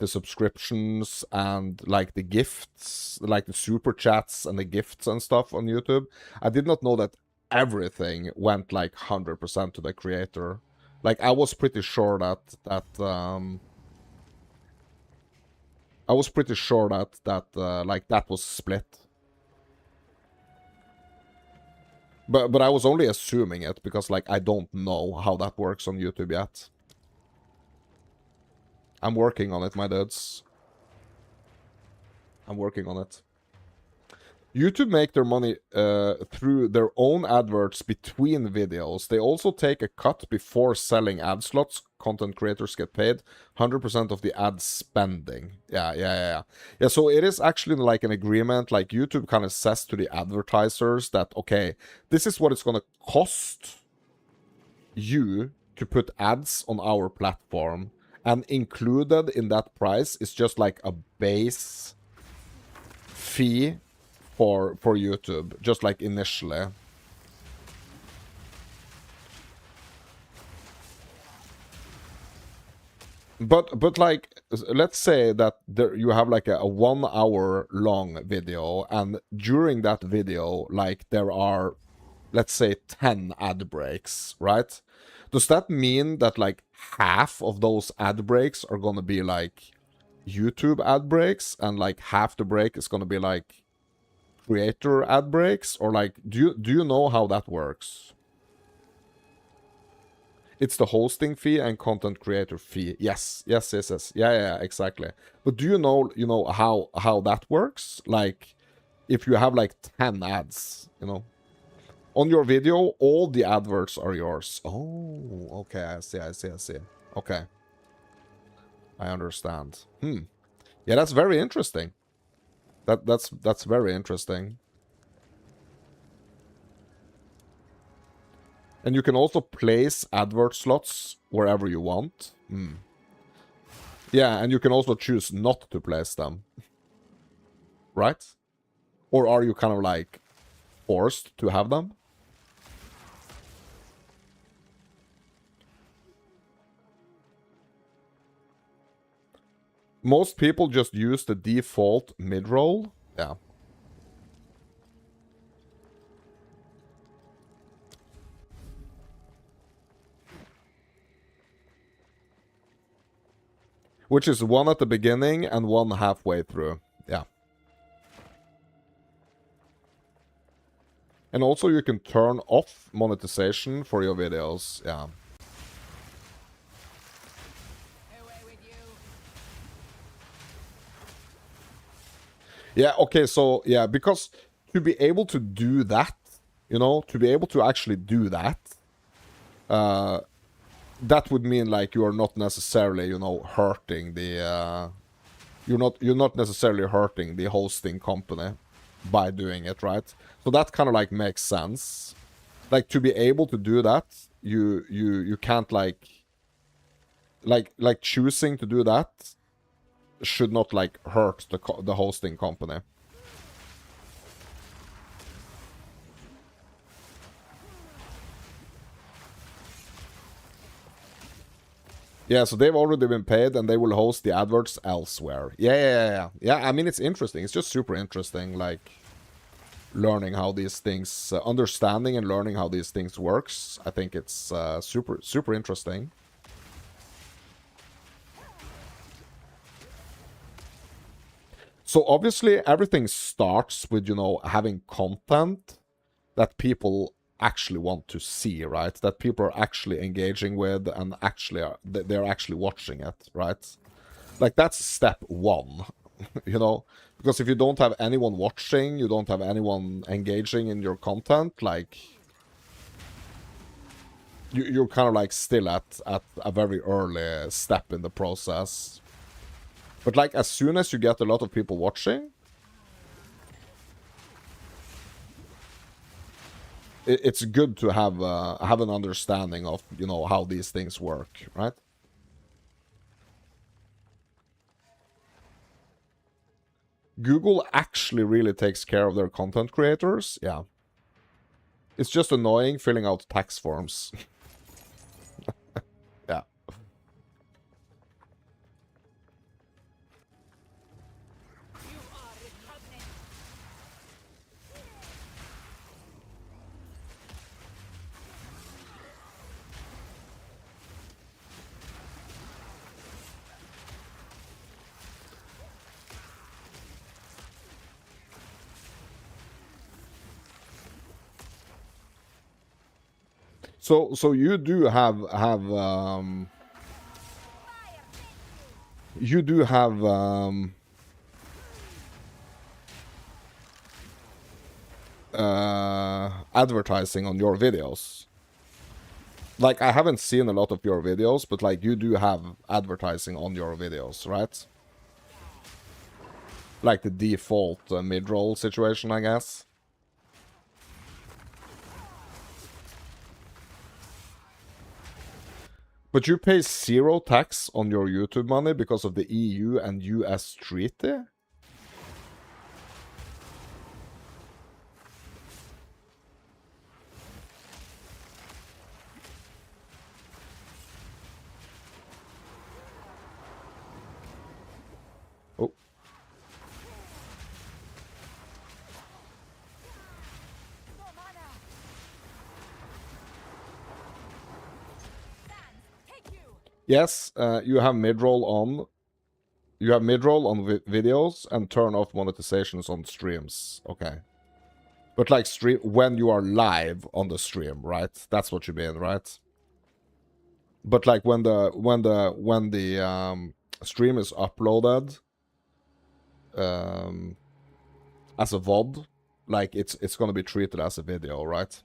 Speaker 1: subscriptions and like the gifts, like the super chats and the gifts and stuff on YouTube. I did not know that everything went like 100% to the creator. Like, I was pretty sure that like that was split. But I was only assuming it because like I don't know how that works on YouTube yet. I'm working on it, my dudes. I'm working on it. YouTube make their money through their own adverts between videos. They also take a cut before selling ad slots. Content creators get paid 100% of the ad spending. Yeah, so it is actually like an agreement. Like, YouTube kind of says to the advertisers that, okay, this is what it's going to cost you to put ads on our platform. And included in that price is just like a base fee for YouTube, just like initially. But like, let's say that there you have like a 1 hour long video, and during that video, like there are, let's say, 10 ad breaks, right? Does that mean that like half of those ad breaks are gonna be like YouTube ad breaks, and like half the break is gonna be like creator ad breaks? Or like, do you know how that works? It's the hosting fee and content creator fee. Yes. Yeah, exactly. But do you know how that works? Like, if you have like 10 ads, on your video, all the adverts are yours. Oh, okay, I see. Okay, I understand. Yeah, that's very interesting. That's very interesting. And you can also place advert slots wherever you want. Yeah, and you can also choose not to place them. Right? Or are you kind of like forced to have them? Most people just use the default mid-roll. Yeah. Which is one at the beginning and one halfway through. Yeah. And also you can turn off monetization for your videos. Yeah. Yeah, okay, so, yeah, because to be able to do that, to be able to actually do that, that would mean, like, you are not necessarily, hurting the, you're not necessarily hurting the hosting company by doing it, right? So that kind of, like, makes sense. Like, to be able to do that, you can't, like, choosing to do that should not, like, hurt the hosting company. Yeah, so they've already been paid, and they will host the adverts elsewhere. Yeah. I mean, it's interesting. It's just super interesting, like, learning how these things, understanding and learning how these things works. I think it's super interesting. So obviously, everything starts with, having content that people actually want to see, right? That people are actually engaging with, and actually they're actually watching it, right? Like, that's step one, because if you don't have anyone watching, you don't have anyone engaging in your content, like, you're kind of like still at a very early step in the process. But like, as soon as you get a lot of people watching, it's good to have an understanding of, how these things work, right? Google actually really takes care of their content creators. Yeah. It's just annoying filling out tax forms. Yeah. So you do have you do have advertising on your videos. Like, I haven't seen a lot of your videos, but like, you do have advertising on your videos, right? Like the default mid-roll situation, I guess. But you pay 0 tax on your YouTube money because of the EU and US treaty? Oh. Yes, you have mid-roll on. You have mid-roll on videos and turn off monetizations on streams. Okay. But like stream when you are live on the stream, right? That's what you mean, right? But like when the stream is uploaded as a VOD, like it's gonna be treated as a video, right?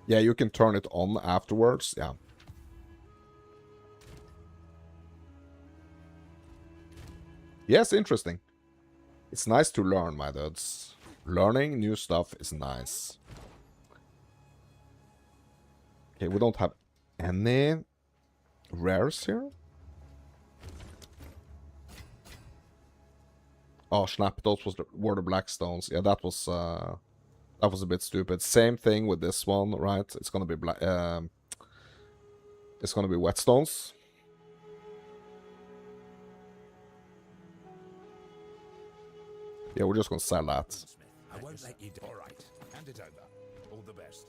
Speaker 1: Yeah, you can turn it on afterwards. Yeah. Yes, interesting. It's nice to learn, my dudes. Learning new stuff is nice. Okay, we don't have any rares here. Oh, snap, those were the black stones. Yeah, that was a bit stupid. Same thing with this one, right? It's gonna be black. It's gonna be whetstones. Yeah, we're just gonna sell that.
Speaker 2: I won't let you do. All right, hand it over. All the best.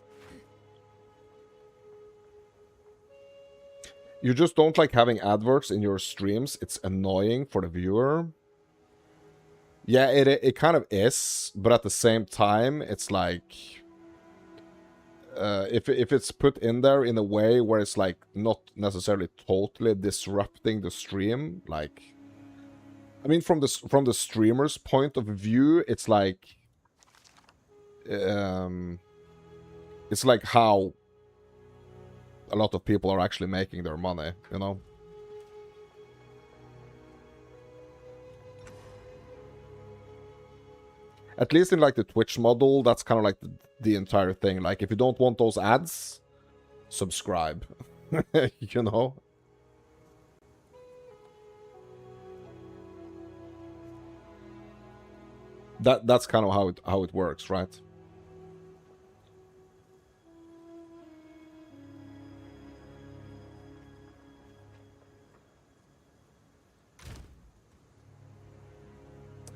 Speaker 1: You just don't like having adverts in your streams. It's annoying for the viewer. Yeah, it kind of is, but at the same time, it's like if it's put in there in a way where it's like not necessarily totally disrupting the stream, like I mean from the streamer's point of view, it's like how a lot of people are actually making their money, you know? At least in like the Twitch model, that's kind of like the entire thing. Like if you don't want those ads, subscribe. You know? That's kind of how it works, right?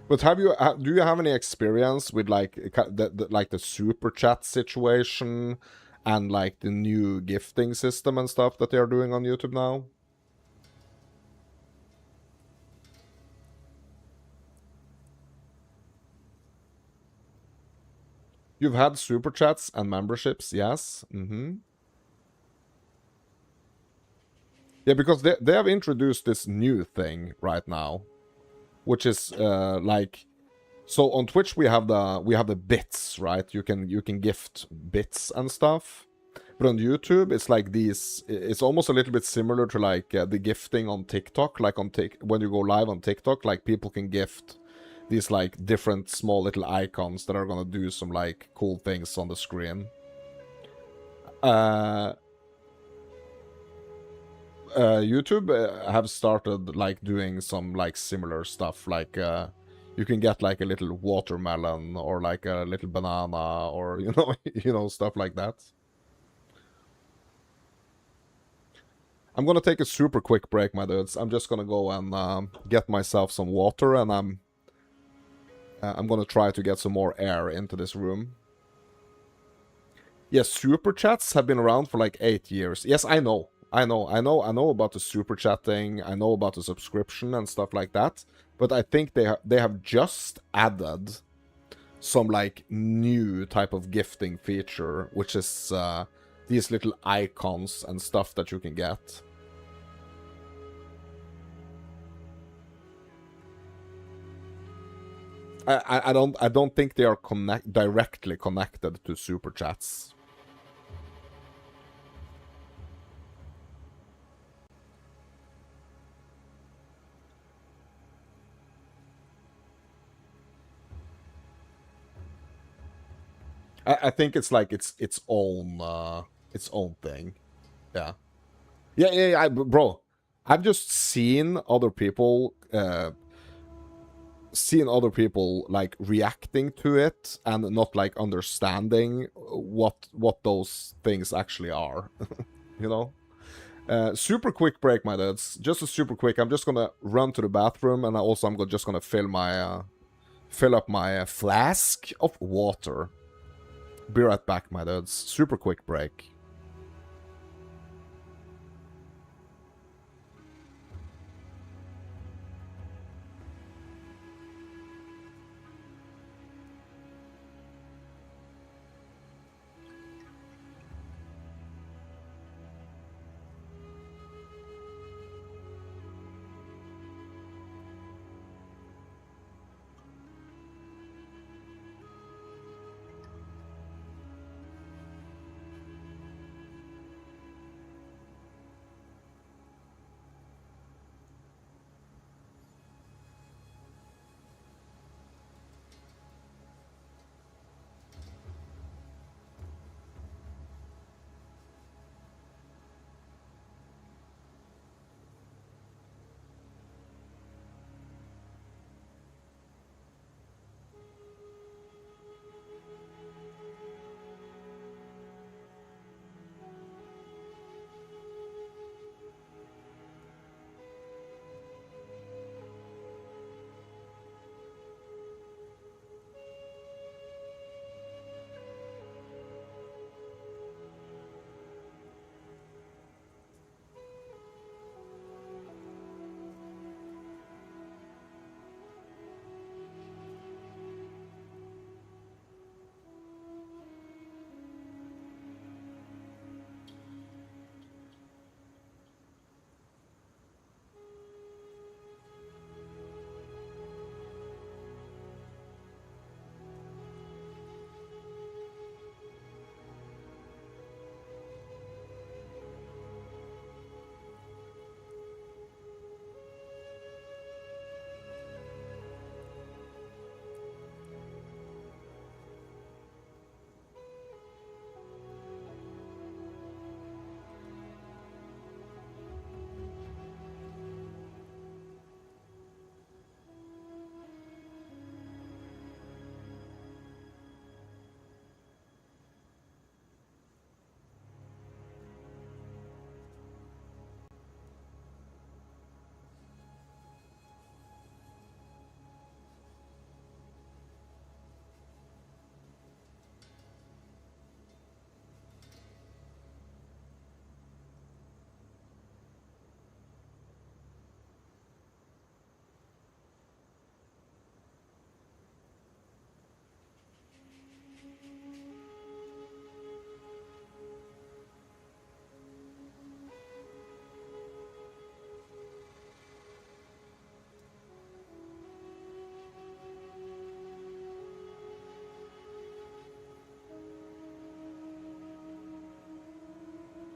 Speaker 1: But do you have any experience with like the super chat situation and like the new gifting system and stuff that they are doing on YouTube now? You've had super chats and memberships, yes. Yeah, because they have introduced this new thing right now, which is like, so on Twitch we have the bits, right? You can gift bits and stuff. But on YouTube, it's like these. It's almost a little bit similar to like the gifting on TikTok. Like when you go live on TikTok, like people can gift these like different small little icons that are gonna do some like cool things on the screen. YouTube have started like doing some like similar stuff. Like you can get like a little watermelon or like a little banana or you know stuff like that. I'm gonna take a super quick break, my dudes. I'm just gonna go and get myself some water, and I'm gonna try to get some more air into this room. Yes, super chats have been around for like 8 years. Yes, I know about the super chatting. I know about the subscription and stuff like that. But I think they have just added some like new type of gifting feature, which is these little icons and stuff that you can get. I don't think they are directly connected to super chats. I think it's like its own thing. Yeah. Yeah, bro. I've just seen other people like reacting to it and not like understanding what those things actually are. You know? Super quick break, my dudes. Just a super quick. I'm just gonna run to the bathroom, and I'm just gonna fill up my flask of water. Be right back, my dudes. Super quick break.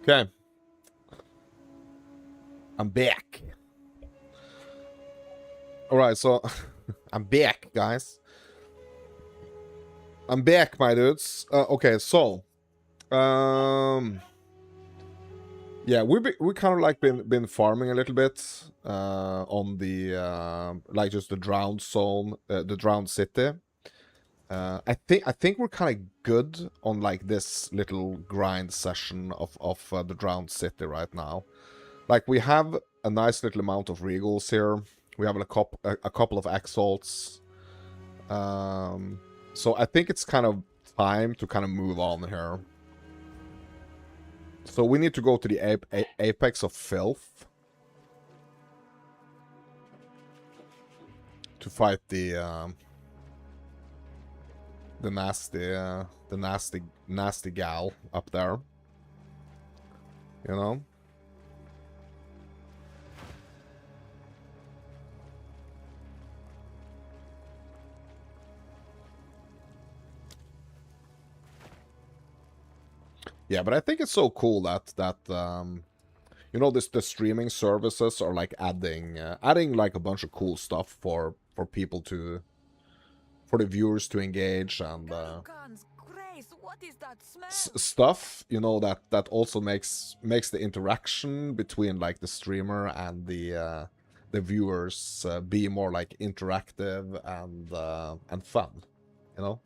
Speaker 1: Okay. I'm back. Alright, so I'm back, guys. I'm back, my dudes. Okay, so yeah, we kind of like been farming a little bit on the like just the drowned zone, the drowned city. I think we're kind of good on like this little grind session of the drowned city right now. Like we have a nice little amount of regals here. We have a couple of exalts. So I think it's kind of time to kind of move on here. So we need to go to the apex of filth to fight the nasty gal up there. You know? Yeah, but I think it's so cool that you know, the streaming services are like adding like a bunch of cool stuff for people to, for the viewers to engage and
Speaker 3: God's grace, What is that smell?
Speaker 1: stuff, you know, that also makes the interaction between like the streamer and the viewers be more like interactive and fun, you know.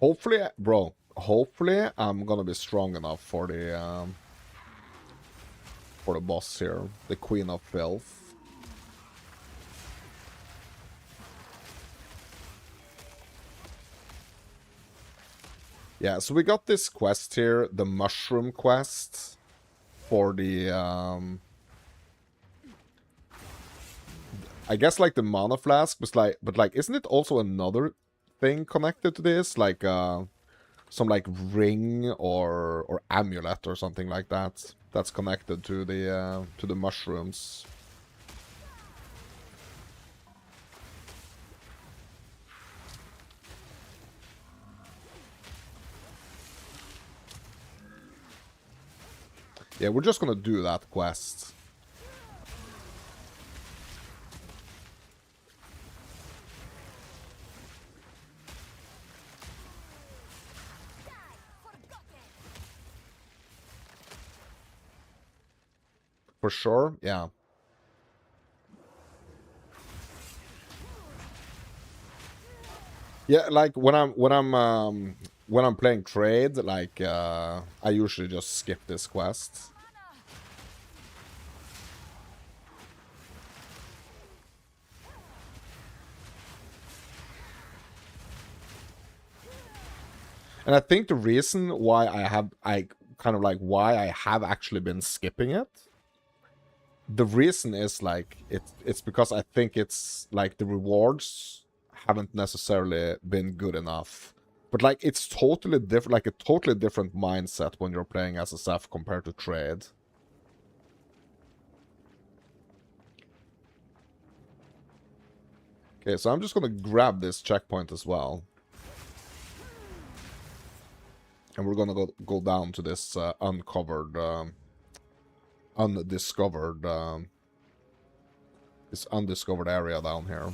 Speaker 1: Hopefully, bro, hopefully I'm gonna be strong enough for the boss here, the Queen of Filth. Yeah, so we got this quest here, the Mushroom quest, for the, I guess like the Mana Flask, but like, isn't it also another thing connected to this? Like, some like ring or amulet or something like that, that's connected to the mushrooms. Yeah, we're just gonna do that quest. For sure, yeah. Yeah, like when I'm playing trade, like I usually just skip this quest. And I think the reason why I why I have actually been skipping it, the reason is like it's because I think it's like the rewards haven't necessarily been good enough. But like it's totally different, like a totally different mindset when you're playing SSF compared to trade. Okay, so I'm just gonna grab this checkpoint as well. And we're gonna go down to this this undiscovered area down here.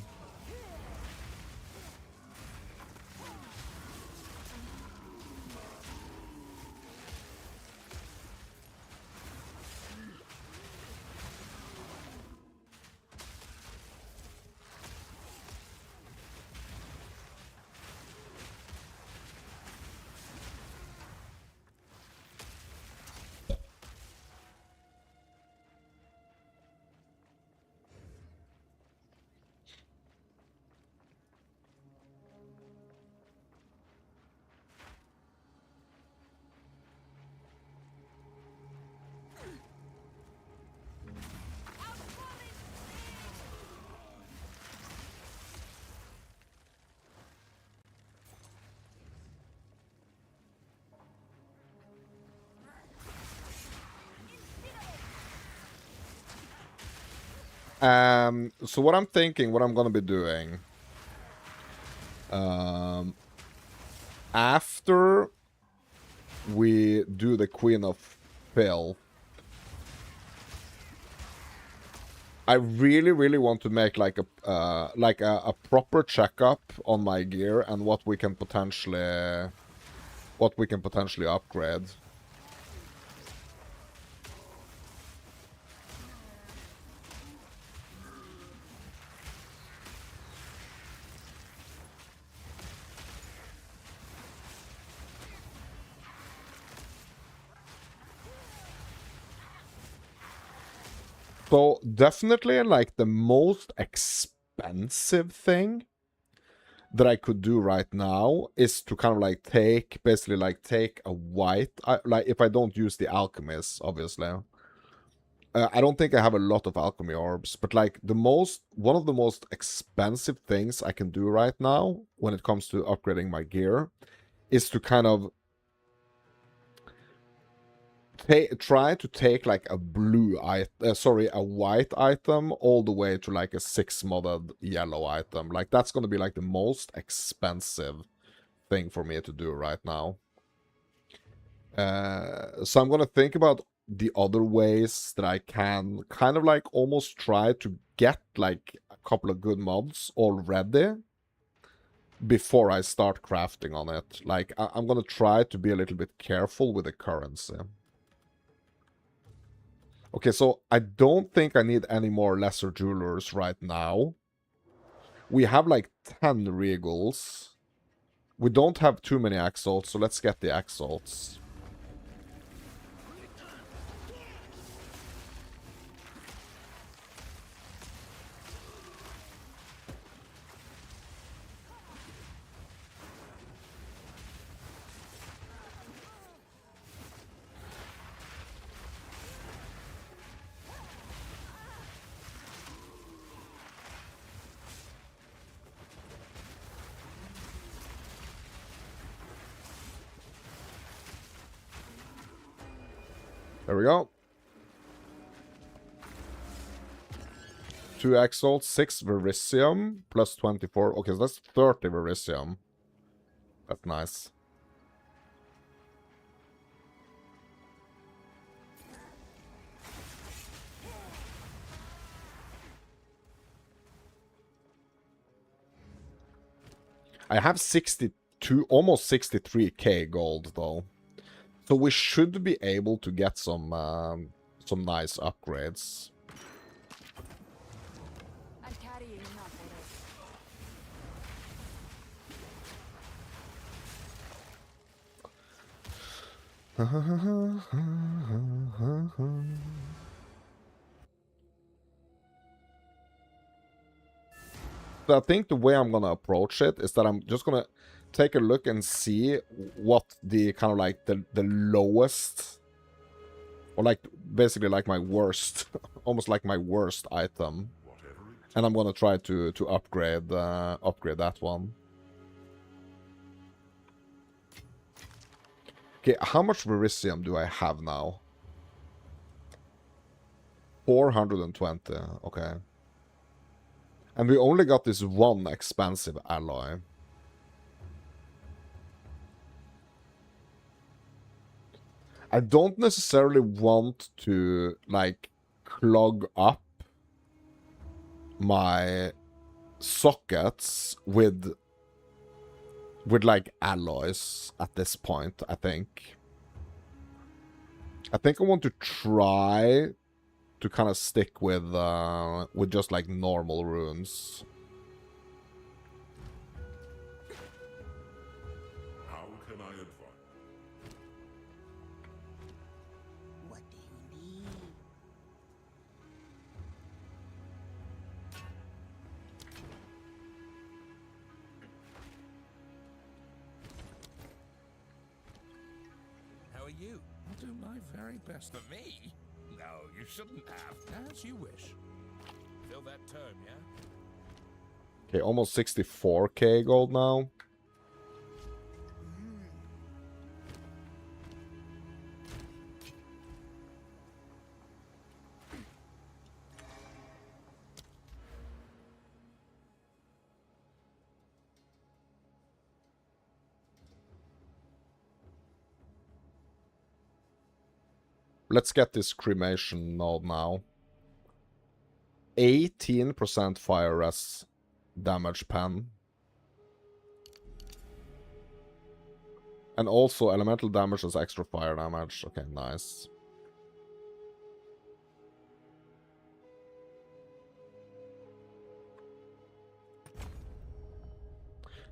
Speaker 1: So what I'm thinking, what I'm gonna be doing, after we do the Queen of Filth, I really want to make like a proper checkup on my gear and what we can potentially upgrade. So definitely like the most expensive thing that I could do right now is to kind of like basically like take a white, like if I don't use the alchemist, obviously. I don't think I have a lot of alchemy orbs, but like one of the most expensive things I can do right now when it comes to upgrading my gear is to kind of try to take like a a white item all the way to like a 6-modded yellow item. Like that's gonna be like the most expensive thing for me to do right now. So I'm gonna think about the other ways that I can kind of like almost try to get like a couple of good mods already before I start crafting on it. Like I'm gonna try to be a little bit careful with the currency. Okay, so I don't think I need any more lesser jewelers right now. We have like 10 regals. We don't have too many exalts, so let's get the exalts. There we go. 2 exalts, 6 verisium, plus 24. Okay, so that's 30 verisium. That's nice. I have 62, almost 63k gold though. So we should be able to get some nice upgrades.
Speaker 3: I'm carrying enough already.
Speaker 1: So I think the way I'm gonna approach it is that I'm just gonna take a look and see what the kind of like the lowest, or like basically like my worst, almost like my worst item, and I'm gonna try to upgrade upgrade that one. Okay, how much verisium do I have now? 420. Okay. And we only got this one expensive alloy. I don't necessarily want to, like, clog up my sockets with like, alloys at this point, I think. I think I want to try to kind of stick with just like normal runes.
Speaker 6: How can I advise?
Speaker 5: What do you need?
Speaker 2: How are you? I'll do my very best. For me? No, you shouldn't have. As you wish. Fill that turn, yeah?
Speaker 1: Okay, almost 64k gold now. Let's get this cremation node now. 18% fire res damage pen. And also elemental damage is extra fire damage. Okay, nice.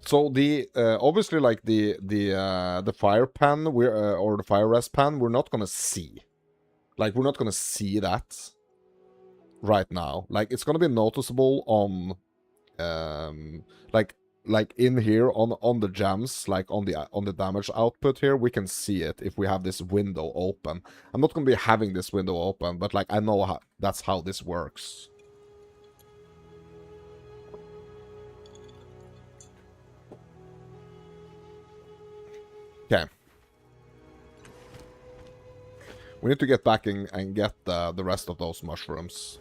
Speaker 1: So the obviously like the fire pen or the fire res pen we're not gonna see. Like we're not gonna see that right now. Like it's gonna be noticeable on like like in here on the gems, like on the damage output here, we can see it if we have this window open. I'm not gonna be having this window open, but like I know how that's how this works. Okay. We need to get back and get the rest of those mushrooms.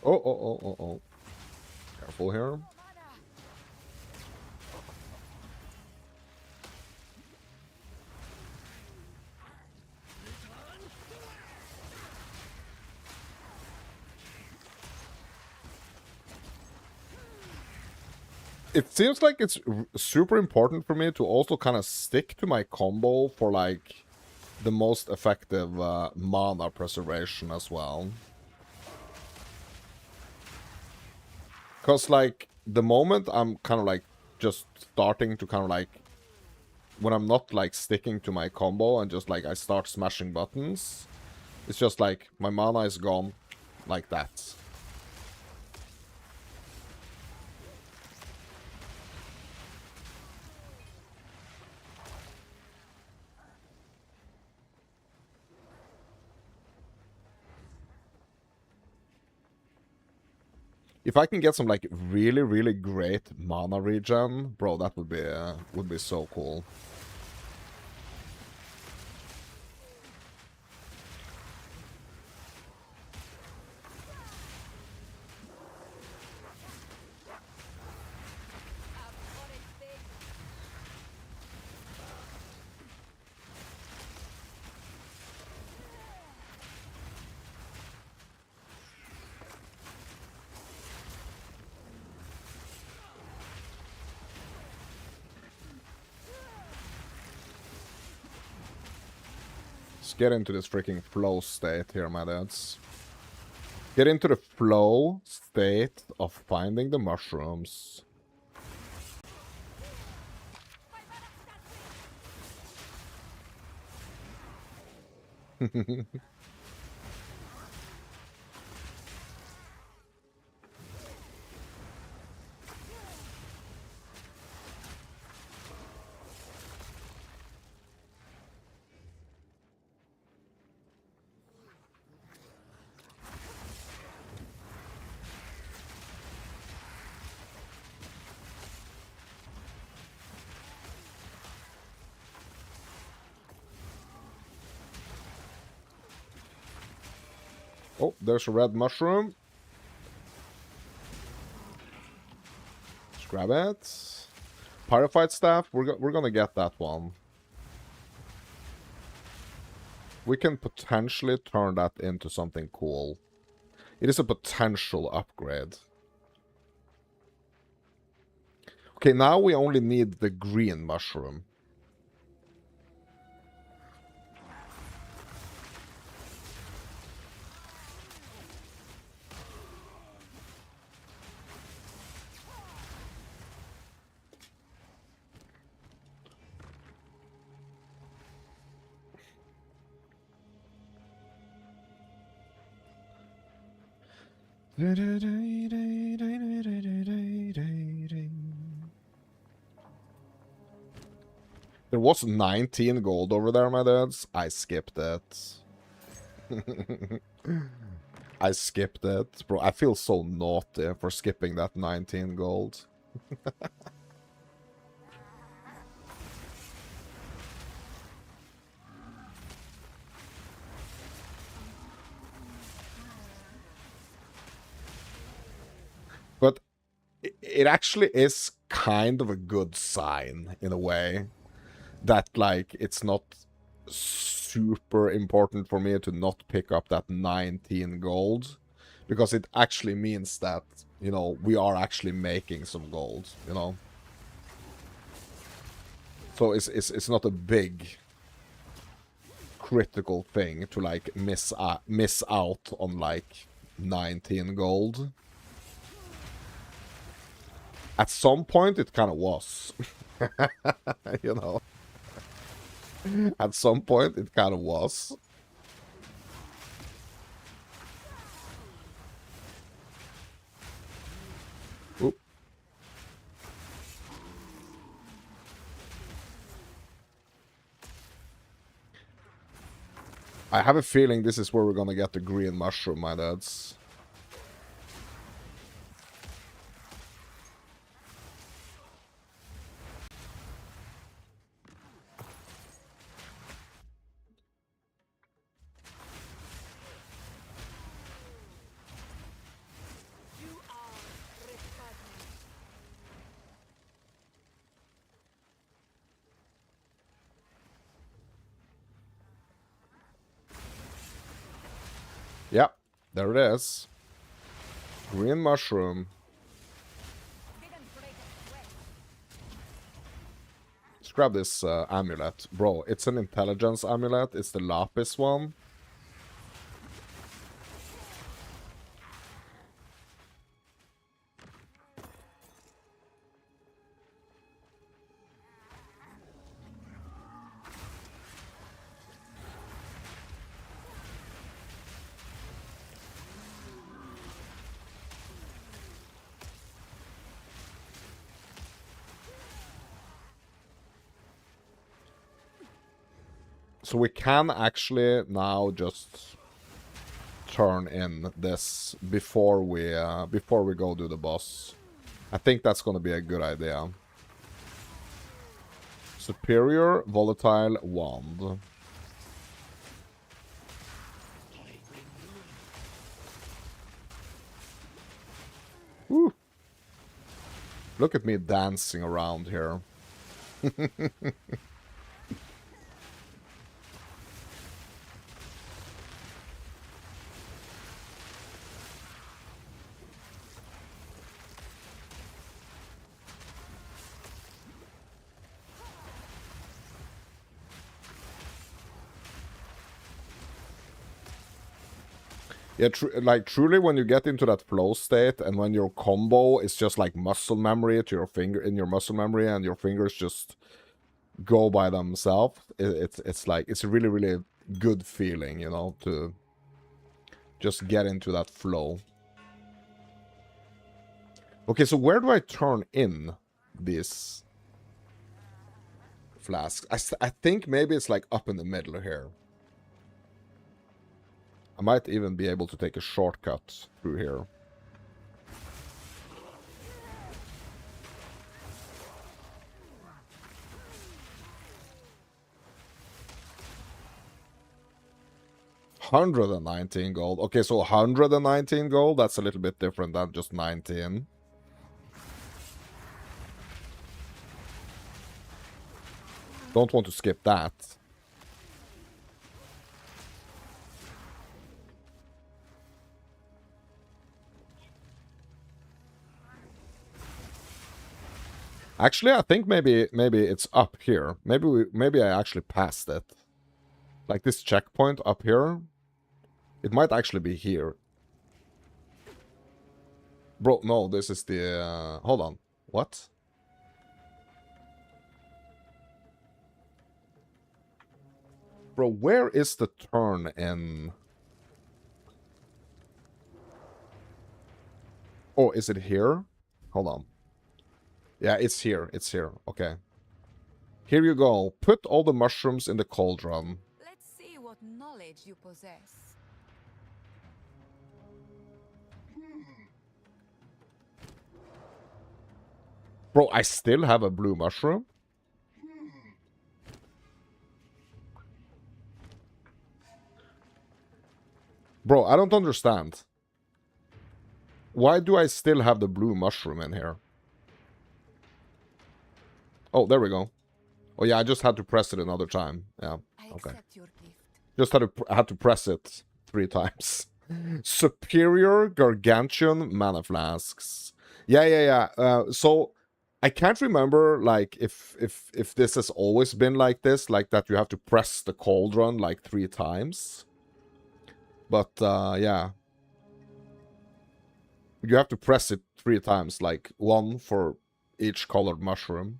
Speaker 1: Oh. Careful here. It seems like it's super important for me to also kind of stick to my combo for like the most effective mana preservation as well. Because like the moment I'm kind of like just starting to kind of like, when I'm not like sticking to my combo and just like I start smashing buttons, it's just like my mana is gone like that. If I can get some like really, really great mana regen, bro, that would be so cool. Let's get into this freaking flow state here, my dudes. Get into the flow state of finding the mushrooms. Oh, there's a red mushroom. Let's grab it. Pyrophyte staff, we're gonna get that one. We can potentially turn that into something cool. It is a potential upgrade. Okay, now we only need the green mushroom. There was 19 gold over there, my dudes. I skipped it. I skipped it. Bro, I feel so naughty for skipping that 19 gold. it actually is kind of a good sign in a way that like it's not super important for me to not pick up that 19 gold, because it actually means that, you know, we are actually making some gold, you know. So it's not a big critical thing to like miss out on like 19 gold. At some point it kind of was. You know. At some point it kind of was. Oop. I have a feeling this is where we're gonna get the green mushroom, my dudes. Yep, there it is. Green mushroom. Let's grab this amulet. Bro, it's an intelligence amulet. It's the lapis one. So we can actually now just turn in this before we go do the boss. I think that's gonna be a good idea. Superior volatile wand. Woo. Look at me dancing around here. Yeah, like truly, when you get into that flow state, and when your combo is just like muscle memory to your finger in your muscle memory, and your fingers just go by themselves, it's like it's a really good feeling, you know, to just get into that flow. Okay, so where do I turn in these flasks? I think maybe it's like up in the middle here. I might even be able to take a shortcut through here. $119 gold. Okay, so 119 gold, that's a little bit different than just 19. Don't want to skip that. Actually, I think maybe it's up here. Maybe I actually passed it. Like this checkpoint up here. It might actually be here. Bro, no, this is the... hold on. What? Bro, where is the turn in... Oh, is it here? Hold on. Yeah, it's here. It's here. Okay. Here you go. Put all the mushrooms in the cauldron.
Speaker 3: Let's see what knowledge you possess.
Speaker 1: Bro, I still have a blue mushroom? Bro, I don't understand. Why do I still have the blue mushroom in here? Oh, there we go. Oh yeah, I just had to press it another time. Yeah,
Speaker 3: I
Speaker 1: okay.
Speaker 3: accept your gift.
Speaker 1: Just had to press it 3 times. Superior Gargantuan Mana Flasks. Yeah. So I can't remember like if this has always been like this, like that you have to press the cauldron like 3 times. But yeah. You have to press it 3 times, like 1 for each colored mushroom.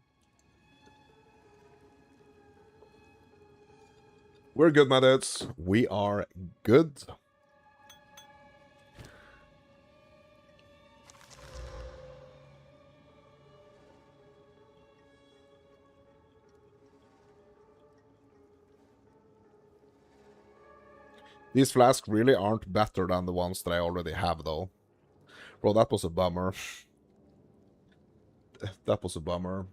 Speaker 1: We're good, my dudes. We are good. These flasks really aren't better than the ones that I already have, though. Bro, that was a bummer. That was a bummer.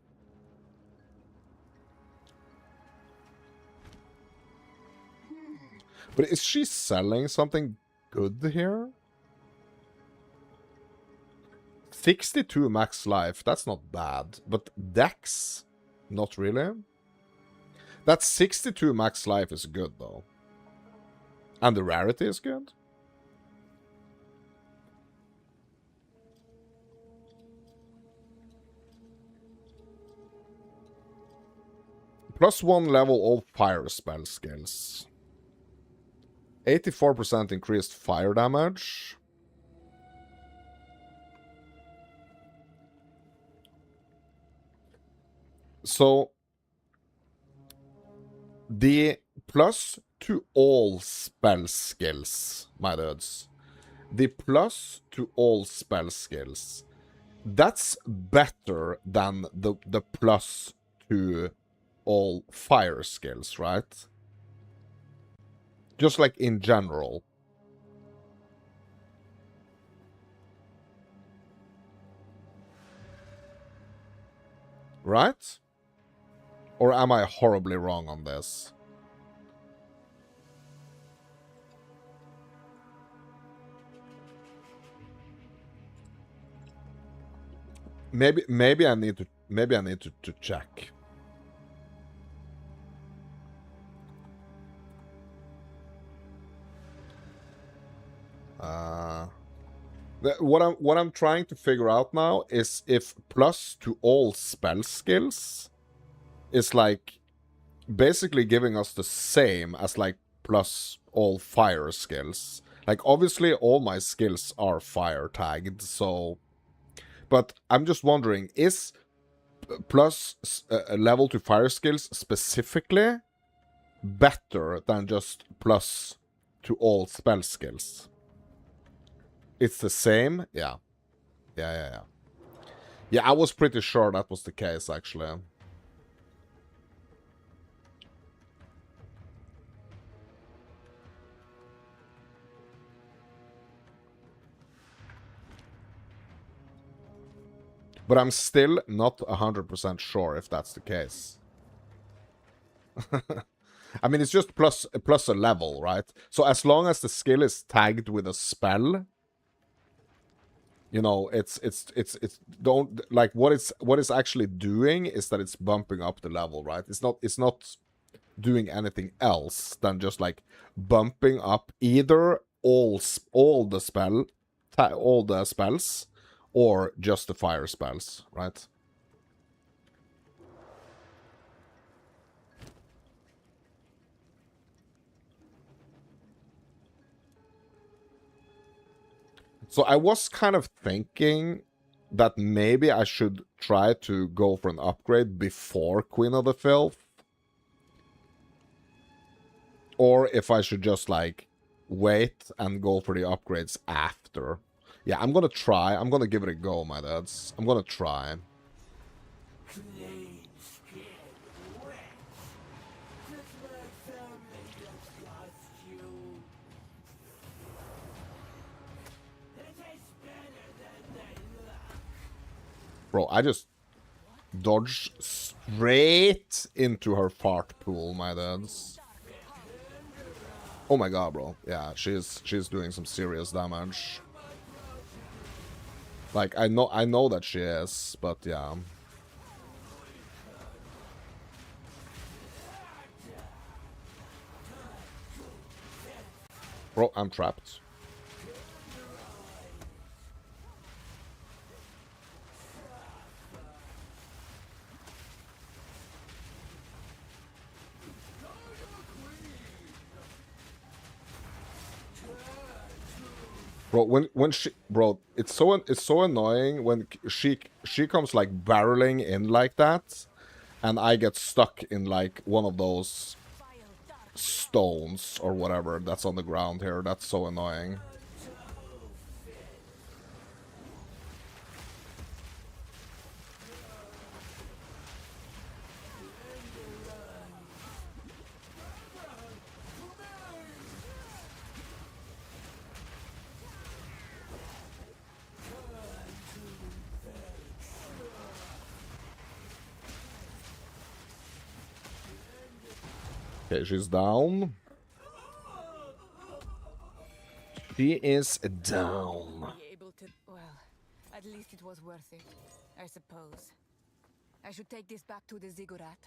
Speaker 1: But is she selling something good here? 62 max life, that's not bad. But Dex, not really. That 62 max life is good, though. And the rarity is good. +1 level of fire spell skills. 84% increased fire damage. So, the plus to all spell skills, my dudes. The plus to all spell skills. That's better than the plus to all fire skills, right? Just like in general. Right? Or am I horribly wrong on this? Maybe I need to check. What I'm trying to figure out now is if plus to all spell skills is like basically giving us the same as like plus all fire skills. Like obviously all my skills are fire tagged, so but I'm just wondering, is plus a level to fire skills specifically better than just plus to all spell skills? It's the same? Yeah. Yeah. Yeah, I was pretty sure that was the case, actually. But I'm still not 100% sure if that's the case. I mean, it's just plus a level, right? So as long as the skill is tagged with a spell, you know, it's don't like what it's actually doing is that it's bumping up the level, right? It's not doing anything else than just like bumping up either all the spells or just the fire spells, right? So I was kind of thinking that maybe I should try to go for an upgrade before Queen of the Filth. Or if I should just, like, wait and go for the upgrades after. Yeah, I'm gonna try. I'm gonna give it a go, my dudes. I'm gonna try. Bro, I just dodged straight into her fart pool, my dudes. Oh my god, bro. Yeah, she's doing some serious damage. Like, I know that she is, but yeah. Bro, I'm trapped. Bro, when she, bro, it's so annoying when she comes like barreling in like that, and I get stuck in like one of those stones or whatever that's on the ground here. That's so annoying. Okay, she's down. She is down.
Speaker 3: Be able to, well, at least it was worth it, I suppose. I should take this back to the ziggurat.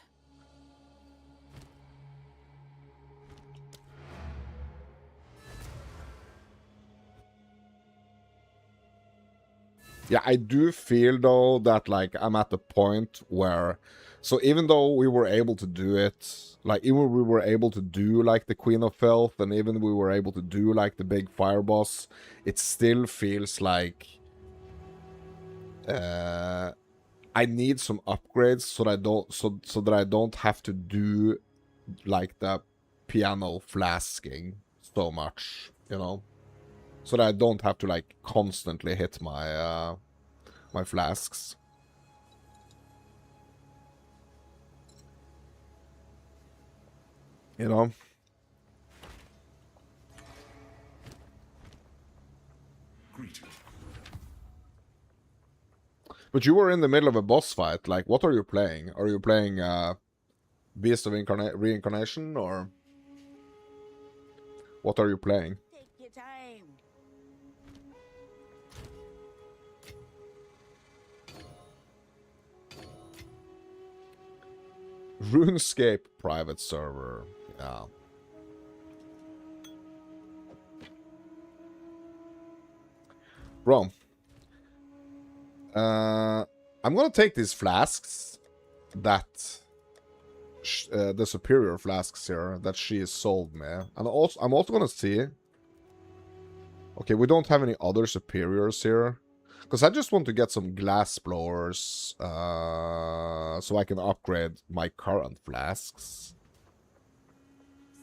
Speaker 1: Yeah, I do feel though that like I'm at the point where, so even though we were able to do it, like even we were able to do like the Queen of Filth, and even we were able to do like the big fire boss, it still feels like I need some upgrades so that I don't so that I don't have to do like the piano flasking so much, you know? So that I don't have to like constantly hit my my flasks. You know? But you were in the middle of a boss fight. Like, what are you playing? Are you playing Beast of Reincarnation, or what are you playing?
Speaker 5: Take your time.
Speaker 1: RuneScape private server. Yeah. Bro. I'm gonna take these flasks that the superior flasks here that she has sold me, and also I'm also gonna see. Okay, we don't have any other superiors here, because I just want to get some glass blowers, so I can upgrade my current flasks.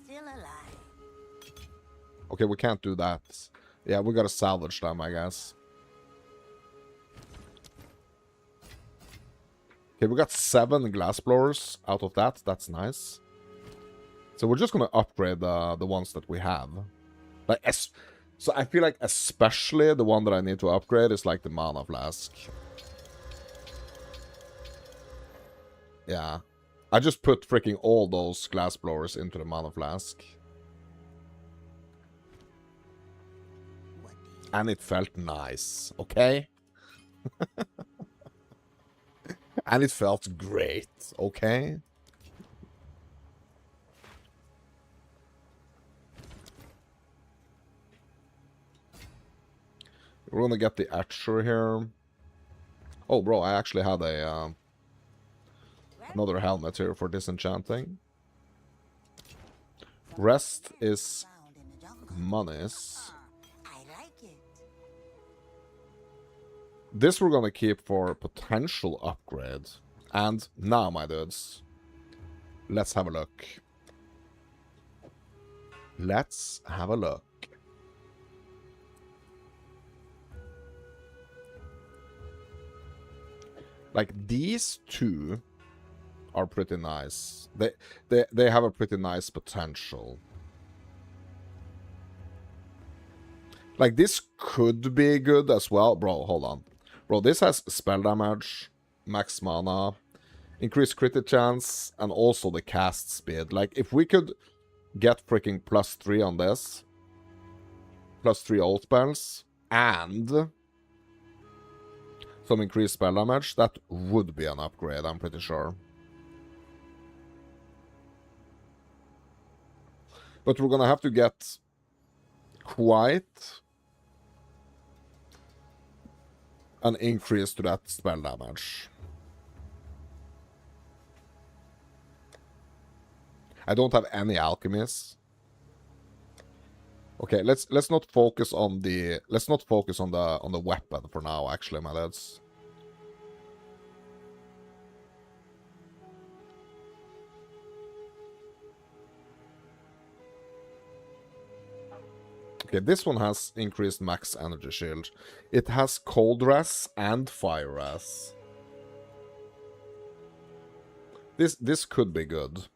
Speaker 5: Still alive.
Speaker 1: Okay, we can't do that. Yeah, we gotta salvage them, I guess. Okay, we got 7 glass blowers out of that. That's nice. So we're just gonna upgrade the ones that we have. Like, so I feel like especially the one that I need to upgrade is like the mana flask. Yeah. I just put freaking all those glass blowers into the mana flask. And it felt nice, okay? And it felt great, okay? We're gonna get the Etcher here. Oh, bro, I actually had a another helmet here for disenchanting. Rest is monies.
Speaker 5: I like it.
Speaker 1: This we're gonna keep for potential upgrade. And now, my dudes, let's have a look. Let's have a look. Like, these two are pretty nice. They have a pretty nice potential. Like, this could be good as well. Bro, hold on. Bro, this has spell damage, max mana, increased crit chance, and also the cast speed. Like, if we could get freaking +3 on this, +3 ult spells, and some increased spell damage, that would be an upgrade, I'm pretty sure. But we're gonna have to get quite an increase to that spell damage. I don't have any alchemies. Okay, let's not focus on the weapon for now, actually, my lads. Okay, this one has increased max energy shield. It has cold res and fire res. This could be good.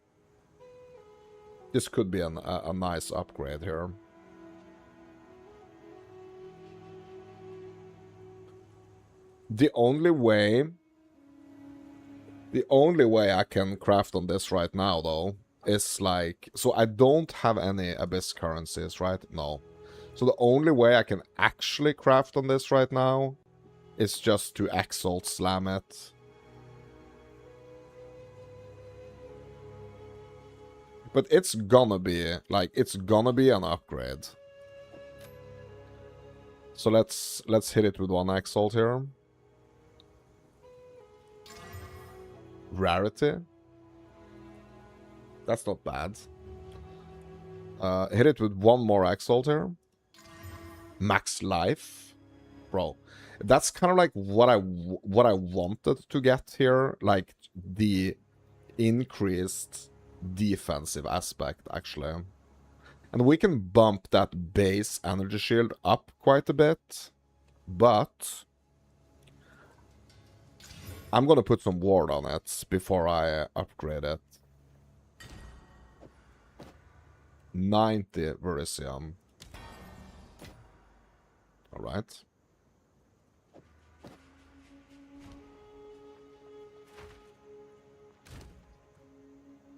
Speaker 1: This could be a nice upgrade here. The only way I can craft on this right now, though, is like... So I don't have any Abyss currencies, right? No. So the only way I can actually craft on this right now is just to Exalt Slam it. But it's gonna be, like, it's gonna be an upgrade. So let's hit it with one Exalt here. Rarity. That's not bad. Hit it with one more Exalt here. Max life. Bro, that's kind of like what I wanted to get here. Like, the increased defensive aspect, actually. And we can bump that base energy shield up quite a bit. But I'm gonna put some ward on it before I upgrade it. 90 Verisium. Alright.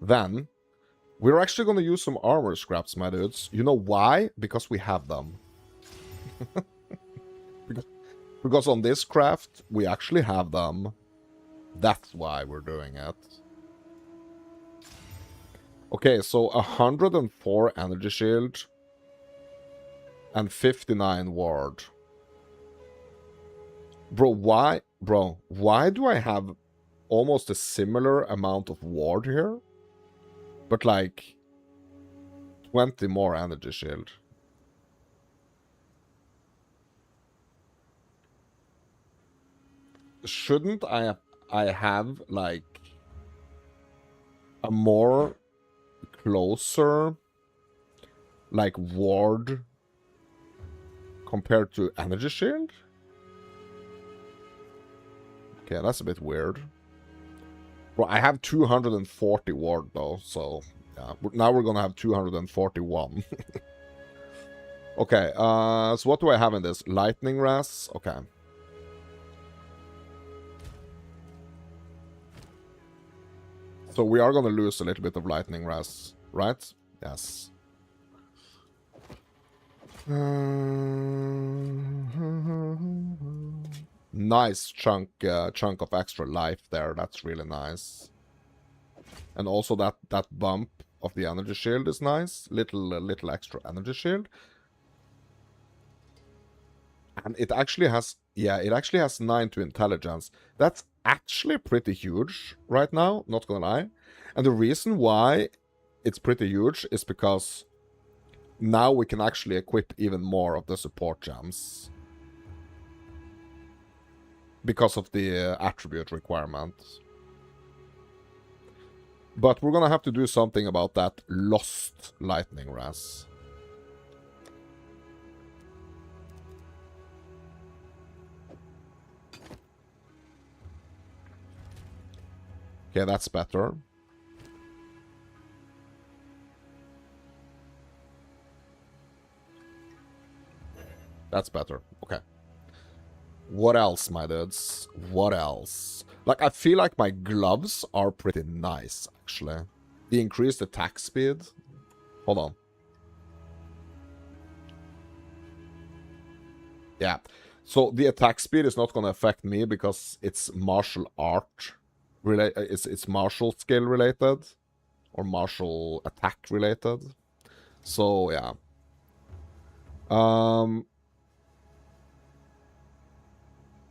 Speaker 1: Then, we're actually going to use some armor scraps, my dudes. You know why? Because we have them. because on this craft, we actually have them. That's why we're doing it. Okay, so 104 energy shield and 59 ward. Bro, why do I have almost a similar amount of ward here? But like 20 more energy shield. Shouldn't I have like a more closer like ward compared to energy shield? Okay, that's a bit weird. Well, I have 240 ward though, so yeah. Now we're gonna have 241. Okay, so what do I have in this? Lightning Ras? Okay. So we are gonna lose a little bit of Lightning Ras, right? Yes. Nice chunk of extra life there. That's really nice. And also that bump of the energy shield is nice. Little extra energy shield. And it actually has, yeah, it actually has 9 to intelligence. That's actually pretty huge right now, not gonna lie. And the reason why it's pretty huge is because now we can actually equip even more of the support gems. Because of the attribute requirement. But we're gonna have to do something about that lost Lightning Ras. Okay, that's better. That's better. Okay. What else, my dudes? What else? Like, I feel like my gloves are pretty nice, actually. The increased attack speed. Hold on. Yeah. So the attack speed is not going to affect me because it's martial art related. It's martial skill related. Or martial attack related. So, yeah.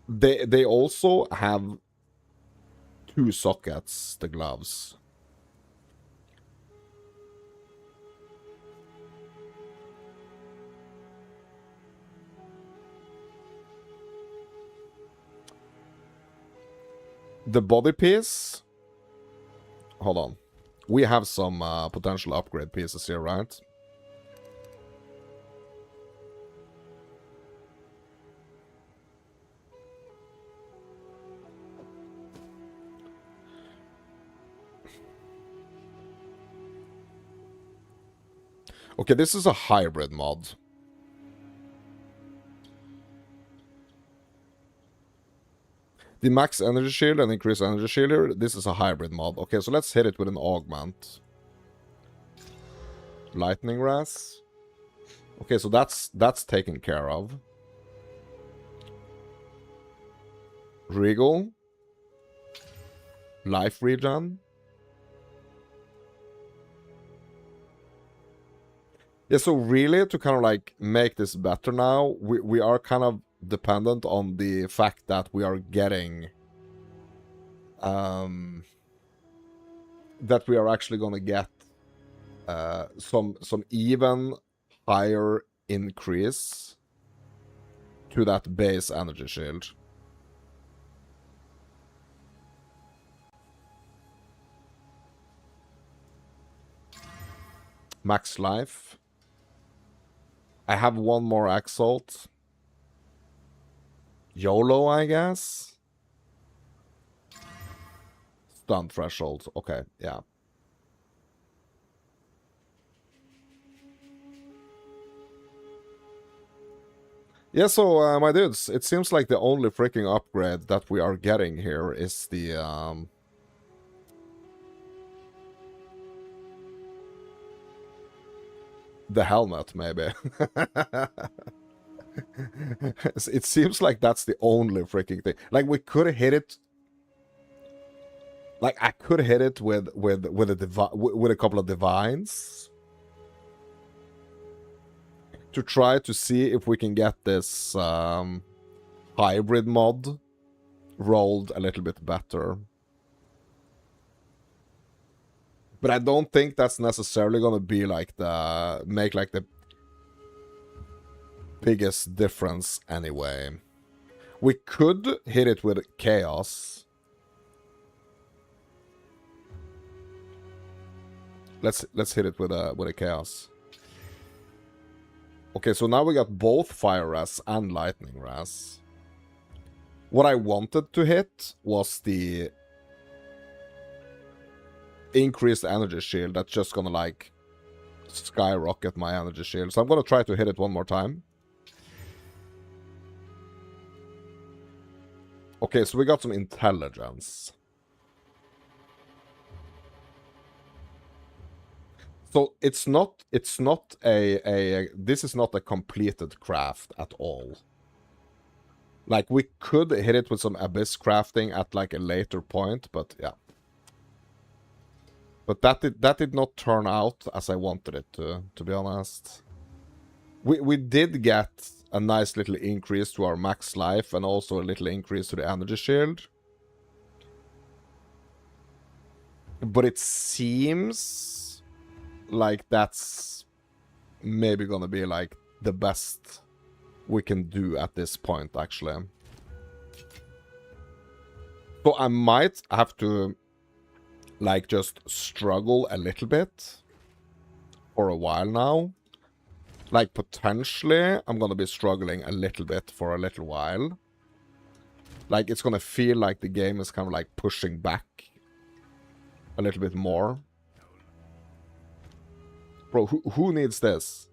Speaker 1: They also have 2 sockets, the gloves. The body piece. Hold on. We have some potential upgrade pieces here, right? Okay, this is a hybrid mod. The max energy shield and increase energy shield here. This is a hybrid mod. Okay, so let's hit it with an augment. Lightning Ras. Okay, so that's taken care of. Regal. Life regen. Yeah, so really, to kind of like make this better now, we are kind of dependent on the fact that we are getting that we are actually gonna get some even higher increase to that base energy shield. Max life. I have one more exalt. YOLO, I guess. Stun threshold. Okay, yeah. Yeah, so, my dudes, it seems like the only freaking upgrade that we are getting here is the helmet, maybe. It seems like that's the only freaking thing. Like, we could hit it. Like, I could hit it with a couple of divines to try to see if we can get this hybrid mod rolled a little bit better. But I don't think that's necessarily gonna be like make like the biggest difference anyway. We could hit it with chaos. Let's hit it with a chaos. Okay, so now we got both fire ras and lightning ras. What I wanted to hit was the increased energy shield that's just gonna like skyrocket my energy shield. So I'm gonna try to hit it one more time. Okay, so we got some intelligence. So it's not this is not a completed craft at all. Like, we could hit it with some abyss crafting at like a later point, but yeah. But that did not turn out as I wanted it to be honest. We did get a nice little increase to our max life and also a little increase to the energy shield. But it seems like that's maybe gonna be like the best we can do at this point, actually. So I might have to like just struggle a little bit for a while now. Like, potentially I'm gonna be struggling a little bit for a little while. Like, it's gonna feel like the game is kind of like pushing back a little bit more. Bro, who needs this?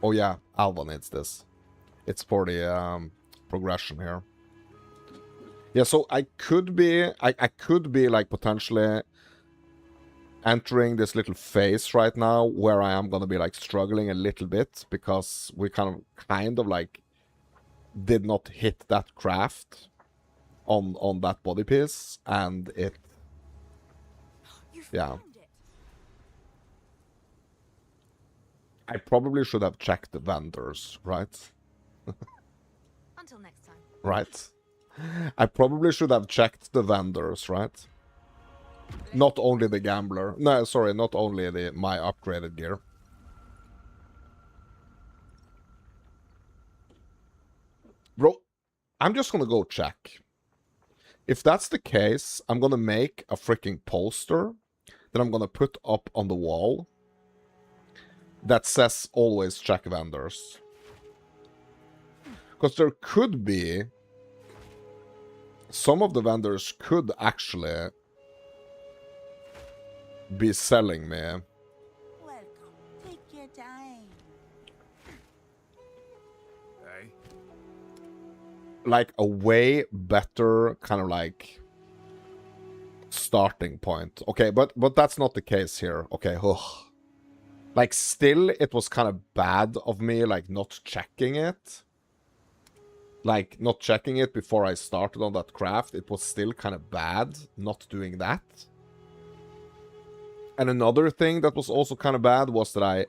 Speaker 1: Oh yeah, Alva needs this. It's for the progression here. Yeah, so I could be like potentially entering this little phase right now where I am gonna be like struggling a little bit because we kind of like did not hit that craft on that body piece, and it yeah. I probably should have checked the vendors, right?
Speaker 4: Until next time.
Speaker 1: Right. I probably should have checked the vendors, right? Not only the gambler. No, sorry, not only my upgraded gear. Bro, I'm just gonna go check. If that's the case, I'm gonna make a freaking poster that I'm gonna put up on the wall that says always check vendors. Because there could be... Some of the vendors could actually be selling me.
Speaker 5: Welcome. Take your time.
Speaker 6: Eh?
Speaker 1: Like a way better kind of like starting point. Okay, but that's not the case here. Okay, ugh. Like still it was kind of bad of me like not checking it. Like not checking it before I started on that craft. It was still kind of bad not doing that. And another thing that was also kind of bad was that I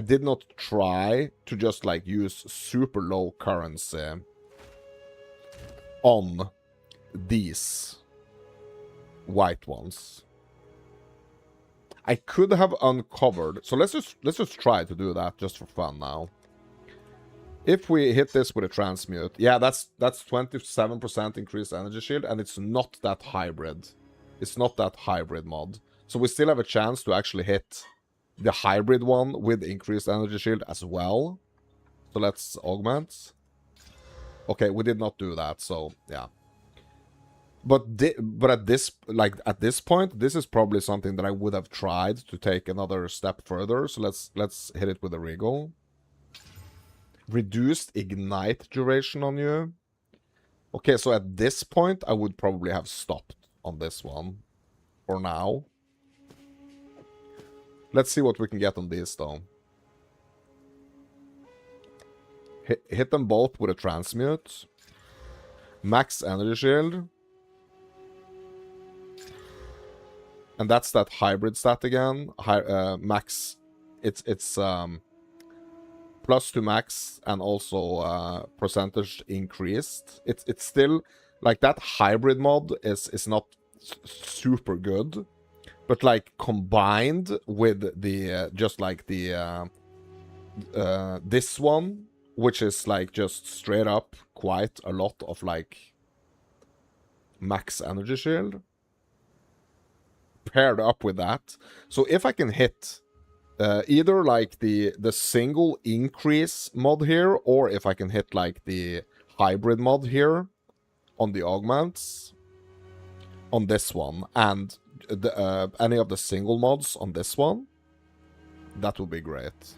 Speaker 1: did not try to just like use super low currency on these white ones. I could have uncovered. So let's just try to do that just for fun now. If we hit this with a transmute, yeah, that's 27% increased energy shield, and it's not that hybrid. It's not that hybrid mod. So we still have a chance to actually hit the hybrid one with increased energy shield as well. So let's augment. Okay, we did not do that, so yeah. But at this point, this is probably something that I would have tried to take another step further. So let's hit it with a regal. Reduced ignite duration on you. Okay, so at this point, I would probably have stopped on this one for now. Let's see what we can get on these, though. Hit them both with a transmute. Max energy shield. And that's that hybrid stat again. Max, it's plus to max and also percentage increased. It's still like that hybrid mod is not super good, but like combined with the just like the this one, which is like just straight up quite a lot of like max energy shield paired up with that. So if I can hit either like the single increase mod here, or if I can hit like the hybrid mod here on the augments on this one, and the, any of the single mods on this one, that would be great.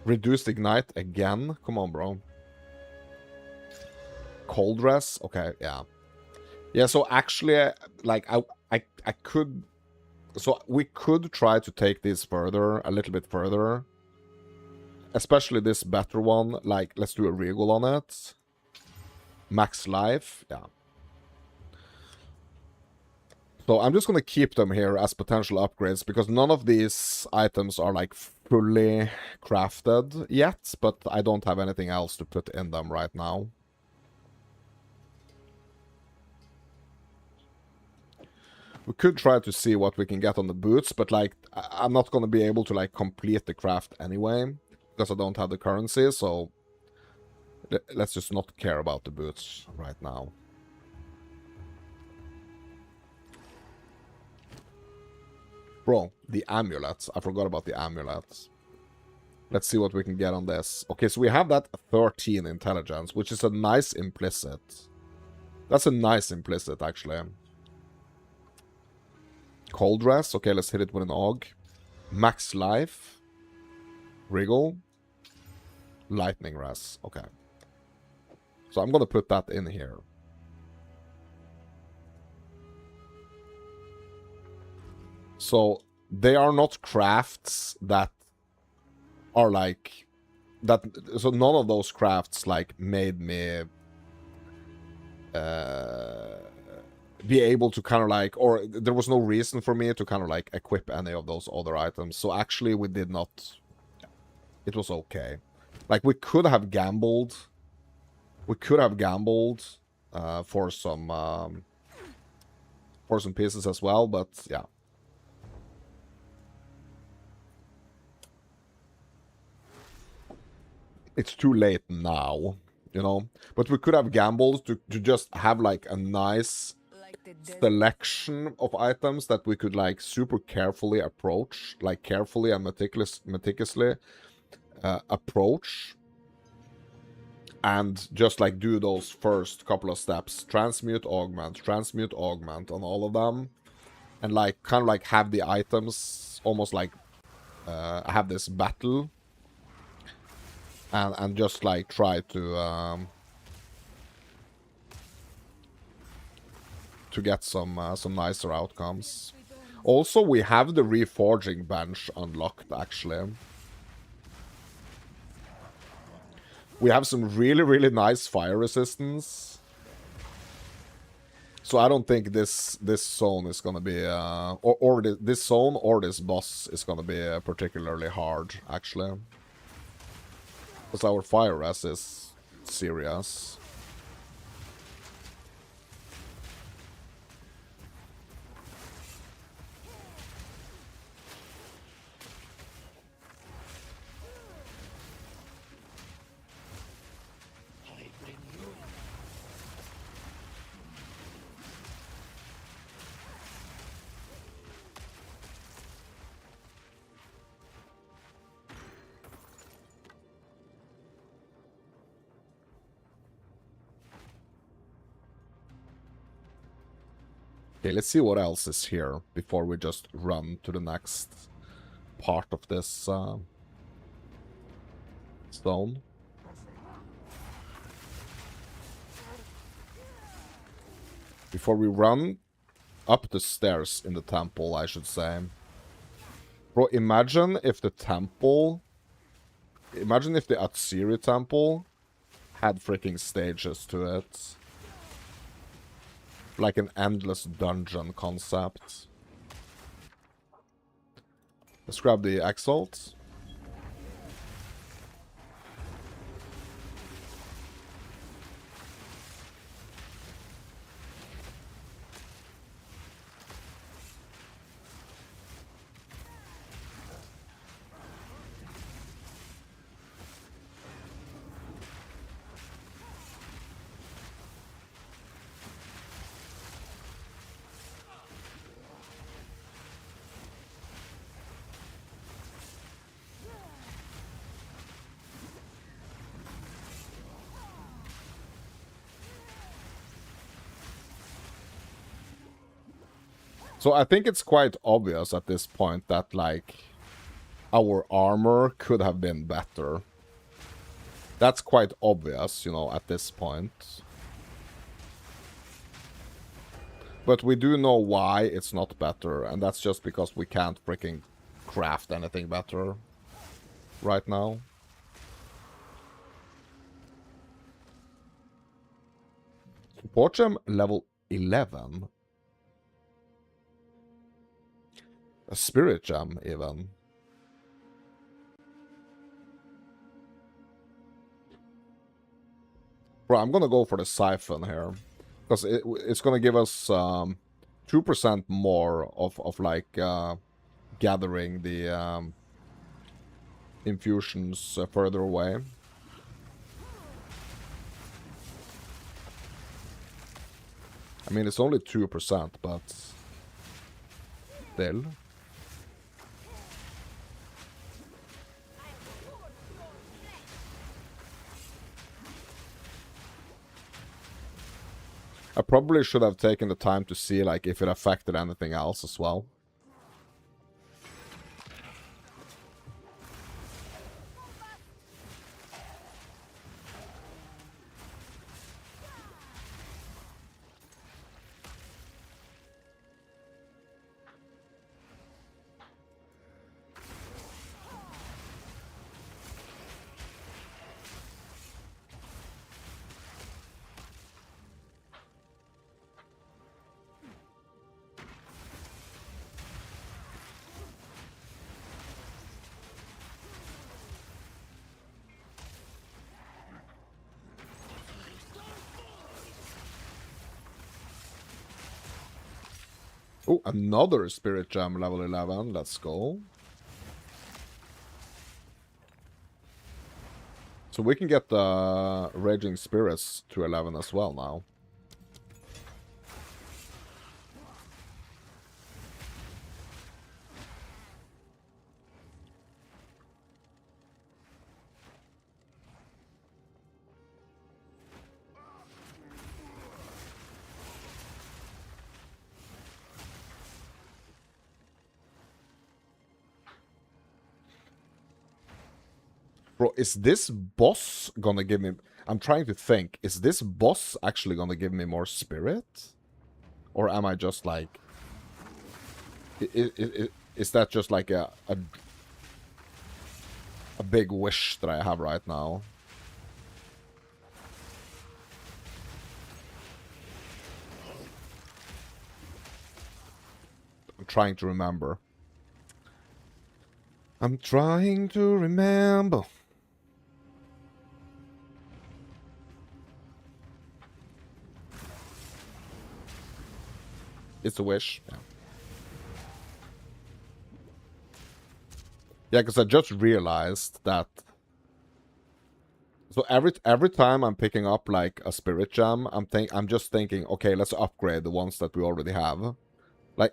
Speaker 1: Reduced ignite again. Come on, bro. Cold dress. Okay, yeah. Yeah, so actually, like, I could... So we could try to take this further, a little bit further. Especially this better one. Like, let's do a regal on it. Max life, yeah. So I'm just going to keep them here as potential upgrades, because none of these items are, like, fully crafted yet. But I don't have anything else to put in them right now. We could try to see what we can get on the boots, but like I'm not going to be able to like complete the craft anyway because I don't have the currency, so let's just not care about the boots right now. Bro, the amulets. I forgot about the amulets. Let's see what we can get on this. Okay, so we have that 13 intelligence, which is a nice implicit. That's a nice implicit, actually. Cold dress. Okay, let's hit it with an aug. Max life. Wriggle. Lightning res. Okay. So I'm going to put that in here. So they are not crafts that are like... that. So none of those crafts like made me... be able to kind of like, or there was no reason for me to kind of like equip any of those other items. So actually we did not, it was okay. Like we could have gambled. We could have gambled for some pieces as well, but yeah. It's too late now, you know? But we could have gambled to just have like a nice
Speaker 3: Like the desert.
Speaker 1: selection of items that we could like super carefully approach, like carefully and meticulously approach, and just like do those first couple of steps, transmute, augment on all of them, and like kind of like have the items almost like have this battle, and just like try to get some nicer outcomes. Also, we have the reforging bench unlocked, actually. We have some really, really nice fire resistance. So I don't think this zone is gonna be, this zone or this boss is gonna be particularly hard, actually. Because our fire res is serious. Okay, let's see what else is here before we just run to the next part of this zone. Before we run up the stairs in the temple, I should say. Bro, imagine if the temple... Imagine if the Atsiri temple had freaking stages to it. Like an endless dungeon concept. Let's grab the Exalt. So I think it's quite obvious at this point that, like, our armor could have been better. That's quite obvious, you know, at this point. But we do know why it's not better, and that's just because we can't freaking craft anything better right now. Support gem level 11. A spirit gem, even. Bro, I'm gonna go for the siphon here. Because it's gonna give us 2% more of like, gathering the infusions further away. I mean, it's only 2%, but still. I probably should have taken the time to see, like, if it affected anything else as well. Oh, another Spirit Gem level 11. Let's go. So we can get the Raging Spirits to 11 as well now. Bro, is this boss gonna give me... I'm trying to think. Is this boss actually gonna give me more spirit? Or am I just like... Is that just like a big wish that I have right now? I'm trying to remember. I'm trying to remember. It's a wish. Yeah. Yeah, because I just realized that. So every time I'm picking up like a spirit gem, I'm just thinking, okay, let's upgrade the ones that we already have. Like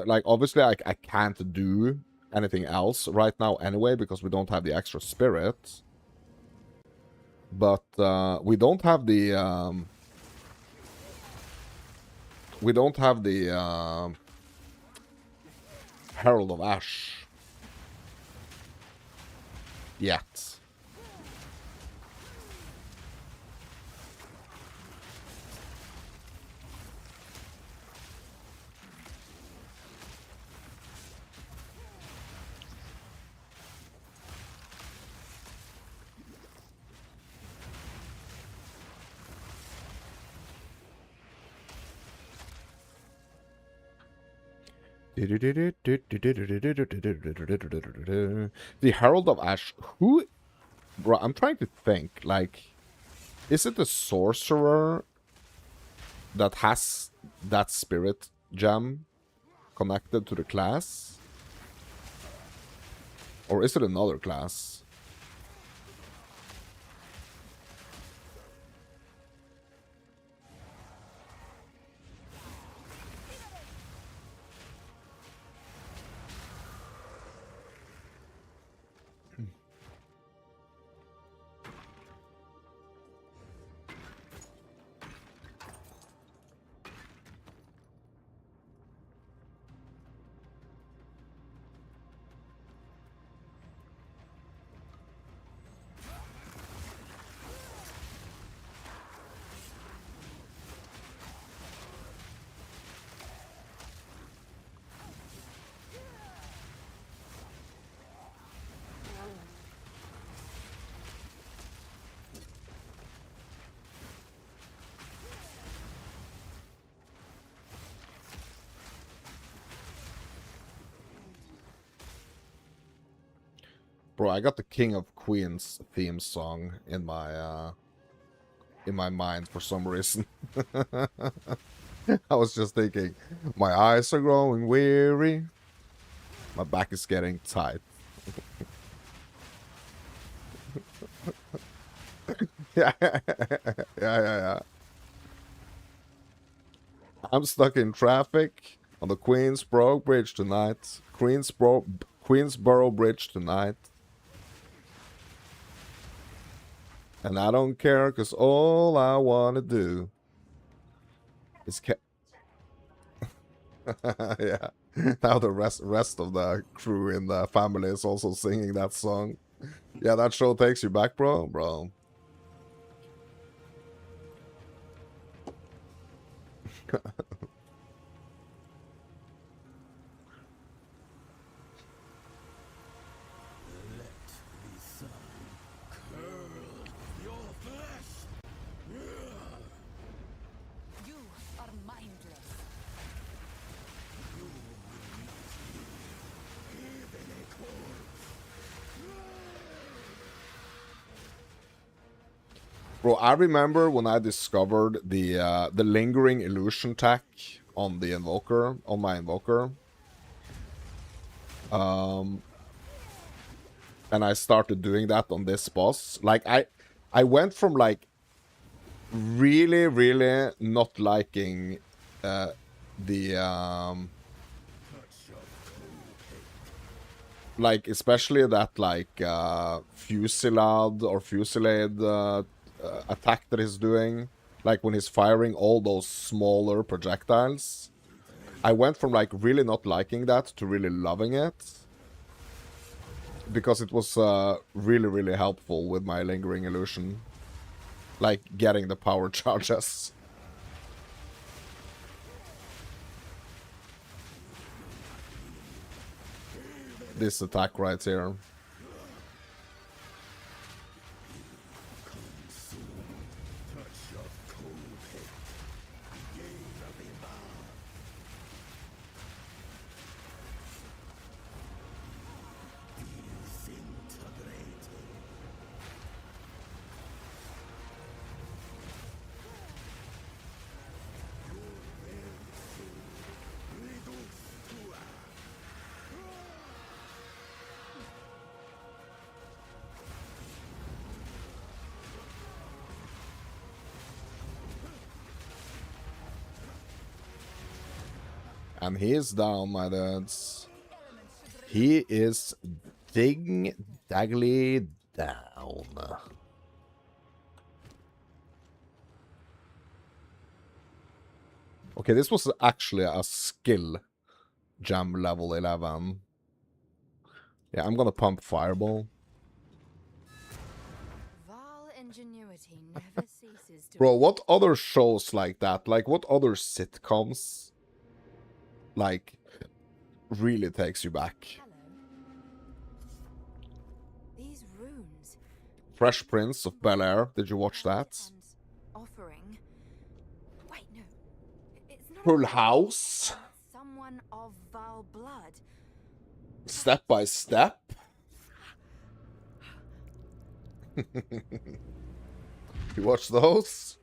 Speaker 1: like obviously I can't do anything else right now anyway because we don't have the extra spirit. But we don't have the Herald of Ash yet. The Herald of Ash. Who... Bro, I'm trying to think. Like, is it the Sorcerer that has that spirit gem connected to the class? Or is it another class? Bro, I got the King of Queens theme song in my mind for some reason. I was just thinking, my eyes are growing weary. My back is getting tight. Yeah. I'm stuck in traffic on the Queensboro Bridge tonight. Queensboro Bridge tonight. And I don't care, because all I want to do is yeah. Now the rest of the crew in the family is also singing that song. Yeah, that show takes you back, bro. Bro.
Speaker 3: You are mindless.
Speaker 1: Bro, I remember when I discovered the lingering illusion tech on the invoker, on my invoker. And I started doing that on this boss. Like, I went from, like, really, really not liking like, especially that, like, fusillade or fusillade attack that he's doing. Like, when he's firing all those smaller projectiles. I went from, like, really not liking that to really loving it. Because it was really, really helpful with my Lingering Illusion. Like, getting the power charges. This attack right here. And he is down, my dudes. He is daggly down. Okay, this was actually a skill gem level 11. Yeah, I'm gonna pump Fireball.
Speaker 3: Val ingenuity never ceases to.
Speaker 1: Bro, what other shows like that? Like, what other sitcoms, like, really takes you back?
Speaker 3: Hello. These runes.
Speaker 1: Fresh Prince of Bel-Air. Did you watch that?
Speaker 3: And offering. Wait, no. It's not.
Speaker 1: Full House.
Speaker 3: Someone of Val blood.
Speaker 1: Step by Step. You watch those?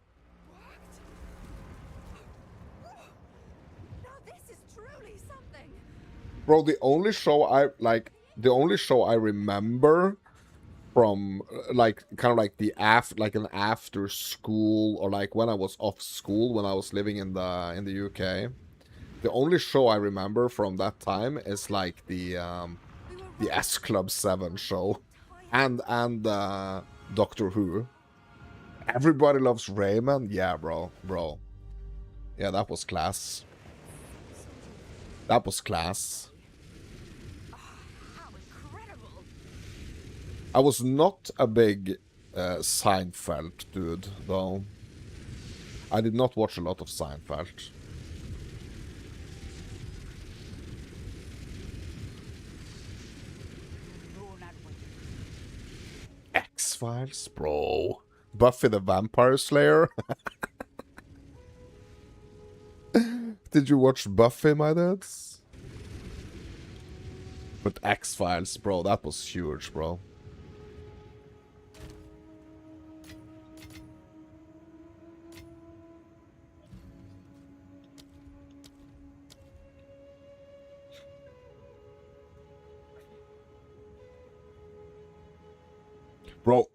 Speaker 4: Now this is truly something.
Speaker 1: Bro, the only show I remember from, like, kind of like an after school, or like when I was off school, when I was living in the UK. The only show I remember from that time is like the S Club 7 show and Doctor Who. Everybody Loves Raymond. Yeah, bro. Yeah, that was class. That was class.
Speaker 4: How incredible.
Speaker 1: I was not a big Seinfeld dude, though. I did not watch a lot of Seinfeld. X-Files, bro. Buffy the Vampire Slayer. Did you watch Buffy, my dudes? But X-Files, bro, that was huge, bro. Bro.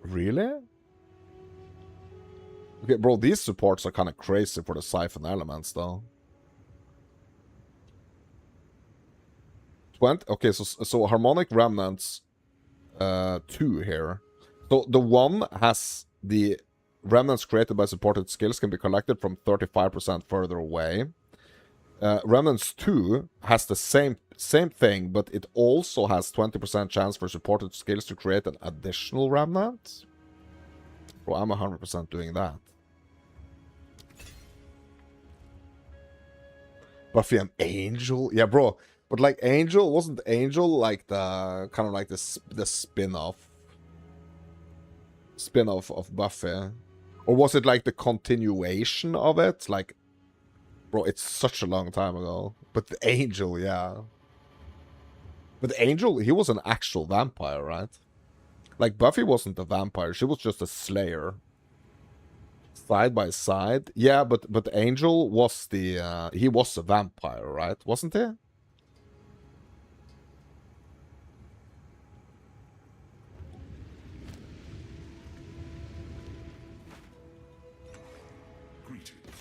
Speaker 1: Really? Okay, bro, these supports are kind of crazy for the Siphon elements, though. 20? Okay, so Harmonic Remnants 2 here. So the one has the remnants created by supported skills can be collected from 35% further away. Remnants 2 has the same thing, but it also has 20% chance for supported skills to create an additional remnant. Bro, I'm 100% doing that. Buffy and Angel? Yeah, bro. But like Angel, wasn't Angel like the kind of like the spin-off of Buffy? Or was it like the continuation of it? Like, bro, it's such a long time ago. But the Angel, yeah. But Angel, he was an actual vampire, right? Like, Buffy wasn't a vampire. She was just a slayer. Side by side. Yeah, but Angel was the he was a vampire, right? Wasn't he?
Speaker 5: What do you need?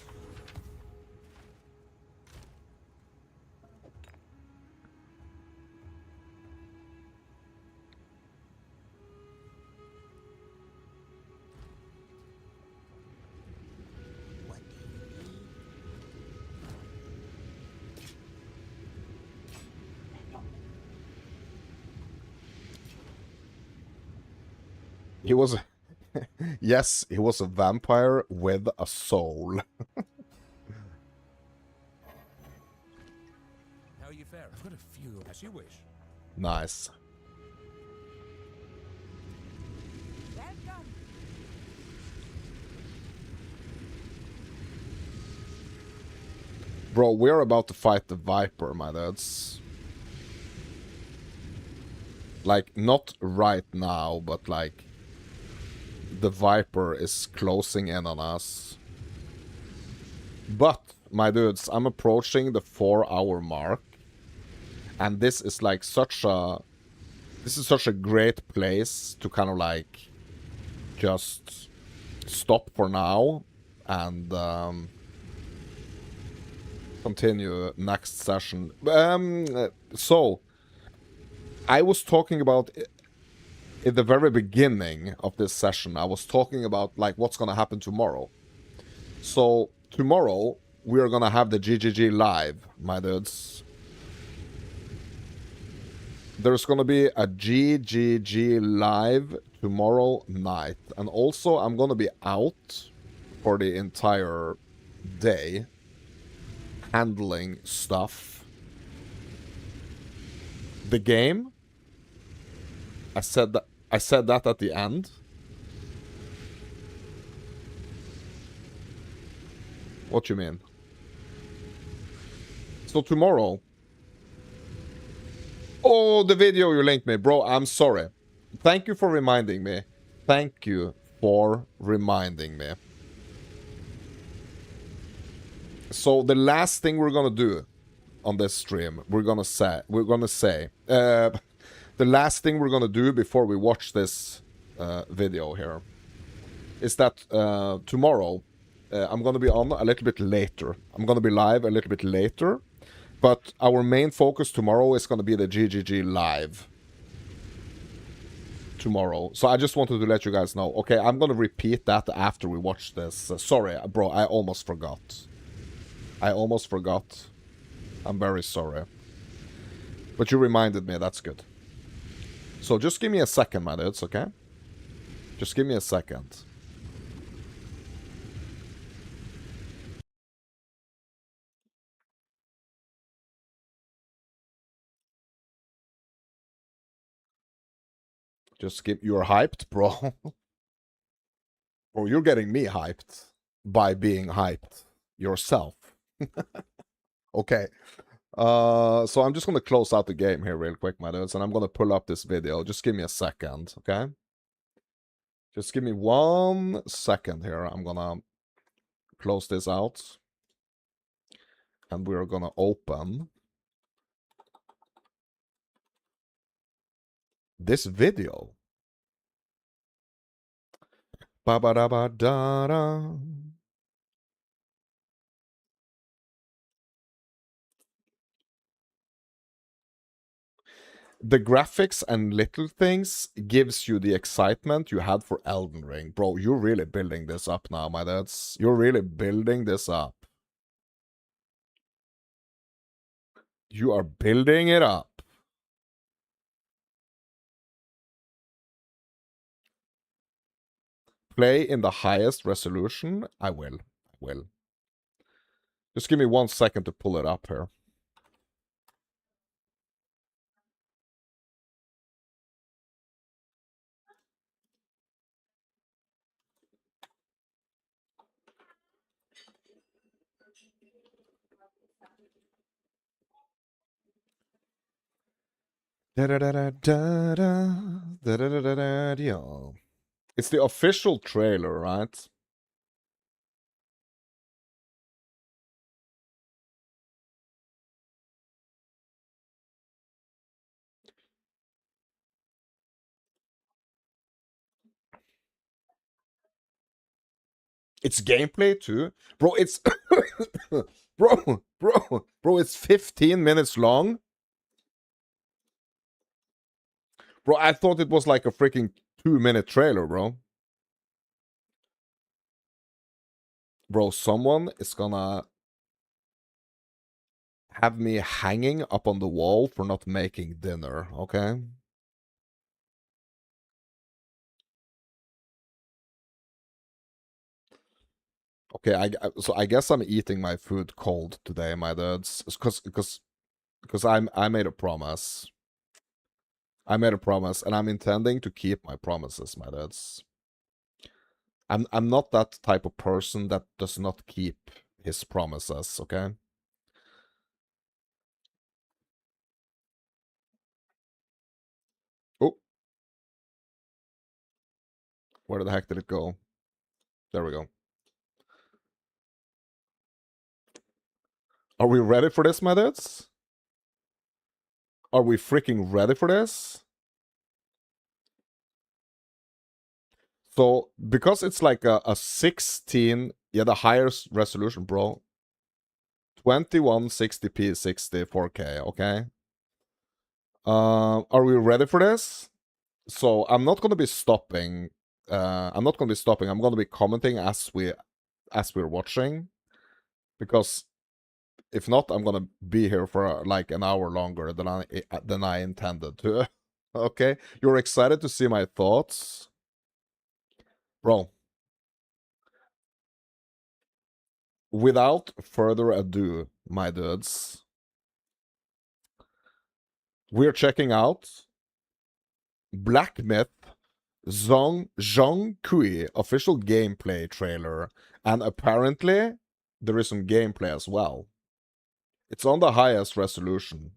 Speaker 1: He was yes, he was a vampire with a soul.
Speaker 2: How you faring? I've got a few as you wish.
Speaker 1: Nice.
Speaker 5: Welcome.
Speaker 1: Bro, we're about to fight the Viper, my dudes. Like, not right now, but like the Viper is closing in on us. But, my dudes, I'm approaching the 4-hour mark. And this is like such a... This is such a great place to kind of like just stop for now and continue next session. So, I was talking about... In the very beginning of this session, I was talking about like what's gonna happen tomorrow. So tomorrow we are gonna have the GGG live, my dudes. There's gonna be a GGG live tomorrow night, and also I'm gonna be out for the entire day handling stuff. The game, I said that at the end. What you mean? So tomorrow. Oh, the video you linked me, bro. I'm sorry. Thank you for reminding me. Thank you for reminding me. So the last thing we're gonna do on this stream, we're gonna say the last thing we're gonna do before we watch this video here is that tomorrow I'm gonna be on a little bit later. I'm gonna be live a little bit later, but our main focus tomorrow is gonna be the GGG live tomorrow. So I just wanted to let you guys know. Okay, I'm gonna repeat that after we watch this. Sorry, bro, I almost forgot. I'm very sorry. But you reminded me, that's good. So just give me a second, my dudes, okay? Just give me a second. Just give... You're hyped, bro. Bro, you're getting me hyped by being hyped yourself. Okay. So I'm just gonna close out the game here real quick, my dudes, and I'm gonna pull up this video. Just give me a second, okay? Just give me 1 second here. I'm gonna close this out. And we're gonna open this video. Ba-ba-da-ba-da-da. The graphics and little things gives you the excitement you had for Elden Ring. Bro, you're really building this up now, my dudes. You're really building this up. You are building it up. Play in the highest resolution? I will. Just give me 1 second to pull it up here. It's the official trailer, right? It's gameplay too. Bro, it's... Bro, it's 15 minutes long. Bro, I thought it was like a freaking 2-minute trailer, bro. Bro, someone is gonna have me hanging up on the wall for not making dinner, okay? Okay, so I guess I'm eating my food cold today, my dudes, because I made a promise. I made a promise, and I'm intending to keep my promises, my dudes. I'm not that type of person that does not keep his promises, okay? Oh. Where the heck did it go? There we go. Are we ready for this, my dudes? Are we freaking ready for this? So, because it's like a 16, yeah, the highest resolution, bro. 2160p 60 4K, okay? Are we ready for this? So, I'm not gonna be stopping. I'm not gonna be stopping. I'm gonna be commenting as we're watching. Because if not, I'm gonna be here for like an hour longer than I intended to. Okay? You're excited to see my thoughts? Bro, without further ado, my dudes, we're checking out Black Myth Zhong Kui official gameplay trailer, and apparently there is some gameplay as well. It's on the highest resolution,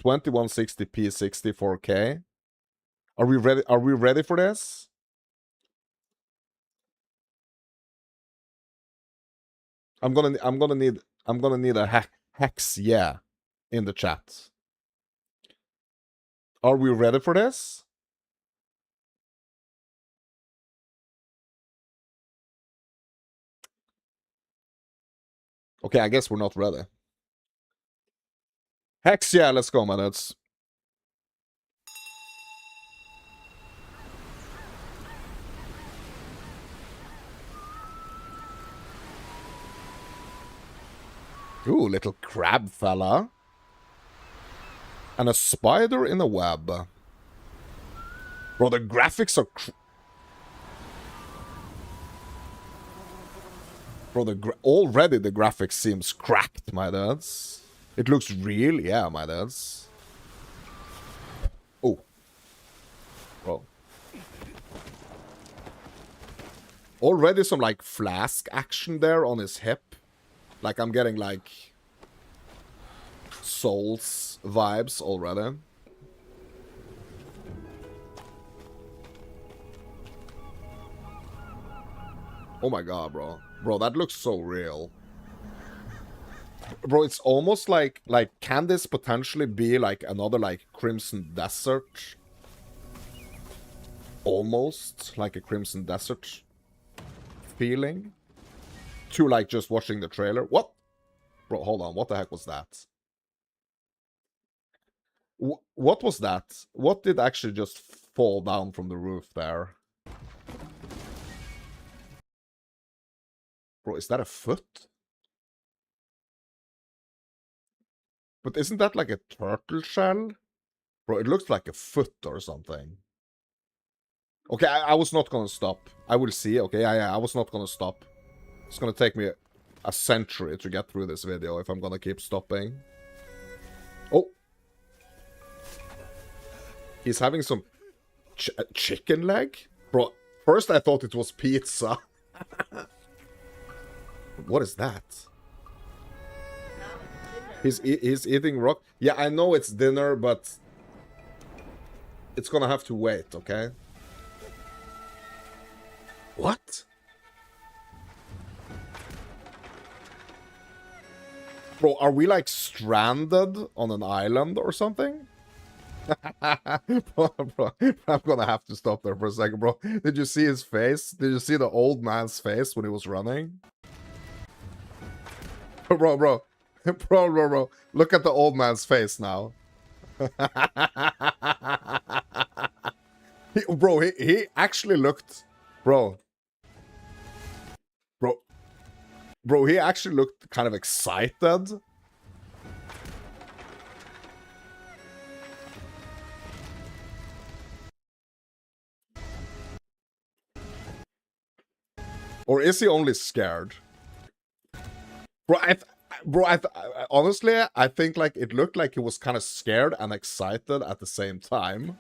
Speaker 1: 2160p 64K. Are we ready? Are we ready for this? I'm gonna need a hex yeah in the chat. Are we ready for this? Okay, I guess we're not ready. Hex yeah, let's go, man. It's ooh, little crab fella. And a spider in a web. Bro, the graphics are... Bro, already the graphics seems cracked, my dudes. It looks real, yeah, my dudes. Oh. Bro. Already some, like, flask action there on his hip. Like, I'm getting, like... Souls vibes already. Oh my god, bro. Bro, that looks so real. Bro, it's almost like can this potentially be like another like Crimson Desert? Almost like a Crimson Desert feeling to like just watching the trailer. What? Bro, hold on. What the heck was that? What was that? What did actually just fall down from the roof there? Bro, is that a foot? But isn't that like a turtle shell? Bro, it looks like a foot or something. Okay, I was not gonna stop. I will see, okay? Yeah, I was not gonna stop. It's gonna take me a century to get through this video if I'm gonna keep stopping. Oh! He's having some chicken leg? Bro, first I thought it was pizza. What is that? He's eating rock. Yeah, I know it's dinner, but it's gonna have to wait, okay? What? Bro, are we like stranded on an island or something? Bro, I'm gonna have to stop there for a second, bro. Did you see his face? Did you see the old man's face when he was running? Bro. Bro. Look at the old man's face now. He actually looked... Bro, he actually looked kind of excited. Or is he only scared? Honestly, I think like it looked like he was kind of scared and excited at the same time.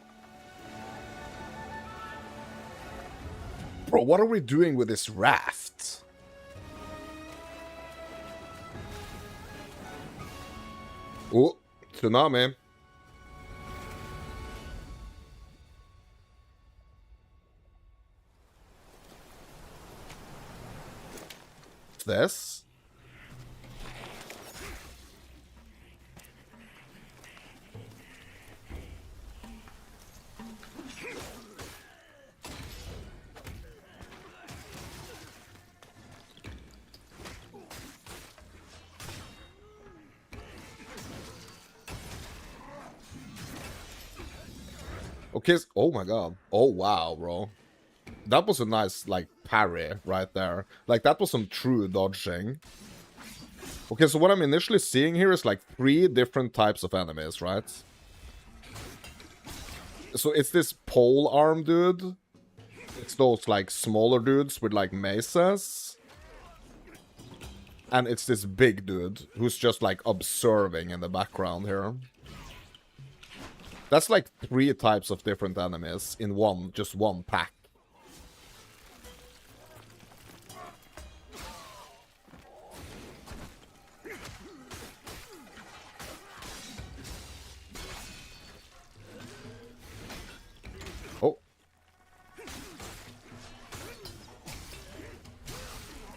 Speaker 1: Bro, what are we doing with this raft? Oh, tsunami. What's this? Okay, oh my god. Oh wow, bro. That was a nice, like, parry right there. Like, that was some true dodging. Okay, so what I'm initially seeing here is, like, 3 different types of enemies, right? So it's this pole arm dude. It's those, like, smaller dudes with, like, maces. And it's this big dude who's just, like, observing in the background here. That's, like, 3 types of different enemies in just one pack.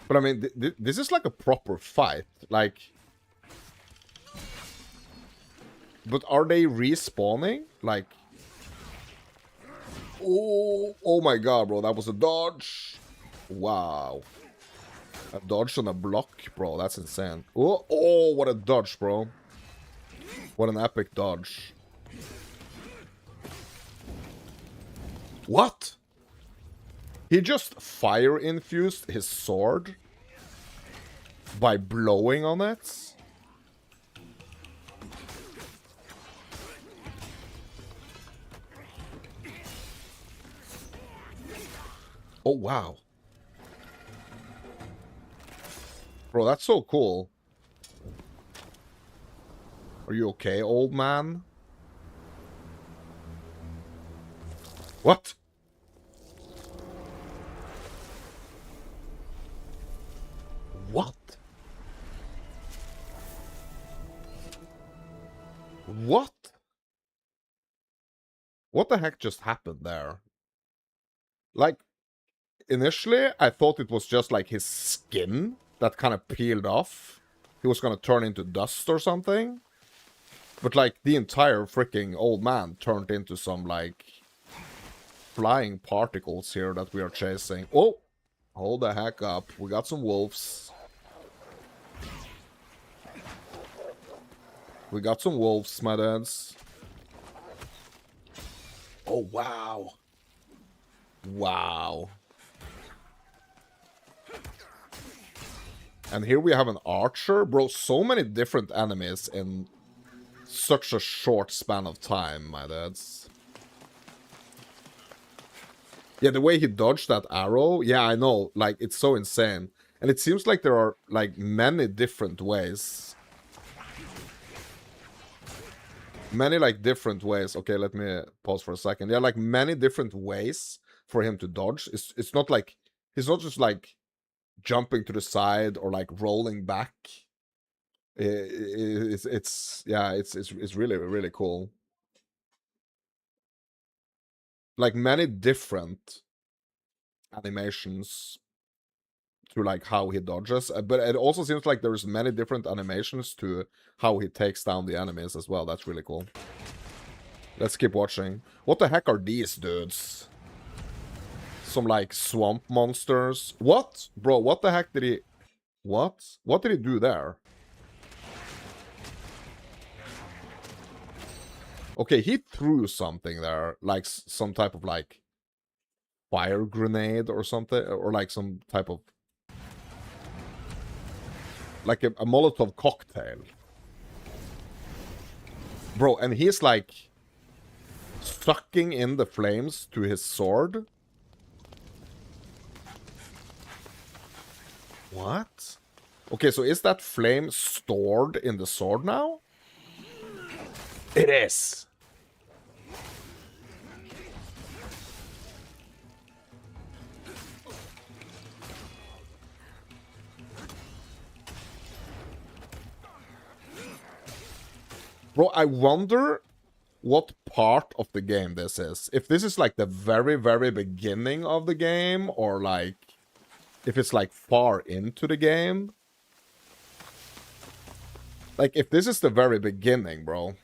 Speaker 1: But I mean, this is like a proper fight. Like... But are they respawning? Like... Oh my god, bro. That was a dodge. Wow. A dodge on a block, bro. That's insane. Oh, what a dodge, bro. What an epic dodge. What? He just fire-infused his sword by blowing on it? Oh, wow. Bro, that's so cool. Are you okay, old man? What? What? What? What the heck just happened there? Like, initially, I thought it was just like his skin that kind of peeled off. He was gonna turn into dust or something. But, like, the entire freaking old man turned into some, like, flying particles here that we are chasing. Oh! Hold the heck up. We got some wolves. We got some wolves, my dudes. Oh, wow. Wow. And here we have an archer. Bro, so many different enemies in such a short span of time, my dudes. Yeah, the way he dodged that arrow. Yeah, I know. Like, it's so insane. And it seems like there are, like, many different ways. Many, like, different ways. Okay, let me pause for a second. Yeah, like, many different ways for him to dodge. It's not like... He's not just, like, jumping to the side or, like, rolling back. It's really, really cool. Like, many different animations to, like, how he dodges. But it also seems like there's many different animations to how he takes down the enemies as well. That's really cool. Let's keep watching. What the heck are these dudes? Some, like, swamp monsters. What? Bro, what the heck did he... What? What did he do there? Okay, he threw something there. Like, some type of, like, fire grenade or something. Or, like, some type of... Like, a Molotov cocktail. Bro, and he's, like... sucking in the flames to his sword. What? Okay, so is that flame stored in the sword now? It is. Bro, I wonder what part of the game this is. If this is like the very, very beginning of the game, or like if it's like far into the game. Like if this is the very beginning, bro.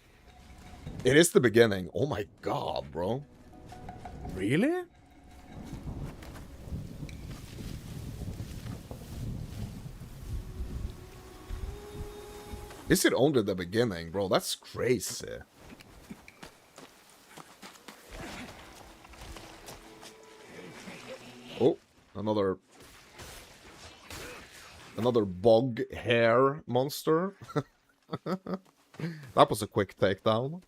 Speaker 1: It is the beginning. Oh my god, bro. Really? Is it only the beginning, bro? That's crazy. Oh, another bog hair monster. That was a quick takedown.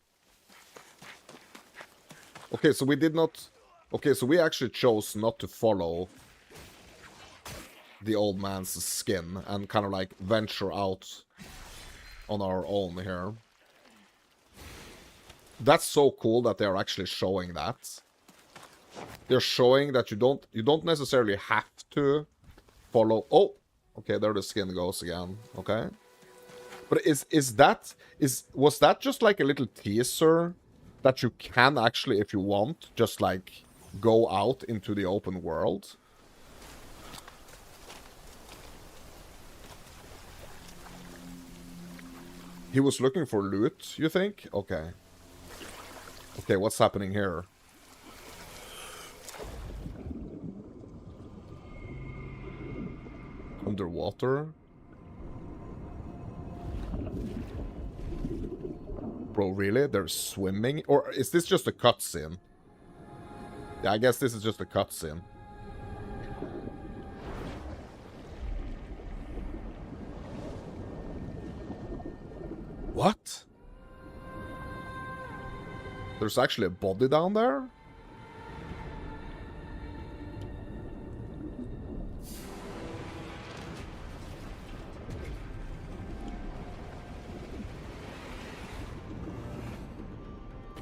Speaker 1: Okay, so we did not... Okay, so we actually chose not to follow the old man's skin and kind of like venture out on our own here. That's so cool that they're actually showing that. They're showing that you don't necessarily have to follow... Oh! Okay, there the skin goes again. Okay. But was that just like a little teaser that you can actually, if you want, just like go out into the open world? He was looking for loot, you think? Okay. Okay, what's happening here? Underwater? Bro, really? They're swimming? Or is this just a cutscene? Yeah, I guess this is just a cutscene. What? There's actually a body down there?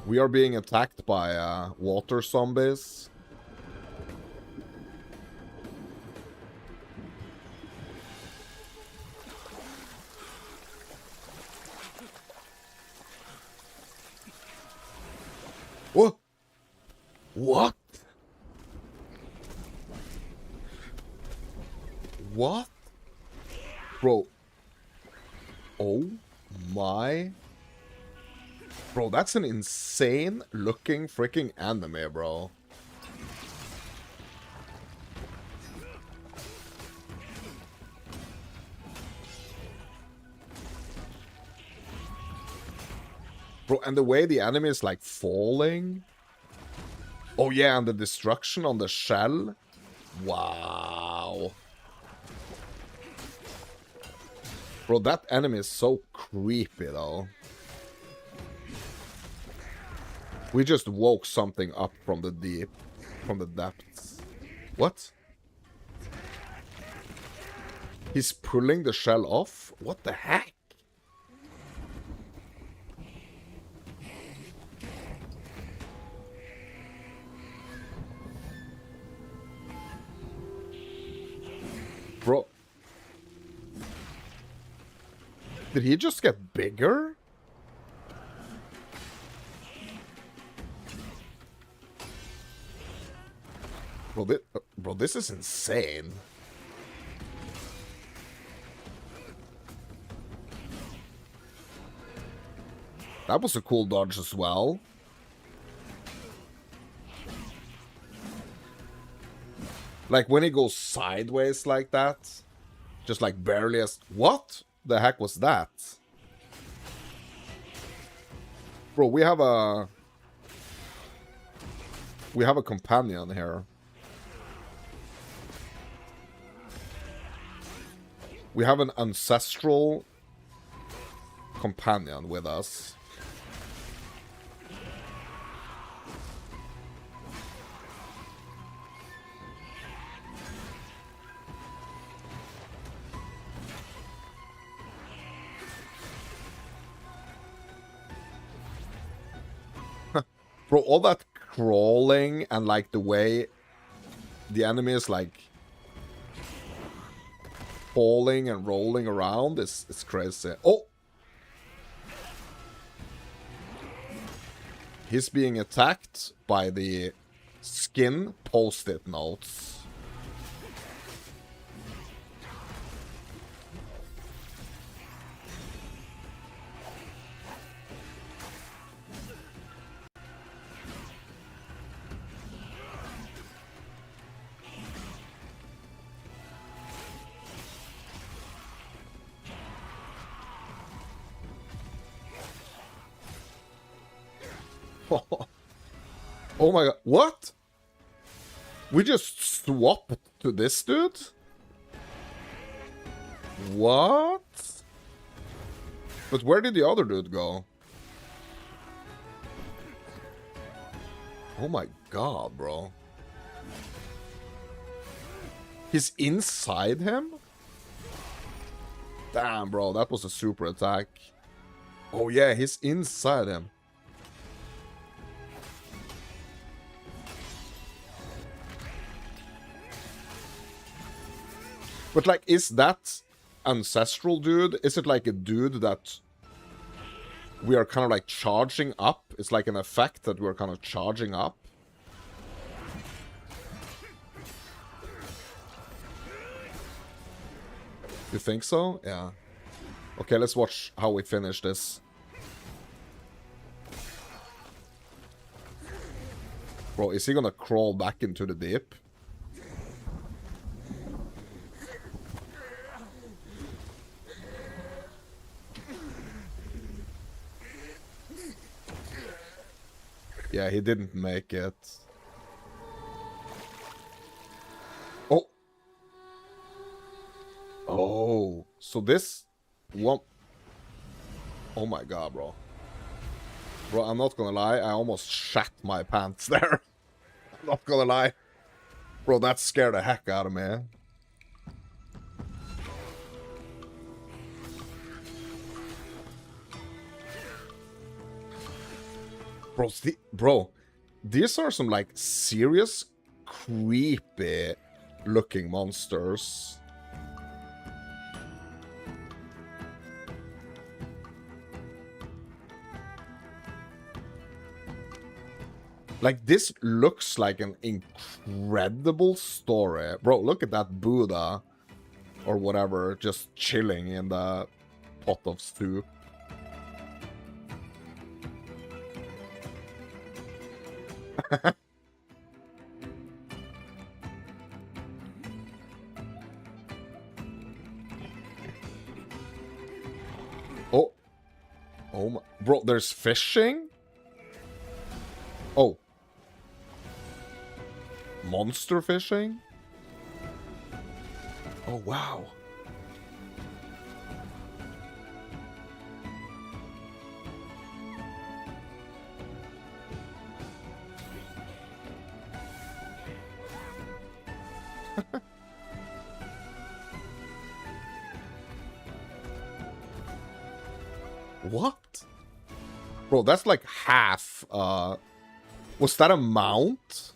Speaker 1: We are being attacked by water zombies. What? What? What? Bro. Oh my... Bro, that's an insane looking freaking anime, bro. Bro, and the way the anime is like falling. Oh yeah, and the destruction on the shell. Wow. Bro, that anime is so creepy though. We just woke something up from the deep, from the depths. What? He's pulling the shell off? What the heck? Bro. Did he just get bigger? Bro, this is insane. That was a cool dodge as well. Like when he goes sideways like that. Just like barely as... What the heck was that? Bro, we have a... We have a companion here. We have an ancestral companion with us. Bro, all that crawling and like the way the enemy is like falling and rolling around is crazy. Oh! He's being attacked by the skin post-it notes. Oh my god, what? We just swapped to this dude? What? But where did the other dude go? Oh my god, bro. He's inside him? Damn, bro, that was a super attack. Oh yeah, he's inside him. But like, is that ancestral dude? Is it like a dude that we are kind of like charging up? It's like an effect that we're kind of charging up? You think so? Yeah. Okay, let's watch how we finish this. Bro, is he gonna crawl back into the deep? Yeah, he didn't make it. Oh! Oh, so this one... Oh my god, bro. Bro, I'm not gonna lie, I almost shat my pants there. I'm not gonna lie. Bro, that scared the heck out of me. Bro, these are some, like, serious, creepy-looking monsters. Like, this looks like an incredible story. Bro, look at that Buddha, or whatever, just chilling in the pot of soup. Oh. Oh my... Bro, there's fishing? Oh. Monster fishing? Oh, wow. What? Bro, that's like half, was that a mount?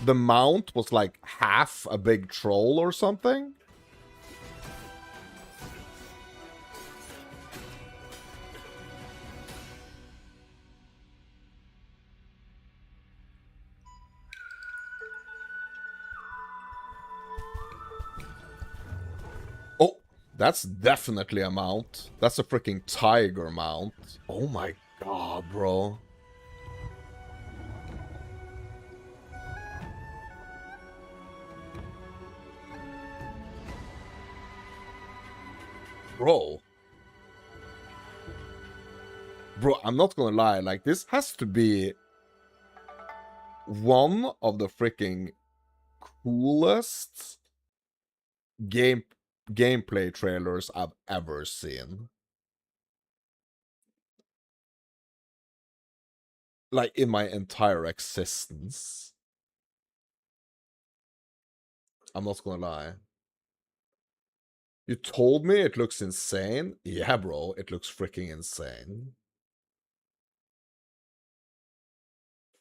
Speaker 1: The mount was like half a big troll or something? Oh, that's definitely a mount. That's a freaking tiger mount. Oh my god, bro. Bro. Bro, I'm not gonna lie, like, this has to be one of the freaking coolest gameplay trailers I've ever seen. Like, in my entire existence. I'm not gonna lie. You told me it looks insane? Yeah, bro, it looks freaking insane.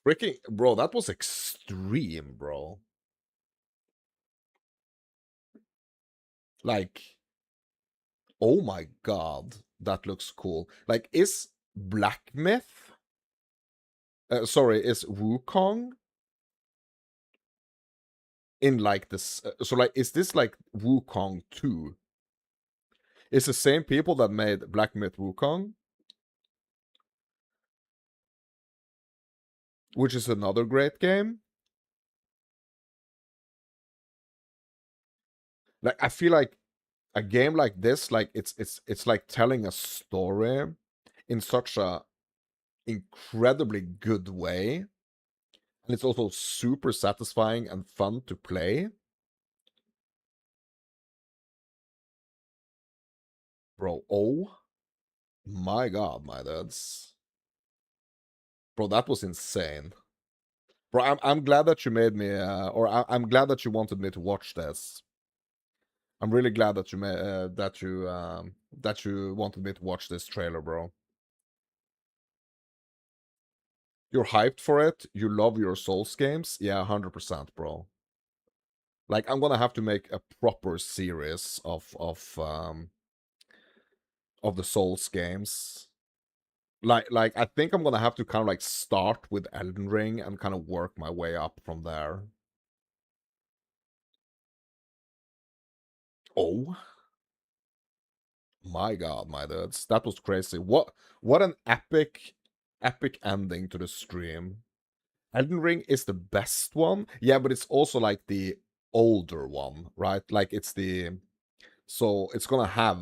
Speaker 1: Freaking, bro, that was extreme, bro. Like, oh my god, that looks cool. Like, is Black Myth... sorry, is Wukong in, like, this... so, like, is this, like, Wukong 2? It's the same people that made Black Myth Wukong, which is another great game. Like, I feel like a game like this, like, it's like telling a story in such a incredibly good way. And it's also super satisfying and fun to play. Bro, oh my god, my dudes. Bro, that was insane. Bro, I'm glad that you made me, I'm glad that you wanted me to watch this. I'm really glad that you wanted me to watch this trailer, bro. You're hyped for it. You love your Souls games. Yeah, 100%, bro. Like, I'm gonna have to make a proper series of the Souls games. Like I think I'm gonna have to kind of like start with Elden Ring and kind of work my way up from there. Oh my god, my dudes, that was crazy. What an epic ending to the stream. Elden Ring is the best one. Yeah, but it's also like the older one, right? Like it's the... So it's gonna have...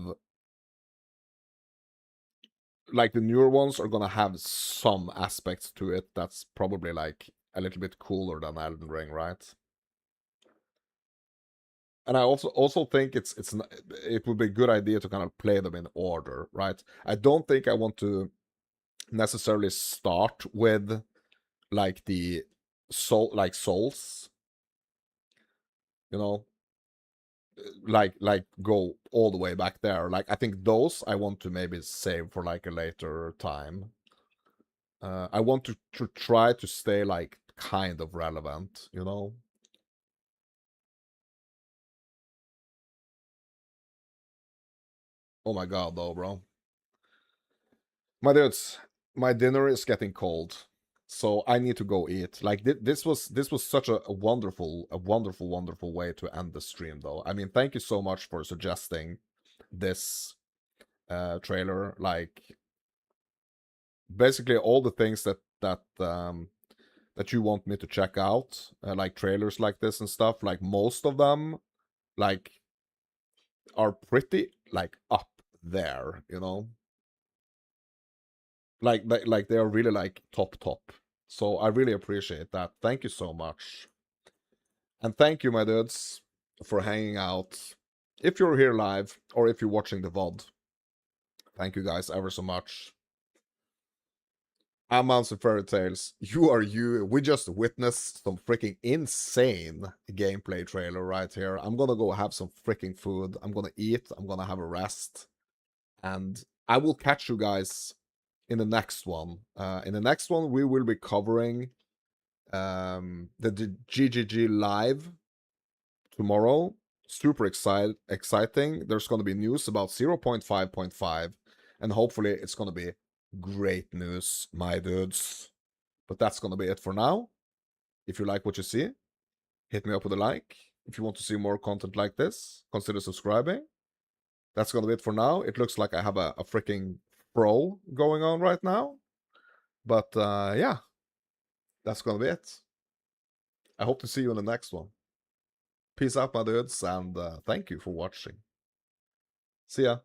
Speaker 1: Like the newer ones are gonna have some aspects to it that's probably like a little bit cooler than Elden Ring, right? And I also think it would be a good idea to kind of play them in order, right? I don't think I want to necessarily start with like the Souls, you know, like go all the way back there. Like I think those I want to maybe save for like a later time. I want to try to stay like kind of relevant, you know? Oh my god, though, bro. My dudes, my dinner is getting cold, so I need to go eat. Like this was such a wonderful way to end the stream, though. I mean, thank you so much for suggesting this trailer. Like, basically all the things that you want me to check out, like trailers like this and stuff. Like most of them, like, are pretty like up there, you know. Like they are really like top. So I really appreciate that. Thank you so much. And thank you, my dudes, for hanging out. If you're here live or if you're watching the VOD, thank you guys ever so much. I'm Mounts and Fairy Tales. You are you. We just witnessed some freaking insane gameplay trailer right here. I'm gonna go have some freaking food. I'm gonna eat. I'm gonna have a rest. And I will catch you guys in the next one. In the next one, we will be covering the GGG live tomorrow. Super exciting. There's going to be news about 0.5.5, and hopefully it's going to be great news, my dudes. But that's going to be it for now. If you like what you see, hit me up with a like. If you want to see more content like this, consider subscribing. That's going to be it for now. It looks like I have a freaking pro going on right now. But yeah, that's going to be it. I hope to see you in the next one. Peace out, my dudes, and thank you for watching. See ya.